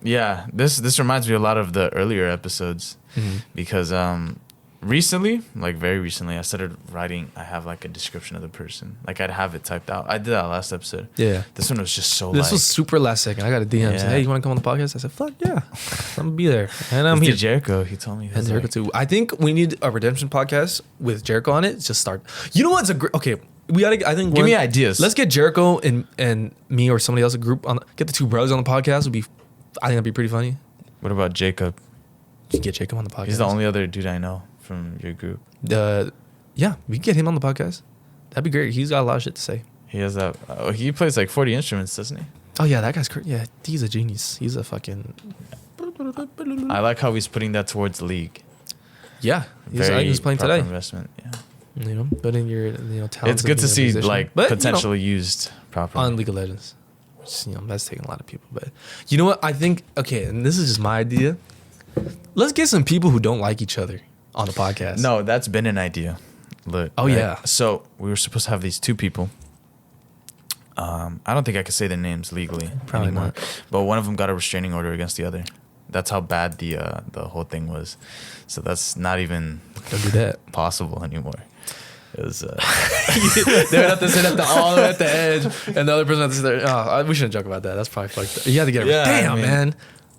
Yeah, this reminds me a lot of the earlier episodes because recently, like very recently, I started writing. I have like a description of the person. Like I'd have it typed out. I did that last episode. Yeah. This one was just so. This was super last second. I got a DM saying, "Hey, you want to come on the podcast?" I said, "Fuck yeah, I'm gonna be there." And I'm here. Jericho. He told me. And Jericho too. I think we need a redemption podcast with Jericho on it. Just start. You know what's a great? Okay, we gotta. I think give me ideas. Let's get Jericho and me or somebody else a group on. Get the two brothers on the podcast. Would be. I think that'd be pretty funny. What about Jacob? You can get Jacob on the podcast. He's the only other dude I know from your group. Yeah, we can get him on the podcast. That'd be great. He's got a lot of shit to say. He has that. He plays like 40 instruments, doesn't he? Oh yeah, that guy's crazy. Yeah, he's a genius. He's a fucking. I like how he's putting that towards league. Yeah, he's playing today. Investment. Yeah. You know, but in your talent. It's good to see like potentially used properly on League of Legends. Just, that's taking a lot of people. But you know what? I think and this is just my idea. Let's get some people who don't like each other on the podcast. No, that's been an idea. Look. Oh right? Yeah. So we were supposed to have these two people. I don't think I could say the names legally Probably anymore. not. But one of them got a restraining order against the other. That's how bad the whole thing was. So that's not even don't do that possible anymore. It was. They would have to sit all the way at the edge, and the other person had to sit there. Oh, we shouldn't joke about that. That's probably fucked up. You had to get it. Yeah, Damn, man.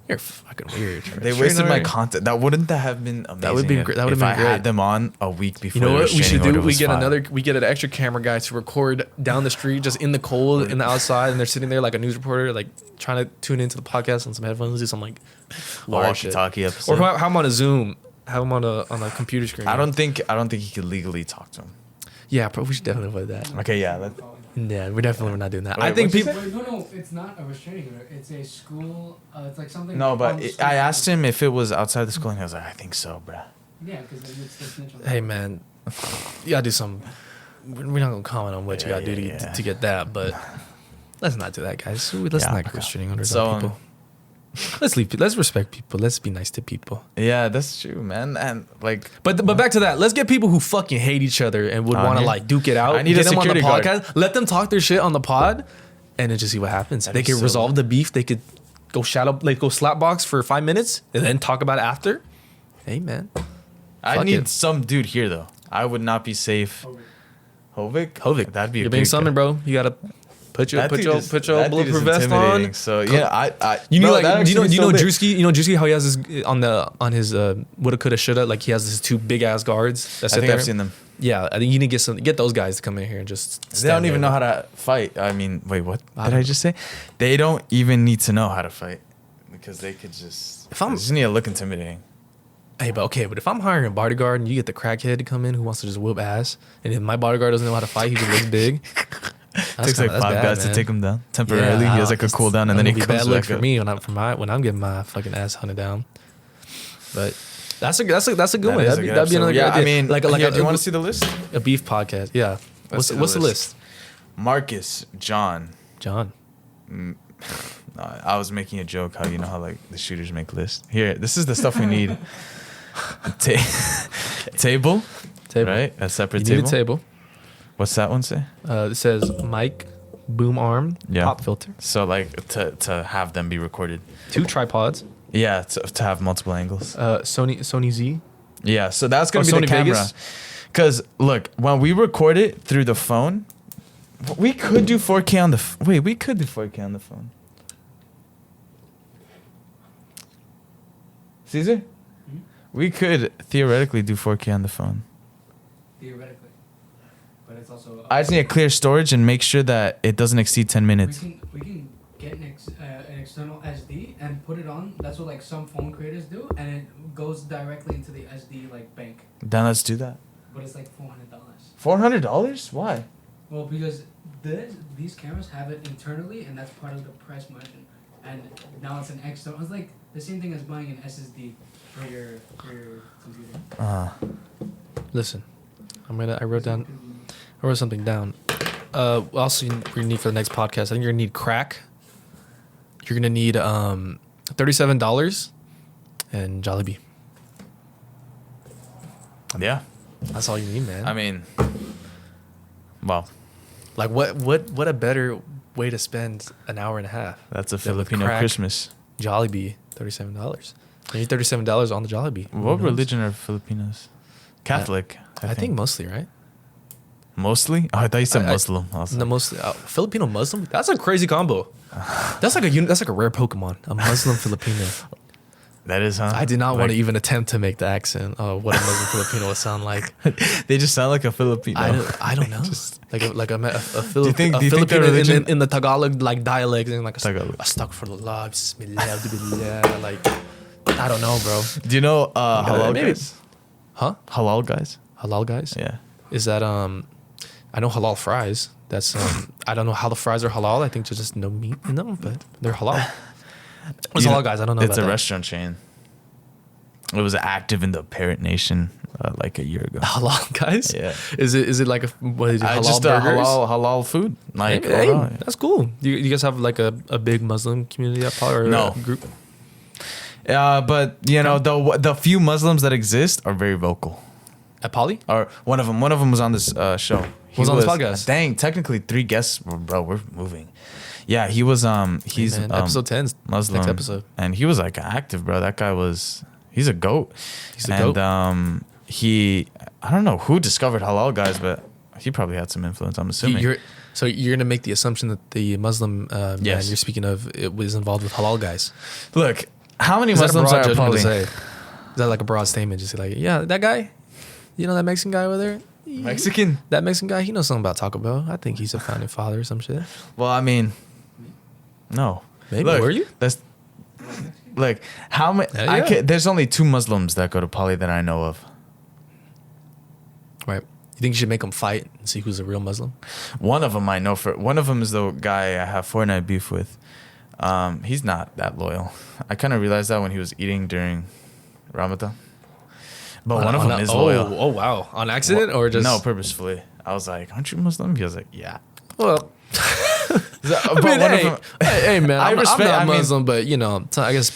You're fucking weird. They wasted my content. Wouldn't that have been amazing? That would be great. That would have been if I had them on a week before. You know what we should do? We get filed. we get an extra camera guy to record down the street, just in the cold, in the outside, and they're sitting there like a news reporter, like trying to tune into the podcast on some headphones, do some like walkie-talkie episode. Or have him on a Zoom, have him on a computer screen. I don't think he could legally talk to him. Yeah, but we should definitely avoid that. Okay, yeah. Yeah, we're definitely not doing that. Wait, I think people. No, it's not a restraining order. It's a school. It's like something. No, but I asked him if it was outside the school, and he was like, "I think so, bruh." Yeah, because it's the snitch on Hey man, you gotta do some. We're not gonna comment on what you gotta do to get that, but let's not do that, guys. Let's not get restraining orders on people. Let's respect people. Let's be nice to people. Yeah, that's true, man. And like, but back to that. Let's get people who fucking hate each other and would want to like duke it out. I need get a them on the security guard. podcast. Let them talk their shit on the pod, and then just see what happens. They could resolve the beef. They could go go slap box for 5 minutes and then talk about it after. Hey man, I need some dude here though. I would not be safe. Hovik. That'd be. You're being summoned, bro. You gotta. Put your bulletproof vest on. So yeah, you know Drewski. You know Drewski, how he has his on his woulda coulda shoulda, like he has his two big ass guards. I think I've seen them. Yeah, I think you need to get those guys to come in here and just. They don't even know how to fight. I mean, wait, what did I just say? They don't even need to know how to fight because they could just. They just need to look intimidating. Hey, but if I'm hiring a bodyguard and you get the crackhead to come in who wants to just whoop ass, and if my bodyguard doesn't know how to fight, he just looks big. Takes like 5 guys to take him down temporarily. He has like a cooldown, and then he comes bad luck back for up. me when I'm getting my fucking ass hunted down. But that's a good one. That'd be another good idea. I mean, like do you want to see the list? A beef podcast. Yeah. What's the list? Marcus, John. I was making a joke how like the shooters make lists. Here, this is the stuff we need. Table. Right? A separate you table. Need a table. What's that one say? It says mic, boom arm, pop filter. So like to have them be recorded. 2 tripods. Yeah, to have multiple angles. Sony Z. Yeah, so that's gonna be Sony the camera. Vegas. Because look, when we record it through the phone, we could do 4K on the. We could do 4K on the phone. Caesar, we could theoretically do 4K on the phone. theoretically. But it's also. I just need a clear storage and make sure that it doesn't exceed 10 minutes. We can get an external SD and put it on. That's what like some phone creators do, and it goes directly into the SD like bank. Then let's do that. But it's like $400. $400? Why? Well, because these cameras have it internally, and that's part of the price margin. And now it's an external. It's like the same thing as buying an SSD for your computer. Listen, I wrote something down. Also, you're gonna need for the next podcast. I think you're gonna need crack. You're gonna need $37 and Jollibee. Yeah. That's all you need, man. I mean, well, like what a better way to spend an hour and a half. that's a than with Filipino crack, Christmas. Jollibee, $37. You need $37 on the Jollibee. What religion are Filipinos? Catholic. I think mostly, right? Mostly? Oh, I thought you said Muslim. No, mostly Filipino Muslim. That's a crazy combo. That's like a rare Pokemon. A Muslim Filipino. That is, huh? I did not want to even attempt to make the accent of what a Muslim Filipino would sound like. They just sound like a Filipino. I don't know. like a Do you think Filipino their religion in the Tagalog like dialect and like Tagalog. astaghfirullah, bismillah, billah, like I don't know, bro. Do you know halal maybe. guys? Huh? Halal guys? Halal guys? Yeah. Is that I know halal fries. That's I don't know how the fries are halal. I think there's just no meat in them, but they're halal. What's halal guys? I don't know. It's about a that. restaurant chain. It was active in the parent nation like a year ago. Halal guys? Yeah. Is it like what is it, halal just burgers? halal food. Like Hey, halal. that's cool. You guys have like a big Muslim community at Poly or No. a group? But you know the few Muslims that exist are very vocal. At Poly? Or one of them was on this show. He Was on this podcast? Dang, technically 3 guests. Bro, we're moving. Yeah, he was he's Man, episode 10 's Muslim next episode. and he was like active, bro. That guy he's a goat. He's a goat. And I don't know who discovered halal guys, but he probably had some influence, I'm assuming. So you're gonna make the assumption that the Muslim man Yes. you're speaking of it was involved with halal guys. Look, how many Is that a Muslims broad are judgment to Poly? say? Is that like a broad statement? Just like, yeah, that guy, you know that Mexican guy over there, Mexican? that Mexican guy, he knows something about Taco Bell. I think he's a founding father or some shit. Well, I mean, no. Maybe. Look, Were you? That's like how many? Yeah. There's only 2 Muslims that go to Poly that I know of. Right. You think you should make them fight and see who's a real Muslim? One of them I know one of them is the guy I have Fortnite beef with. He's not that loyal. I kind of realized that when he was eating during Ramadan. But one of them is loyal. Oh wow! On accident or just No, purposefully. I was like, "Aren't you Muslim?" He was like, "Yeah." Well, But I mean, one of them- hey, man, I'm respect- not I mean- Muslim, but you know, so I guess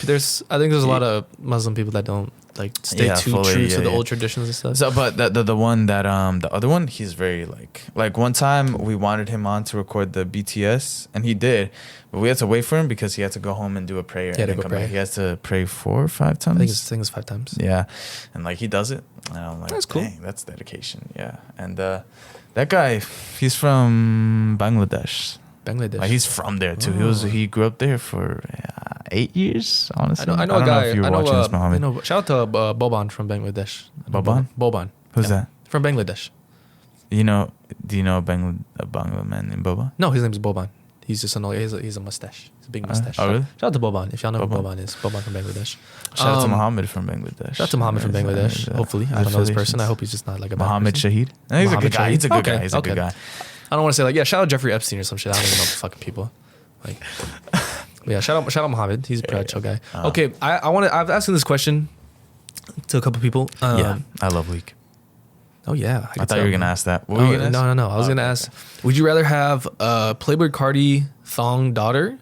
I think there's a lot of Muslim people that don't like stay Yeah, too fully, true yeah, to the yeah. old traditions and stuff. So, but the one that the other one, he's very like one time we wanted him on to record the BTS, and he did, but we had to wait for him because he had to go home and do a prayer. He had to and then go come pray. back. He has to pray 4 or 5 times. I think it's 5 times. Yeah, and like he does it. And I'm like, That's cool. Dang, that's dedication. Yeah, and that guy, he's from Bangladesh. Bangladesh. Like he's from there too. He grew up there for 8 years. Honestly, I know a don't guy. if you were I know, watching this, Mohammed. shout out to Boban from Bangladesh. Boban? Boban. Who's that? From Bangladesh. Do you know a Bangla man named Boba? No, his name is Boban. He's just he's a mustache. He's a big mustache. oh, really? Shout out to Boban. If y'all know who Boban. Boban is, Boban from Bangladesh. Shout out to Mohammed from Bangladesh. Shout out to Mohammed from Bangladesh. Hopefully, I don't know this person. I hope he's just not like a bad Mohammed person. Shahid. No, he's a good Mohammed guy. Shahid. He's a good Okay, guy. He's a okay. good guy. I don't want to say like, yeah, shout out Jeffrey Epstein or some shit. I don't even know the fucking people. Like, but yeah, shout out Mohammed. He's a pretty chill guy. Okay, I've asked him this question to a couple people. Yeah, I love Week. Oh yeah, I thought you were gonna ask that. What were you gonna ask? No. I was gonna ask, would you rather have a Playboy Cardi thong daughter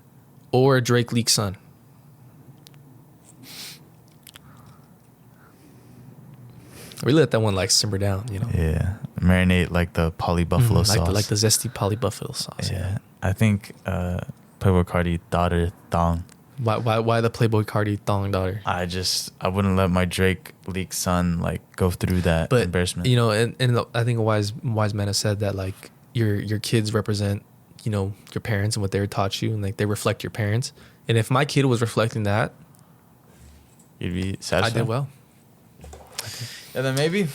or a Drake leak son? Really let that one like simmer down, you know? Yeah, marinate like the Poly Buffalo sauce. Like the zesty Poly Buffalo sauce. Yeah, I think Playboy Cardi daughter thong. Why the Playboy Cardi thong daughter? I wouldn't let my Drake leak son like go through that But embarrassment. you know, and I think a wise man has said that like your kids represent, you know, your parents and what they were taught you, and like they reflect your parents. And if my kid was reflecting that, You'd be satisfied. I did well. And then maybe,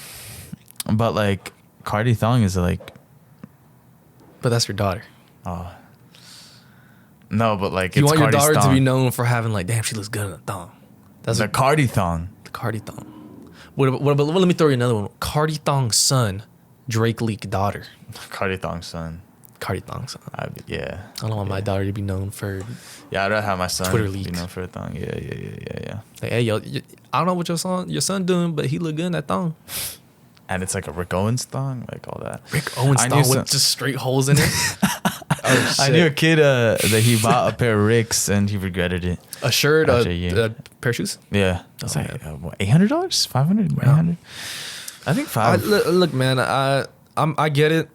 but like Cardi thong is like, But that's your daughter. oh. No, but like You it's want your Cardi's daughter thong. to be known for having like, damn, she looks good in a thong. That's the Cardi thong. the Cardi thong. What about, let me throw you another one. Cardi thong son, Drake Leak daughter. Cardi thong son. Cardi thong son. Yeah. I don't want my daughter to be known for Yeah, I'd rather have my son Twitter be leak. known for a thong. Yeah. like, hey, yo, I don't know what your son doing, but he look good in that thong. And it's like a Rick Owens thong, like all that. Rick Owens I thong knew with some- just straight holes in it. Oh, I knew a kid that he bought a pair of Ricks and he regretted it. a shirt, After a year. a pair of shoes. Yeah. It's Oh, like what, $800? $500? $900? I think five. Look, man, I get it.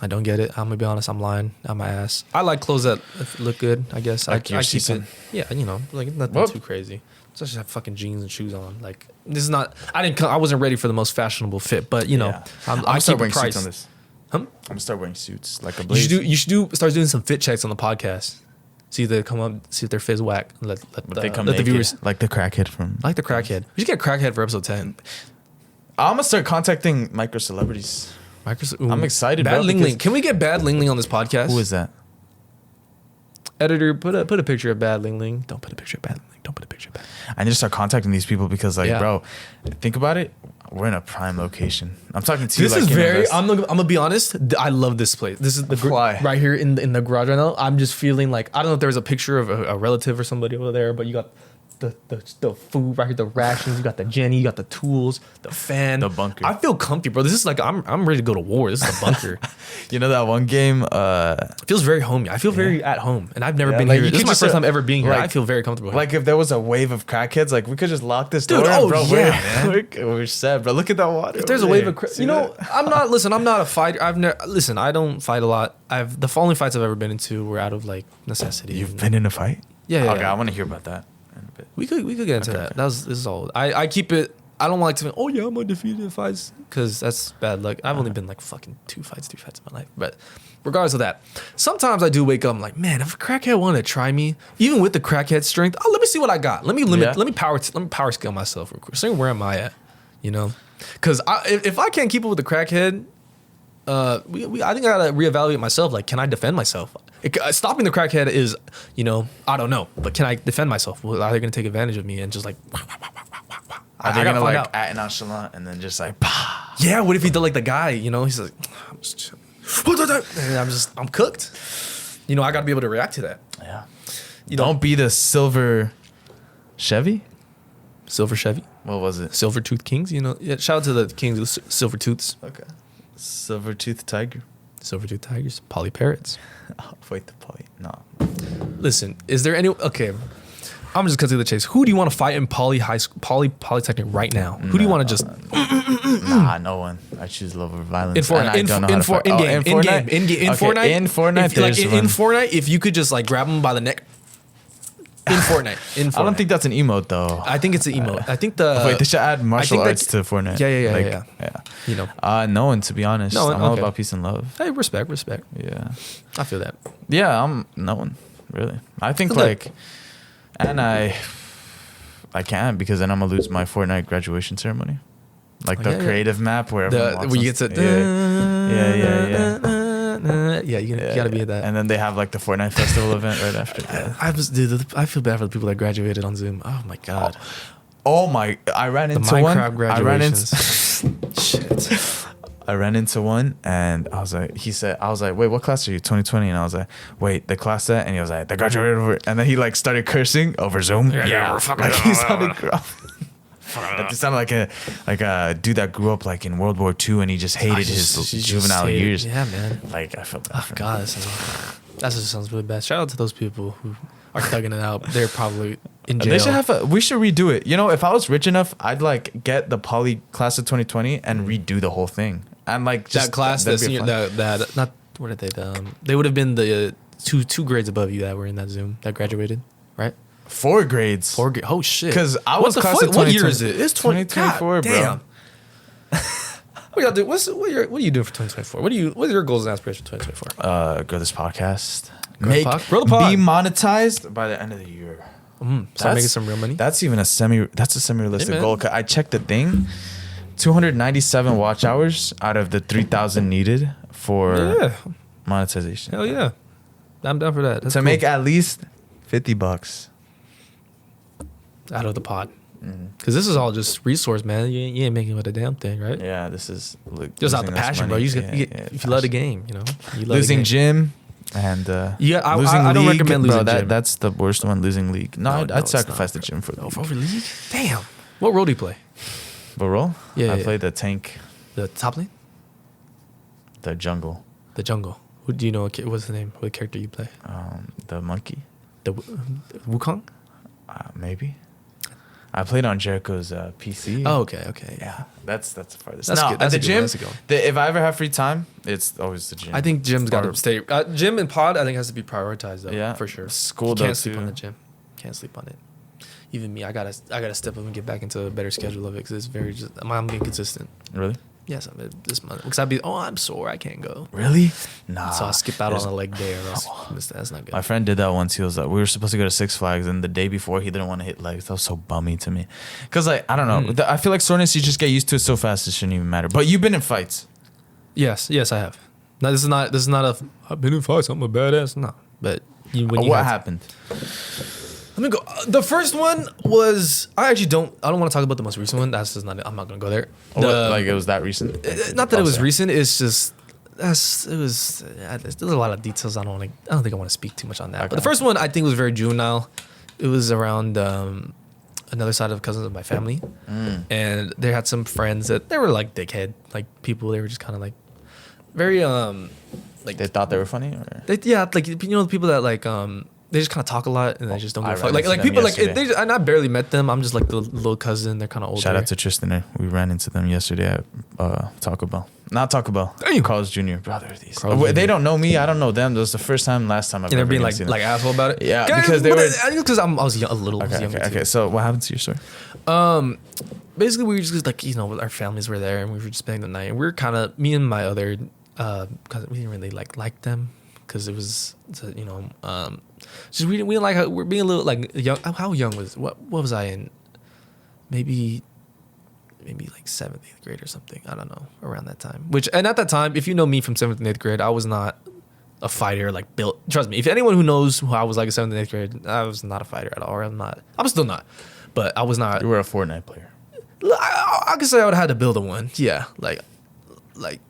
I don't get it. I'm gonna be honest. I'm lying on my ass. I like clothes that look good. I guess Like your I keep CSUN? it. Yeah, you know, like nothing Whoop. too crazy. Just have fucking jeans and shoes on. Like this is not. I wasn't ready for the most fashionable fit, but you know, Yeah. I gonna keep start it wearing suits priced. on this. Huh? I'm gonna start wearing suits like a You blaze. should start doing some fit checks on the podcast. See if they come up, see if their fit's whack. Let They come let the naked, viewers like the crackhead from. I like the crackhead. We should get crackhead for episode 10. I'm gonna start contacting micro celebrities. I'm excited, Bad bro, Ling because- Ling. Can we get Bad Ling Ling on this podcast? Who is that? Editor, put a picture of Bad Ling Ling. Don't put a picture of Bad Ling Ling. Don't put a picture of Bad. I need to start contacting these people because, like, Yeah. bro, think about it. We're in a prime location. I'm talking to you. This like, is you know, very. this- I'm gonna be honest. I love this place. This is the Why? right here in the garage right now. I'm just feeling like I don't know if there's a picture of a relative or somebody over there, but you got the food right here, the rations. You got the Jenny. You got the tools, the fan, The bunker. I feel comfy, bro. This is like I'm ready to go to war. This is a bunker. You know that one game? It feels very homey. I feel very at home, and I've never Yeah, been like, here. you This is could my just, first time ever being here. like- I feel very comfortable. Like if there was a wave of crackheads, like we could just lock this Dude, door. oh, and, bro, yeah, we're set, bro. Look at that water. if there's a over wave there. of, See you know, that? I'm not. Listen, I'm not a fighter. I don't fight a lot. The only fights I've ever been into were out of like necessity. You've been in a fight? Yeah. Okay, I want to hear about that in a bit. We could get into Okay, that. okay. This is all. I keep it. I don't like to. Oh yeah, I'm undefeated in fights because that's bad luck. I've only been like fucking 3 fights in my life. But regardless of that, sometimes I do wake up. I'm like, man, if a crackhead wanted to try me, even with the crackhead strength, let me see what I got. Let me power scale myself real quick. So where am I at? You know, because if I can't keep up with the crackhead, I think I gotta reevaluate myself. Like, can I defend myself? Stopping the crackhead is, you know, I don't know, but can I defend myself? Well, are they gonna take advantage of me and just like? Are they I gotta gonna find like out. act nonchalant and then just like, pah? Yeah, what if he did like the guy? You know, he's like, I'm just chilling. And I'm cooked. You know, I gotta be able to react to that. Yeah. You know, Don't be the silver Chevy. Silver Chevy, What was it? Silver Tooth Kings. You know, yeah. Shout out to the Kings of Silver Tooths, Okay. Silver tooth tiger. Silver Tooth Tigers, Poly Parrots. Oh, wait, the poly. No. Listen, is there any? Okay, I'm just cutting to the chase. Who do you want to fight in Polytechnic right now? Who do you want to just Nah, no one. I choose love over violence. in Fortnite? And I don't know how to fight. In Oh, Fortnite. Okay, in Fortnite, If, like there's in one. Fortnite, if you could just like grab him by the neck. In Fortnite. I don't think that's an emote though. I think it's an emote. I think the Wait, they should add martial think that- arts to Fortnite. Yeah. You know. No one, to be honest. No one, I'm all okay. about peace and love. Hey, respect. Yeah. I feel that. Yeah, I'm no one, really. I think Look. like, and I can't because then I'm gonna lose my Fortnite graduation ceremony, like the yeah. creative map where everyone walks Where you on get to. yeah. Yeah, you gotta be at that. And then they have like the Fortnite festival event right after. Yeah. I feel bad for the people that graduated on Zoom. Oh my god. Oh my! I ran The into one. Minecraft I ran graduations. into. Shit. I ran into one and I was like, wait, what class are you? 2020. And I was like, wait, the class that? And he was like, they graduated over. And then he like started cursing over Zoom. Yeah. Like he sounded gruff. That sounded like a dude that grew up like in World War II and he just hated his juvenile years. Yeah, man. Like I felt bad Oh for him. god, that just sounds really bad. Shout out to those people who are thugging it out. They're probably in jail. They should have we should redo it. You know, if I was rich enough, I'd like get the poly class of 2020 and redo the whole thing. And like just that class, that'd that be senior, fun. that not what are they? They would have been the two grades above you that were in that Zoom that graduated, right? 4 grades. Oh shit! 'Cause I What was the class fuck? of What year 2020 is it? It's 2024, bro. Damn. What y'all do? What are you doing for 2024? What are your goals and aspirations for 2024? Grow this podcast. Grow the Grow the pod. Be monetized by the end of the year. Start making some real money. That's even a semi-realistic Hey, man. goal. 'Cause I checked the thing. 297 watch hours out of the 3,000 needed for Yeah. monetization. Hell yeah. I'm down for that. That's To cool. make at least $50. out of the pot. Because this is all just resource, man. You ain't making with a damn thing, right? Yeah, this is Just out losing the us passion, bro. money. You just get, if you love the game, you know. You love Losing the gym game. and Yeah, I losing don't league, recommend losing bro, gym. That's the worst one. Losing league. No, No, I'd it's sacrifice not. the gym for the Oh, league. for league? Damn. What role do you play? But role? Yeah, I yeah. played the tank, The top lane? the jungle, The jungle. Who do you know? What's the name? What character you play? the monkey. The Wukong? Maybe. I played on Jericho's PC. Oh, okay. Yeah, that's the farthest. That's no, good. at That's the a good gym. one. That's a good one. If I ever have free time, it's always the gym. I think gym's got Or- to stay. Gym and pod, I think, has to be prioritized, though. Yeah, For sure. school You though, can't sleep too. on the gym. Can't sleep on it. Even me, I gotta step up and get back into a better schedule of it because it's very just I'm being consistent. Really? Yes, this month because I'm sore, I can't go. Really? Nah. So I skip out on There's- a leg day, or else that's not good. My friend did that once. He was like, we were supposed to go to Six Flags, and the day before, he didn't want to hit legs. That was so bummy to me. Because, like, I don't know. I feel like soreness, you just get used to it so fast, it shouldn't even matter. But you've been in fights. Yes, I have. No, this is not a. I've been in fights. I'm a badass. No, but What happened? Let me go. The first one was I don't want to talk about the most recent one. That's just not. I'm not gonna go there. Like, it was that recent? Not that it was Okay. recent. It's just there's a lot of details. I don't think I want to speak too much on that. But the Okay. first one I think was very juvenile. It was around another side of cousins of my family, and they had some friends that they were like dickhead, like people. They were just kind of like very like They thought they were funny? Or? like the people that like they just kind of talk a lot and they just don't I give a fuck. ran into Like them people yesterday. and I barely met them. I'm just like the little cousin. They're kind of older. Shout out to Tristan. We ran into them yesterday at Taco Bell. Not Taco Bell. Damn. Carl's Jr. Brother, these. Carl's They Jr. don't know me. I don't know them. That was the first last time I've and they're ever being seen like them. asshole about it. Yeah, Guys, because they but were- I think because I was a little Okay, younger. okay. too. So what happened to your story? Basically we were just like our families were there and we were just spending the night. And we were kind of me and my other because we didn't really like them because it was just we didn't like how we're being a little like young. How young was what was I in? Maybe like 7th, 8th grade or something. I don't know, around that time. And at that time, if you know me from 7th and 8th grade, I was not a fighter like built. Trust me, if anyone who knows who I was like in 7th and 8th grade, I was not a fighter at all. Or I'm still not. But I was not. You were a Fortnite player. I could say I would have had to build a one. Yeah, like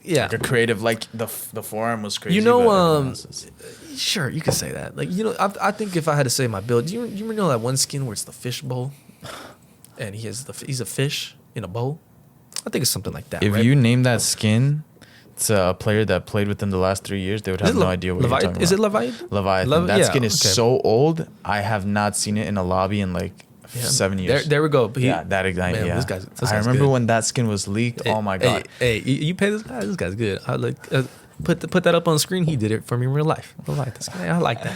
yeah. Like a creative, like the forum was crazy. You know, but everyone else is- Sure, you could say that. Like, I think if I had to say my build, you know that one skin where it's the fish bowl, and he's a fish in a bowl. I think it's something like that. if right? you name that skin to a player that played within the last 3 years, they would have no idea what you're talking about. Is it Leviathan? Leviathan. That yeah, skin is okay. so old. I have not seen it in a lobby in like 7 years. There we go. But Yeah, that exactly. man, Yeah, this guy's I remember good. when that skin was leaked. Oh my god! Hey, you pay this guy? This guy's good. I like put that up on the screen. He did it for me in real life. I like this guy. I like that.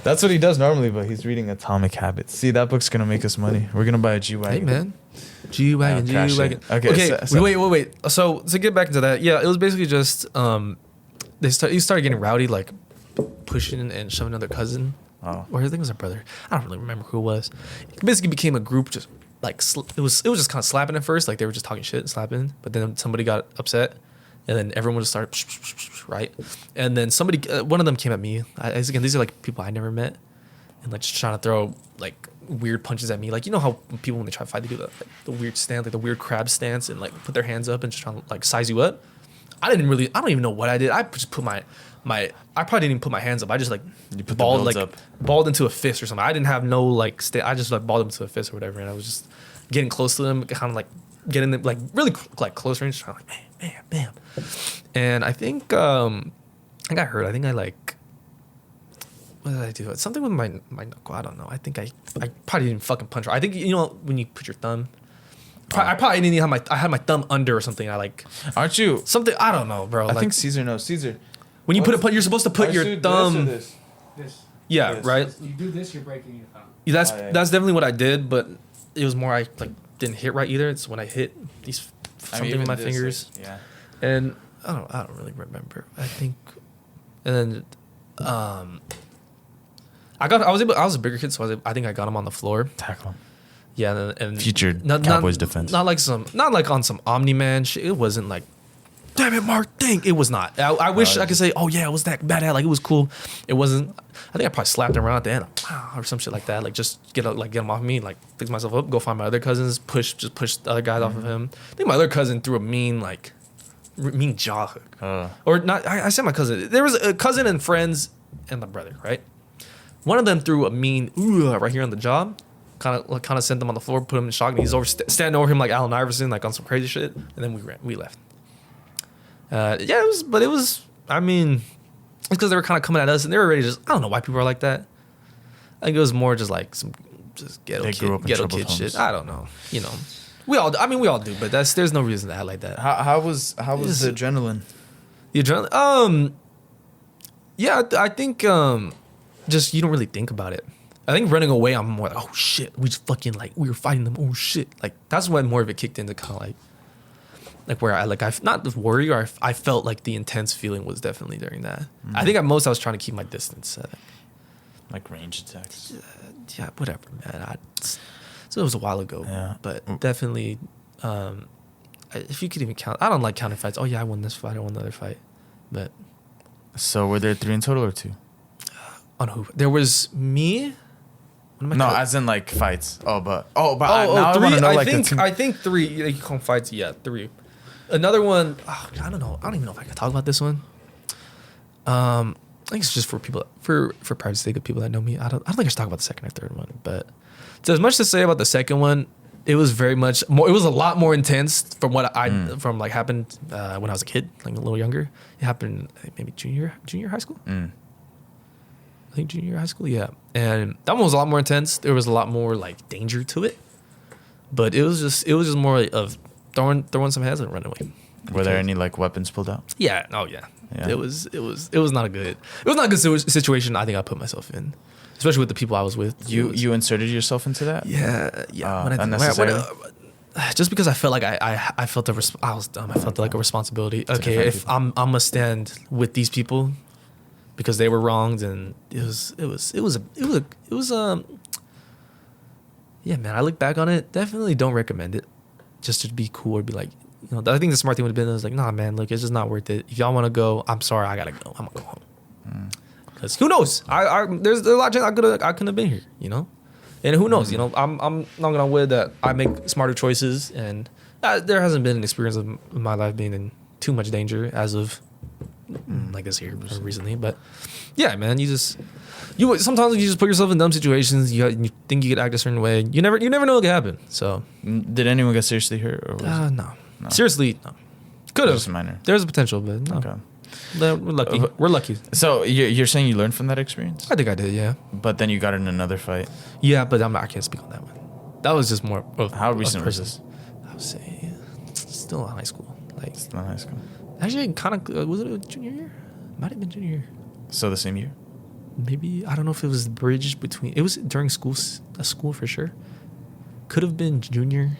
That's what he does normally, but he's reading Atomic Habits. See, that book's gonna make us money. We're gonna buy a G wagon. Hey man, G wagon, Yeah, crash G wagon. it. Okay, so- wait. So to get back into that, yeah, it was basically just he started getting rowdy, like pushing and shoving another cousin. Oh. Or I think it was a brother. I don't really remember who it was. It basically became a group, just like it was just kind of slapping at first, like they were just talking shit and slapping. But then somebody got upset, and then everyone just started right. And then one of them came at me. Again, these are like people I never met, and like just trying to throw like weird punches at me. Like, you know how people when they try to fight, they do that, like, the weird stance, like the weird crab stance, and like put their hands up and just trying to like size you up. I don't even know what I did. I just put I probably didn't even put my hands up. I just like You put the balled builds like up. balled into a fist or something. I didn't have no like I just like balled into a fist or whatever, and I was just getting close to them, kind of like getting them like really like close range, trying to like bam. And I think I got hurt. I think I like what did I do? Something with my knuckle. I don't know. I think I probably didn't fucking punch her. I think when you put your thumb. I probably didn't have I had my thumb under or something. I like Aren't you? something. I don't know, bro. I Like, think Caesar knows. Caesar. when you you're supposed to put your thumb. This. Yeah, This. right. You do this, you're breaking your thumb. Yeah, that's Oh, yeah. that's definitely what I did, but it was more I like didn't hit right either. It's when I hit these something with my fingers, Yeah. and I don't really remember. I think, and then I was a bigger kid, so I think I got him on the floor. Tackle him. Yeah, and Future Cowboys defense. Not like on some Omni-Man shit. It wasn't like, damn it, Mark, think. It was not. I wish I could say, oh yeah, it was that bad. Like it was cool. It wasn't. I think I probably slapped him around at the end, or some shit like that. Like just get him off me, like fix myself up, go find my other cousins, push the other guys off of him. I think my other cousin threw a mean jaw hook, or not. I said my cousin. There was a cousin and friends and my brother, right? One of them threw a mean right here on the jaw. Kind of sent them on the floor, put him in shock, and he's standing over him like Allen Iverson, like on some crazy shit. And then we left. It was. I mean, it's because they were kind of coming at us, and they were already just. I don't know why people are like that. I think it was more just like some ghetto kid shit. I don't know. You know, we all do, but there's no reason to act like that. How was the adrenaline? The adrenaline. Yeah, I think just you don't really think about it. I think running away, I'm more like, oh shit, we just fucking like we were fighting them. Oh shit, like that's when more of it kicked into kind of like where I not the worry or I felt like the intense feeling was definitely during that. I think at most I was trying to keep my distance. Like range attacks. Yeah, whatever, man. So it was a while ago, but definitely, if you could even count, I don't like counting fights. Oh yeah, I won this fight, I won the other fight, but. So were there 3 in total or 2? On who? There was me. No, as in like fights. Now 3. I want to know like I think 3. You call them fights. Yeah, 3. Another one. I don't know. I don't even know if I can talk about this one. I think it's just for people for privacy sake of people that know me. I don't think I should talk about the second or third one. But so as much to say about the second one, it was very much more. It was a lot more intense from what from like happened when I was a kid, like a little younger. It happened maybe junior high school. I think junior high school, yeah. And that one was a lot more intense. There was a lot more like danger to it. But it was just more of throwing some heads and running away. Were there any like weapons pulled out? Yeah. Oh yeah. It was not a good situation I think I put myself in. Especially with the people I was with. You inserted yourself into that? Yeah. Unnecessarily? Just because I felt like I felt I was dumb. I felt like a responsibility. Okay, if I'm gonna stand with these people because they were wronged, and it was yeah, man. I look back on it, definitely don't recommend it. Just to be cool or be like, you know, I think the smart thing would have been like, nah, man, look, it's just not worth it. If y'all want to go, I'm sorry, I gotta go. I'm gonna go home. Because who knows? There's a lot of chance I couldn't have been here, you know. And who knows? You know, I'm not gonna wear that. I make smarter choices, and there hasn't been an experience of my life being in too much danger as of like this here recently. But yeah, man, sometimes you just put yourself in dumb situations. You think you could act a certain way. You never know what could happen. So did anyone get seriously hurt? Or no. Seriously, no. Could have. Just minor. There's a potential, but no. Okay. We're lucky. We're lucky. So you're saying you learned from that experience? I think I did, yeah. But then you got in another fight. Yeah, but I can't speak on that one. That was just more of how recent was this? I would say still in high school. Like still in high school. Actually, kind of was it a junior year? Might have been junior year. So the same year? Maybe I don't know if it was the bridge between. It was during school for sure. Could have been junior.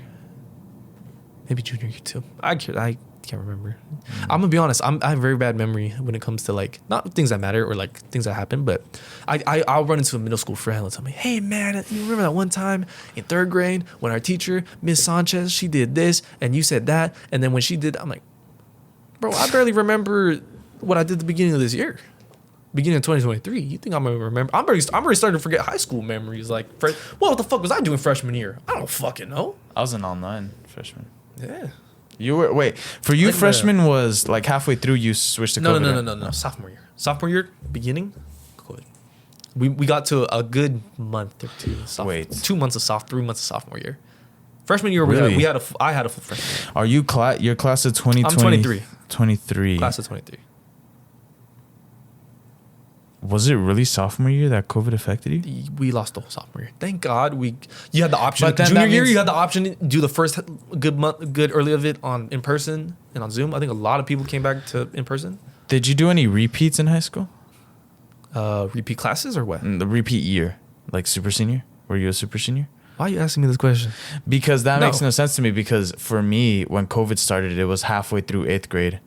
Maybe junior year too. I can't remember. I'm gonna be honest. I have a very bad memory when it comes to like not things that matter or like things that happen, but I'll run into a middle school friend and tell me, "Hey man, you remember that one time in 3rd grade when our teacher Miss Sanchez, she did this and you said that, and then when she did, I'm like, bro, I barely remember what I did at the beginning of this year, beginning of 2023. You think I'm gonna remember? I'm already starting to forget high school memories. Like, what the fuck was I doing freshman year? I don't fucking know. I was an all-9 freshman. Yeah. You were for you like freshman was like halfway through you switched to COVID. No. Sophomore year beginning, COVID. We got to a good month or two. 2 months of 3 months of sophomore year. Freshman year really? I had a full freshman year. Are you your class of 2020? I'm 23. 23. Class of 23. Was it really sophomore year that COVID affected you? We lost the whole sophomore year. Thank God you had the option. But junior year, you had the option to do the first good early of it in person and on Zoom. I think a lot of people came back to in person. Did you do any repeats in high school? Repeat classes or what? The repeat year, like super senior. Were you a super senior? Why are you asking me this question? Because that makes no sense to me. Because for me, when COVID started, it was halfway through 8th grade.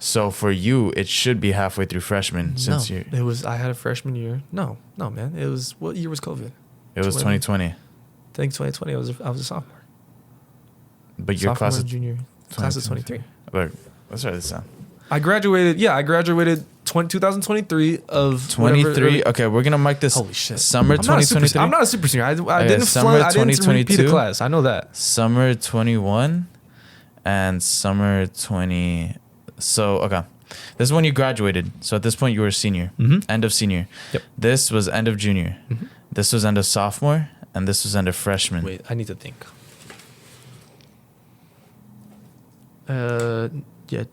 So for you, it should be halfway through freshman since you. It was. I had a freshman year. No, man. It was. What year was COVID? It was 2020. think 2020 I was a sophomore. But your Sophomore class and is junior. Class of 23. Look, let's write this down. I graduated 2023 of 23. Okay, we're gonna mark this. Holy shit. Summer I'm not a super 2023. I'm not a super senior. I didn't summer flunk, I didn't repeat a 2022. class. I know that. Summer 21 and summer 20. So, okay. This is when you graduated. So at this point, you were a senior. End of senior. Yep. This was end of junior. This was end of sophomore. And this was end of freshman. Wait, I need to think. Yeah.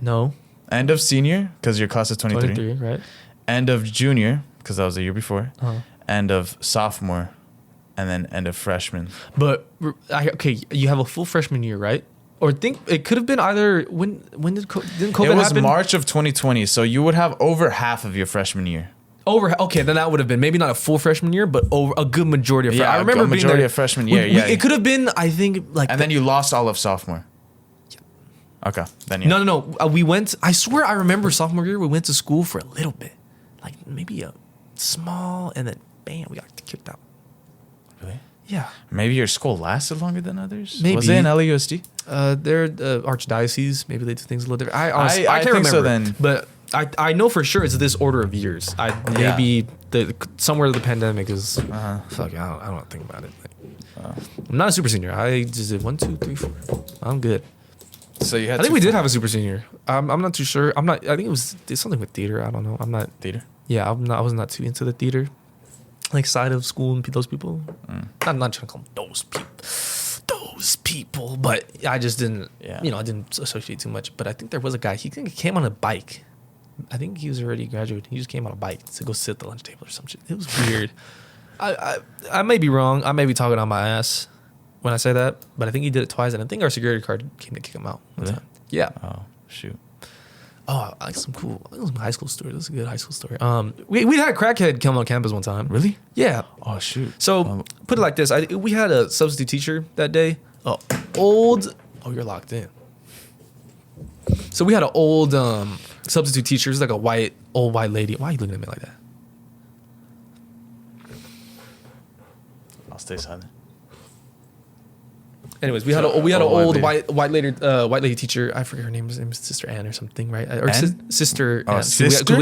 No. End of senior, because your class is 23. 23, right? End of junior, because that was the year before. Uh-huh. End of sophomore. And then end of freshman. But okay, you have a full freshman year, right? Or think it could have been either when didn't COVID It was happen? March of 2020. So you would have over half of your freshman year. Okay, then that would have been maybe not a full freshman year, but over a good majority of. Yeah, I remember a being majority there. of freshman year. Yeah, it could have been. I think like. And then you lost all of sophomore. Okay, then yeah. No. We went. I swear, I remember sophomore year we went to school for a little bit, like maybe a small, and then bam, we got kicked out. Really? Yeah. Maybe your school lasted longer than others. Maybe. Was it in LAUSD? They're archdiocese. Maybe they do things a little different. I honestly, I can't think remember. so then. But I know for sure it's this order of years. Maybe somewhere the pandemic is. Fuck, I don't think about it. I'm not a super senior. I just did 1, 2, 3, 4. I'm good. So you had. I think we did have a super senior. I'm not too sure. I think it was something with theater. I don't know. I'm not theater. Yeah, I was not too into the theater, like side of school and those people. I'm not trying to call them those people, but I just didn't. Yeah. I didn't associate too much. But I think there was a guy. He came on a bike. I think he was already graduated. He just came on a bike to go sit at the lunch table or some shit. It was weird. I may be wrong. I may be talking on my ass when I say that, but I think he did it twice, and I think our security guard came to kick him out one time. Yeah. Oh shoot. Oh, I like some high school story. This is a good high school story. We had a crackhead come on campus one time. Really? Yeah. Oh shoot. So put it like this: we had a substitute teacher that day. Oh, you're locked in. So we had an old substitute teacher. It was like a old white lady. Why are you looking at me like that? I'll stay silent. Anyways, we had an old white white lady teacher. I forget her name. Her name was Sister Ann or something, right? Or Sister. Oh, Ann. sister?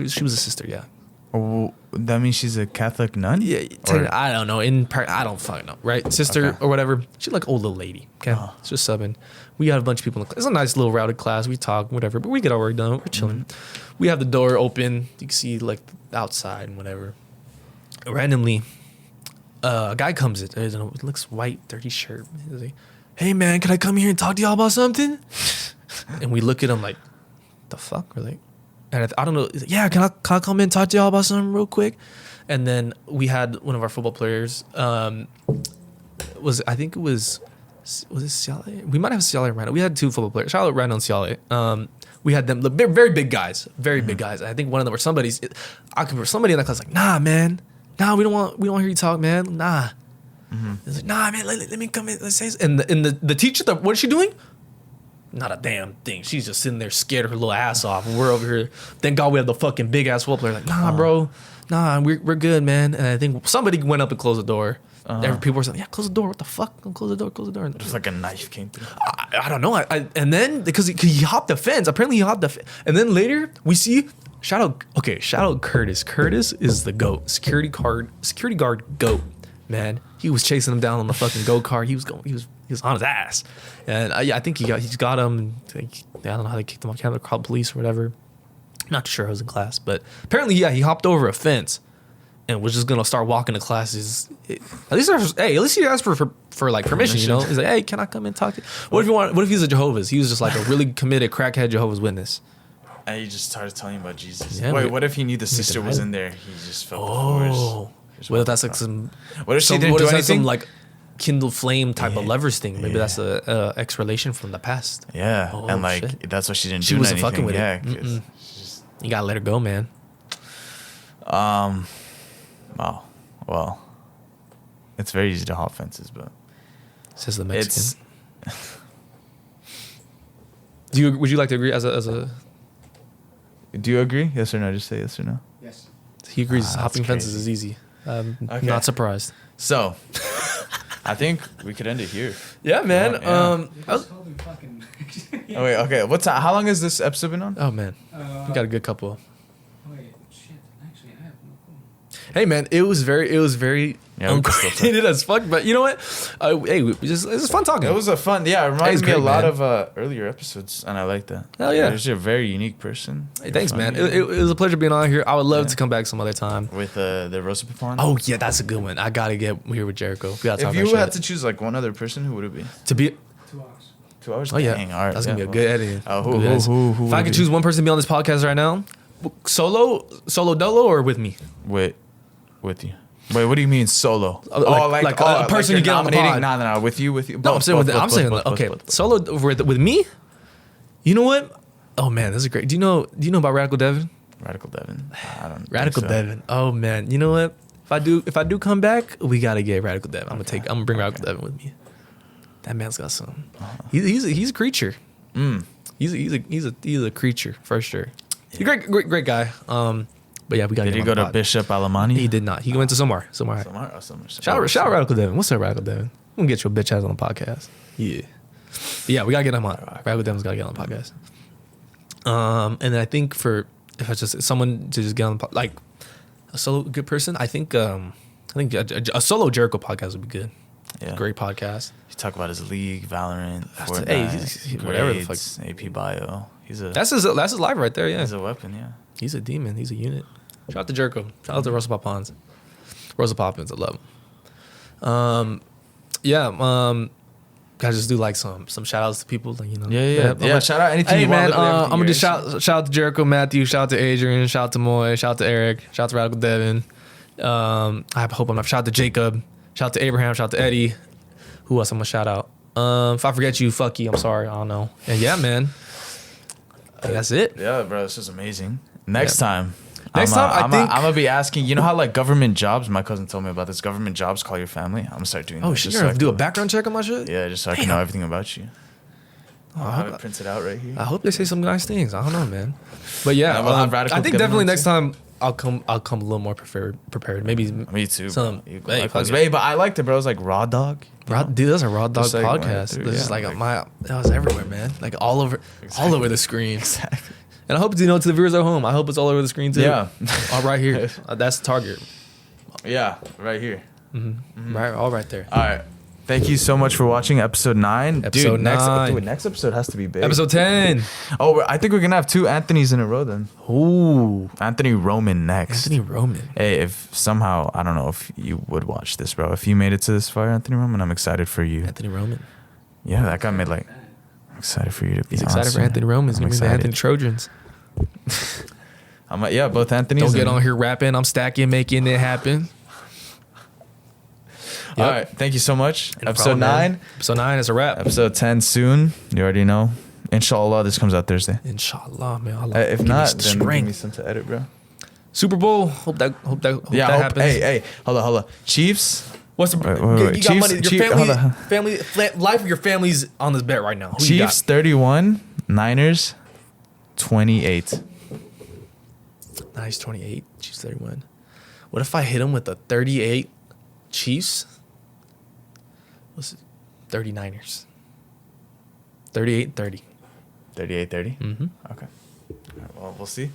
She was a sister, yeah. Oh, that means she's a Catholic nun? Yeah, I don't know. I don't fucking know, right? Sister or whatever. She's like old little lady. Okay, it's just subbing. We had a bunch of people in the class. It's a nice little routed class. We talk, whatever, but we get our work done. We're chilling. We have the door open. You can see like outside and whatever. Randomly, a guy comes in. It looks white, dirty shirt. He's like, "Hey man, can I come here and talk to y'all about something?" And we look at him like, "The fuck?" We're like. And I don't know. He's like, yeah, can I come in and talk to y'all about something real quick? And then we had one of our football players. I think it was it Ciale? We might have Ciale and Randall. We had two football players, Charlotte, Randall, and Ciale. We had them, very big guys, big guys. I think one of them or somebody in that class like, nah, man, nah, we don't want to hear you talk, man, nah. He's like, nah, man, let me come in. Let's say, and the teacher, what is she doing? Not a damn thing. She's just sitting there scared her little ass off. And we're over here. Thank God we have the fucking big ass football player. Like, nah, bro. Nah, we're good, man. And I think somebody went up and closed the door. People were saying, yeah, close the door. What the fuck? Close the door. And Just like a knife came through. I don't know. And then, because he hopped the fence. Apparently he hopped the fence. And then later, we see, shout out Curtis. Curtis is the GOAT. Security guard GOAT. Man, he was chasing him down on the fucking go-kart. He was on his ass. And I think he got him. I don't know how they kicked him off campus, called police or whatever. Not sure. I was in class, but apparently, yeah, he hopped over a fence and was just gonna start walking to classes. At least he asked for like permission. You know, he's like, hey, can I come and talk to you? What if he's a Jehovah's? He was just like a really committed crackhead Jehovah's Witness. And he just started telling about Jesus. Yeah, Wait, what if he knew the sister was in there? He just felt the force. What if that's like some? What if she didn't do anything? Some like kindle flame type of levers thing? Maybe that's a ex relation from the past. Yeah, and like shit. that's why she didn't. She do wasn't anything. fucking with yeah, it. You gotta let her go, man. Wow. Well, it's very easy to hop fences, but says the Mexican. Would you like to agree as a? Do you agree? Yes or no? Just say yes or no. Yes. He agrees. Hopping crazy. fences is easy. Not surprised. So, I think we could end it here. Yeah, man. Yeah. You just told me fucking. Oh wait, okay. What's how long has this episode been on? Oh man, we got a good couple. Wait, shit. Actually, I have no clue. Hey man, it was very Yeah, we can still talk. uncoordinated as fuck. But you know what? Hey, it was fun talking. It was a fun, yeah. It Hey, reminded it's me a great, lot man. of earlier episodes, and I like that. Hell yeah. You're just a very unique person. Hey, You're thanks, funny. man. It was a pleasure being on here. I would love Yeah. to come back some other time. With the Rosa Papon. Oh yeah, that's a good one. I gotta get here with Jericho. We gotta talk if that you had shit. to choose like one other person, who would it be? to be. 2 hours. 2 hours. Oh yeah, Dang, all right. that's gonna be yeah, a good editing. Oh, Good edits. who If would I it could be? choose one person to be on this podcast right now, solo dolo, or with me? With you. Wait, what do you mean solo? Like a person you get on the pod. No, with you. No, I'm saying with I'm saying okay, solo with me. You know what? Oh man, this is great. Do you know about Radical Devin? Radical Devin. I don't. Radical think so. Devin. Oh man, you know what? If I do come back, we gotta get Radical Devin. I'm gonna bring Radical Devin with me. That man's got some. He's a creature. He's a creature for sure. He's a great guy. But yeah, we got. Did he go to Bishop Alamani? He did not. He went to somewhere. Somewhere. Shout out Radical Devin. What's up, Radical Devin? I'm gonna get your bitch ass on the podcast. Yeah. But yeah, we gotta get him on. Radical Devin's gotta get on the podcast. And then I think if I just someone to just get on the like a solo good person, I think a solo Jericho podcast would be good. Yeah. Great podcast. He talk about his league, Valorant, Fortnite, Hey, he's- whatever the fuck. grades, AP Bio. That's his life right there. Yeah. He's a weapon. Yeah. He's a demon. He's a unit. Shout out to Jericho. Shout out to Russell Poppins. Russell Poppins, I love him. Gotta just do like some shout outs to people, like, you know. Yeah. Shout out anything Hey you man, want. I'm gonna just shout out to Jericho, Matthew, shout out to Adrian, shout out to Moy, shout out to Eric, shout out to Radical Devin. I hope I'm not. Shout out to Jacob, shout out to Abraham, shout out to Eddie. Who else I'm gonna shout out? If I forget you, fuck you. I'm sorry. I don't know. And yeah, man. I think that's it. Yeah, bro, this is amazing. Next time, I think I'm gonna be asking. You know how like government jobs? My cousin told me about this. Government jobs call your family. I'm gonna start doing. Oh that, shit, just you're so gonna I do a can- background check on my shit? Yeah, just so I can know everything about you. I'll have it printed out right here. I hope they say some nice things. I don't know, man. But yeah, Yeah, we'll have Radical I think Devin definitely on next too. time I'll come a little more prepared. Maybe Me too. Some- Bro. hey, fuck it. Hey, but I liked it, bro. It was like Raw Dog. Dude, that's a Raw Dog Just like went podcast. through, It's just yeah, like like- that was everywhere, man. Like all over the screen. Exactly. And I hope to the viewers at home. I hope it's all over the screen too. Yeah. All right here. That's the target. Yeah, right here. Right, all right there. All right. Thank you so much for watching episode 9. Episode 9. Next episode has to be big. Episode 10. Oh, I think we're gonna have 2 Anthonys in a row then. Ooh, Anthony Roman next. Anthony Roman. Hey, if somehow I don't know if you would watch this, bro. If you made it to this far, Anthony Roman, I'm excited for you. Anthony Roman. Yeah, that guy made like. I'm excited for you to be. He's on excited for soon. Anthony Roman. He's I'm gonna be the excited. Anthony Trojans. Yeah, both Anthony's. Don't get and- on here rapping. I'm stacking, making it happen. All Yep. right, thank you so much. No Episode problem, man. 9, Episode 9 is a wrap. episode 10 soon. You already know. Inshallah, this comes out Thursday. Inshallah, man. Allah If give not, me then give me strength. some to edit, bro. Super Bowl. Hope that happens. Hey, hold on. Chiefs. What's the Wait, you wait. got Chiefs- money? Your Chief- family, hold on. life of your family's on this bet right now. Who you got? Chiefs 31, Niners 28. Nice 28. Chiefs 31. What if I hit him with a 38 Chiefs? What's it? 39ers. 38-30. 38-30? Mm-hmm. Okay. All right, well, we'll see.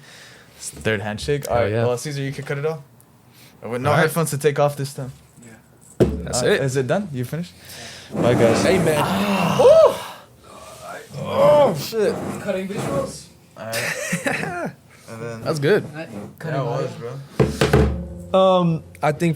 It's the third handshake. All Hell right, yeah. well, Caesar, you can cut it off. With no All right. headphones to take off this time. That's it. Is it done? You finished? Bye, guys. Hey, man. Oh, shit. Cutting visuals. All right. And then, That's good. yeah, it was, bro. I think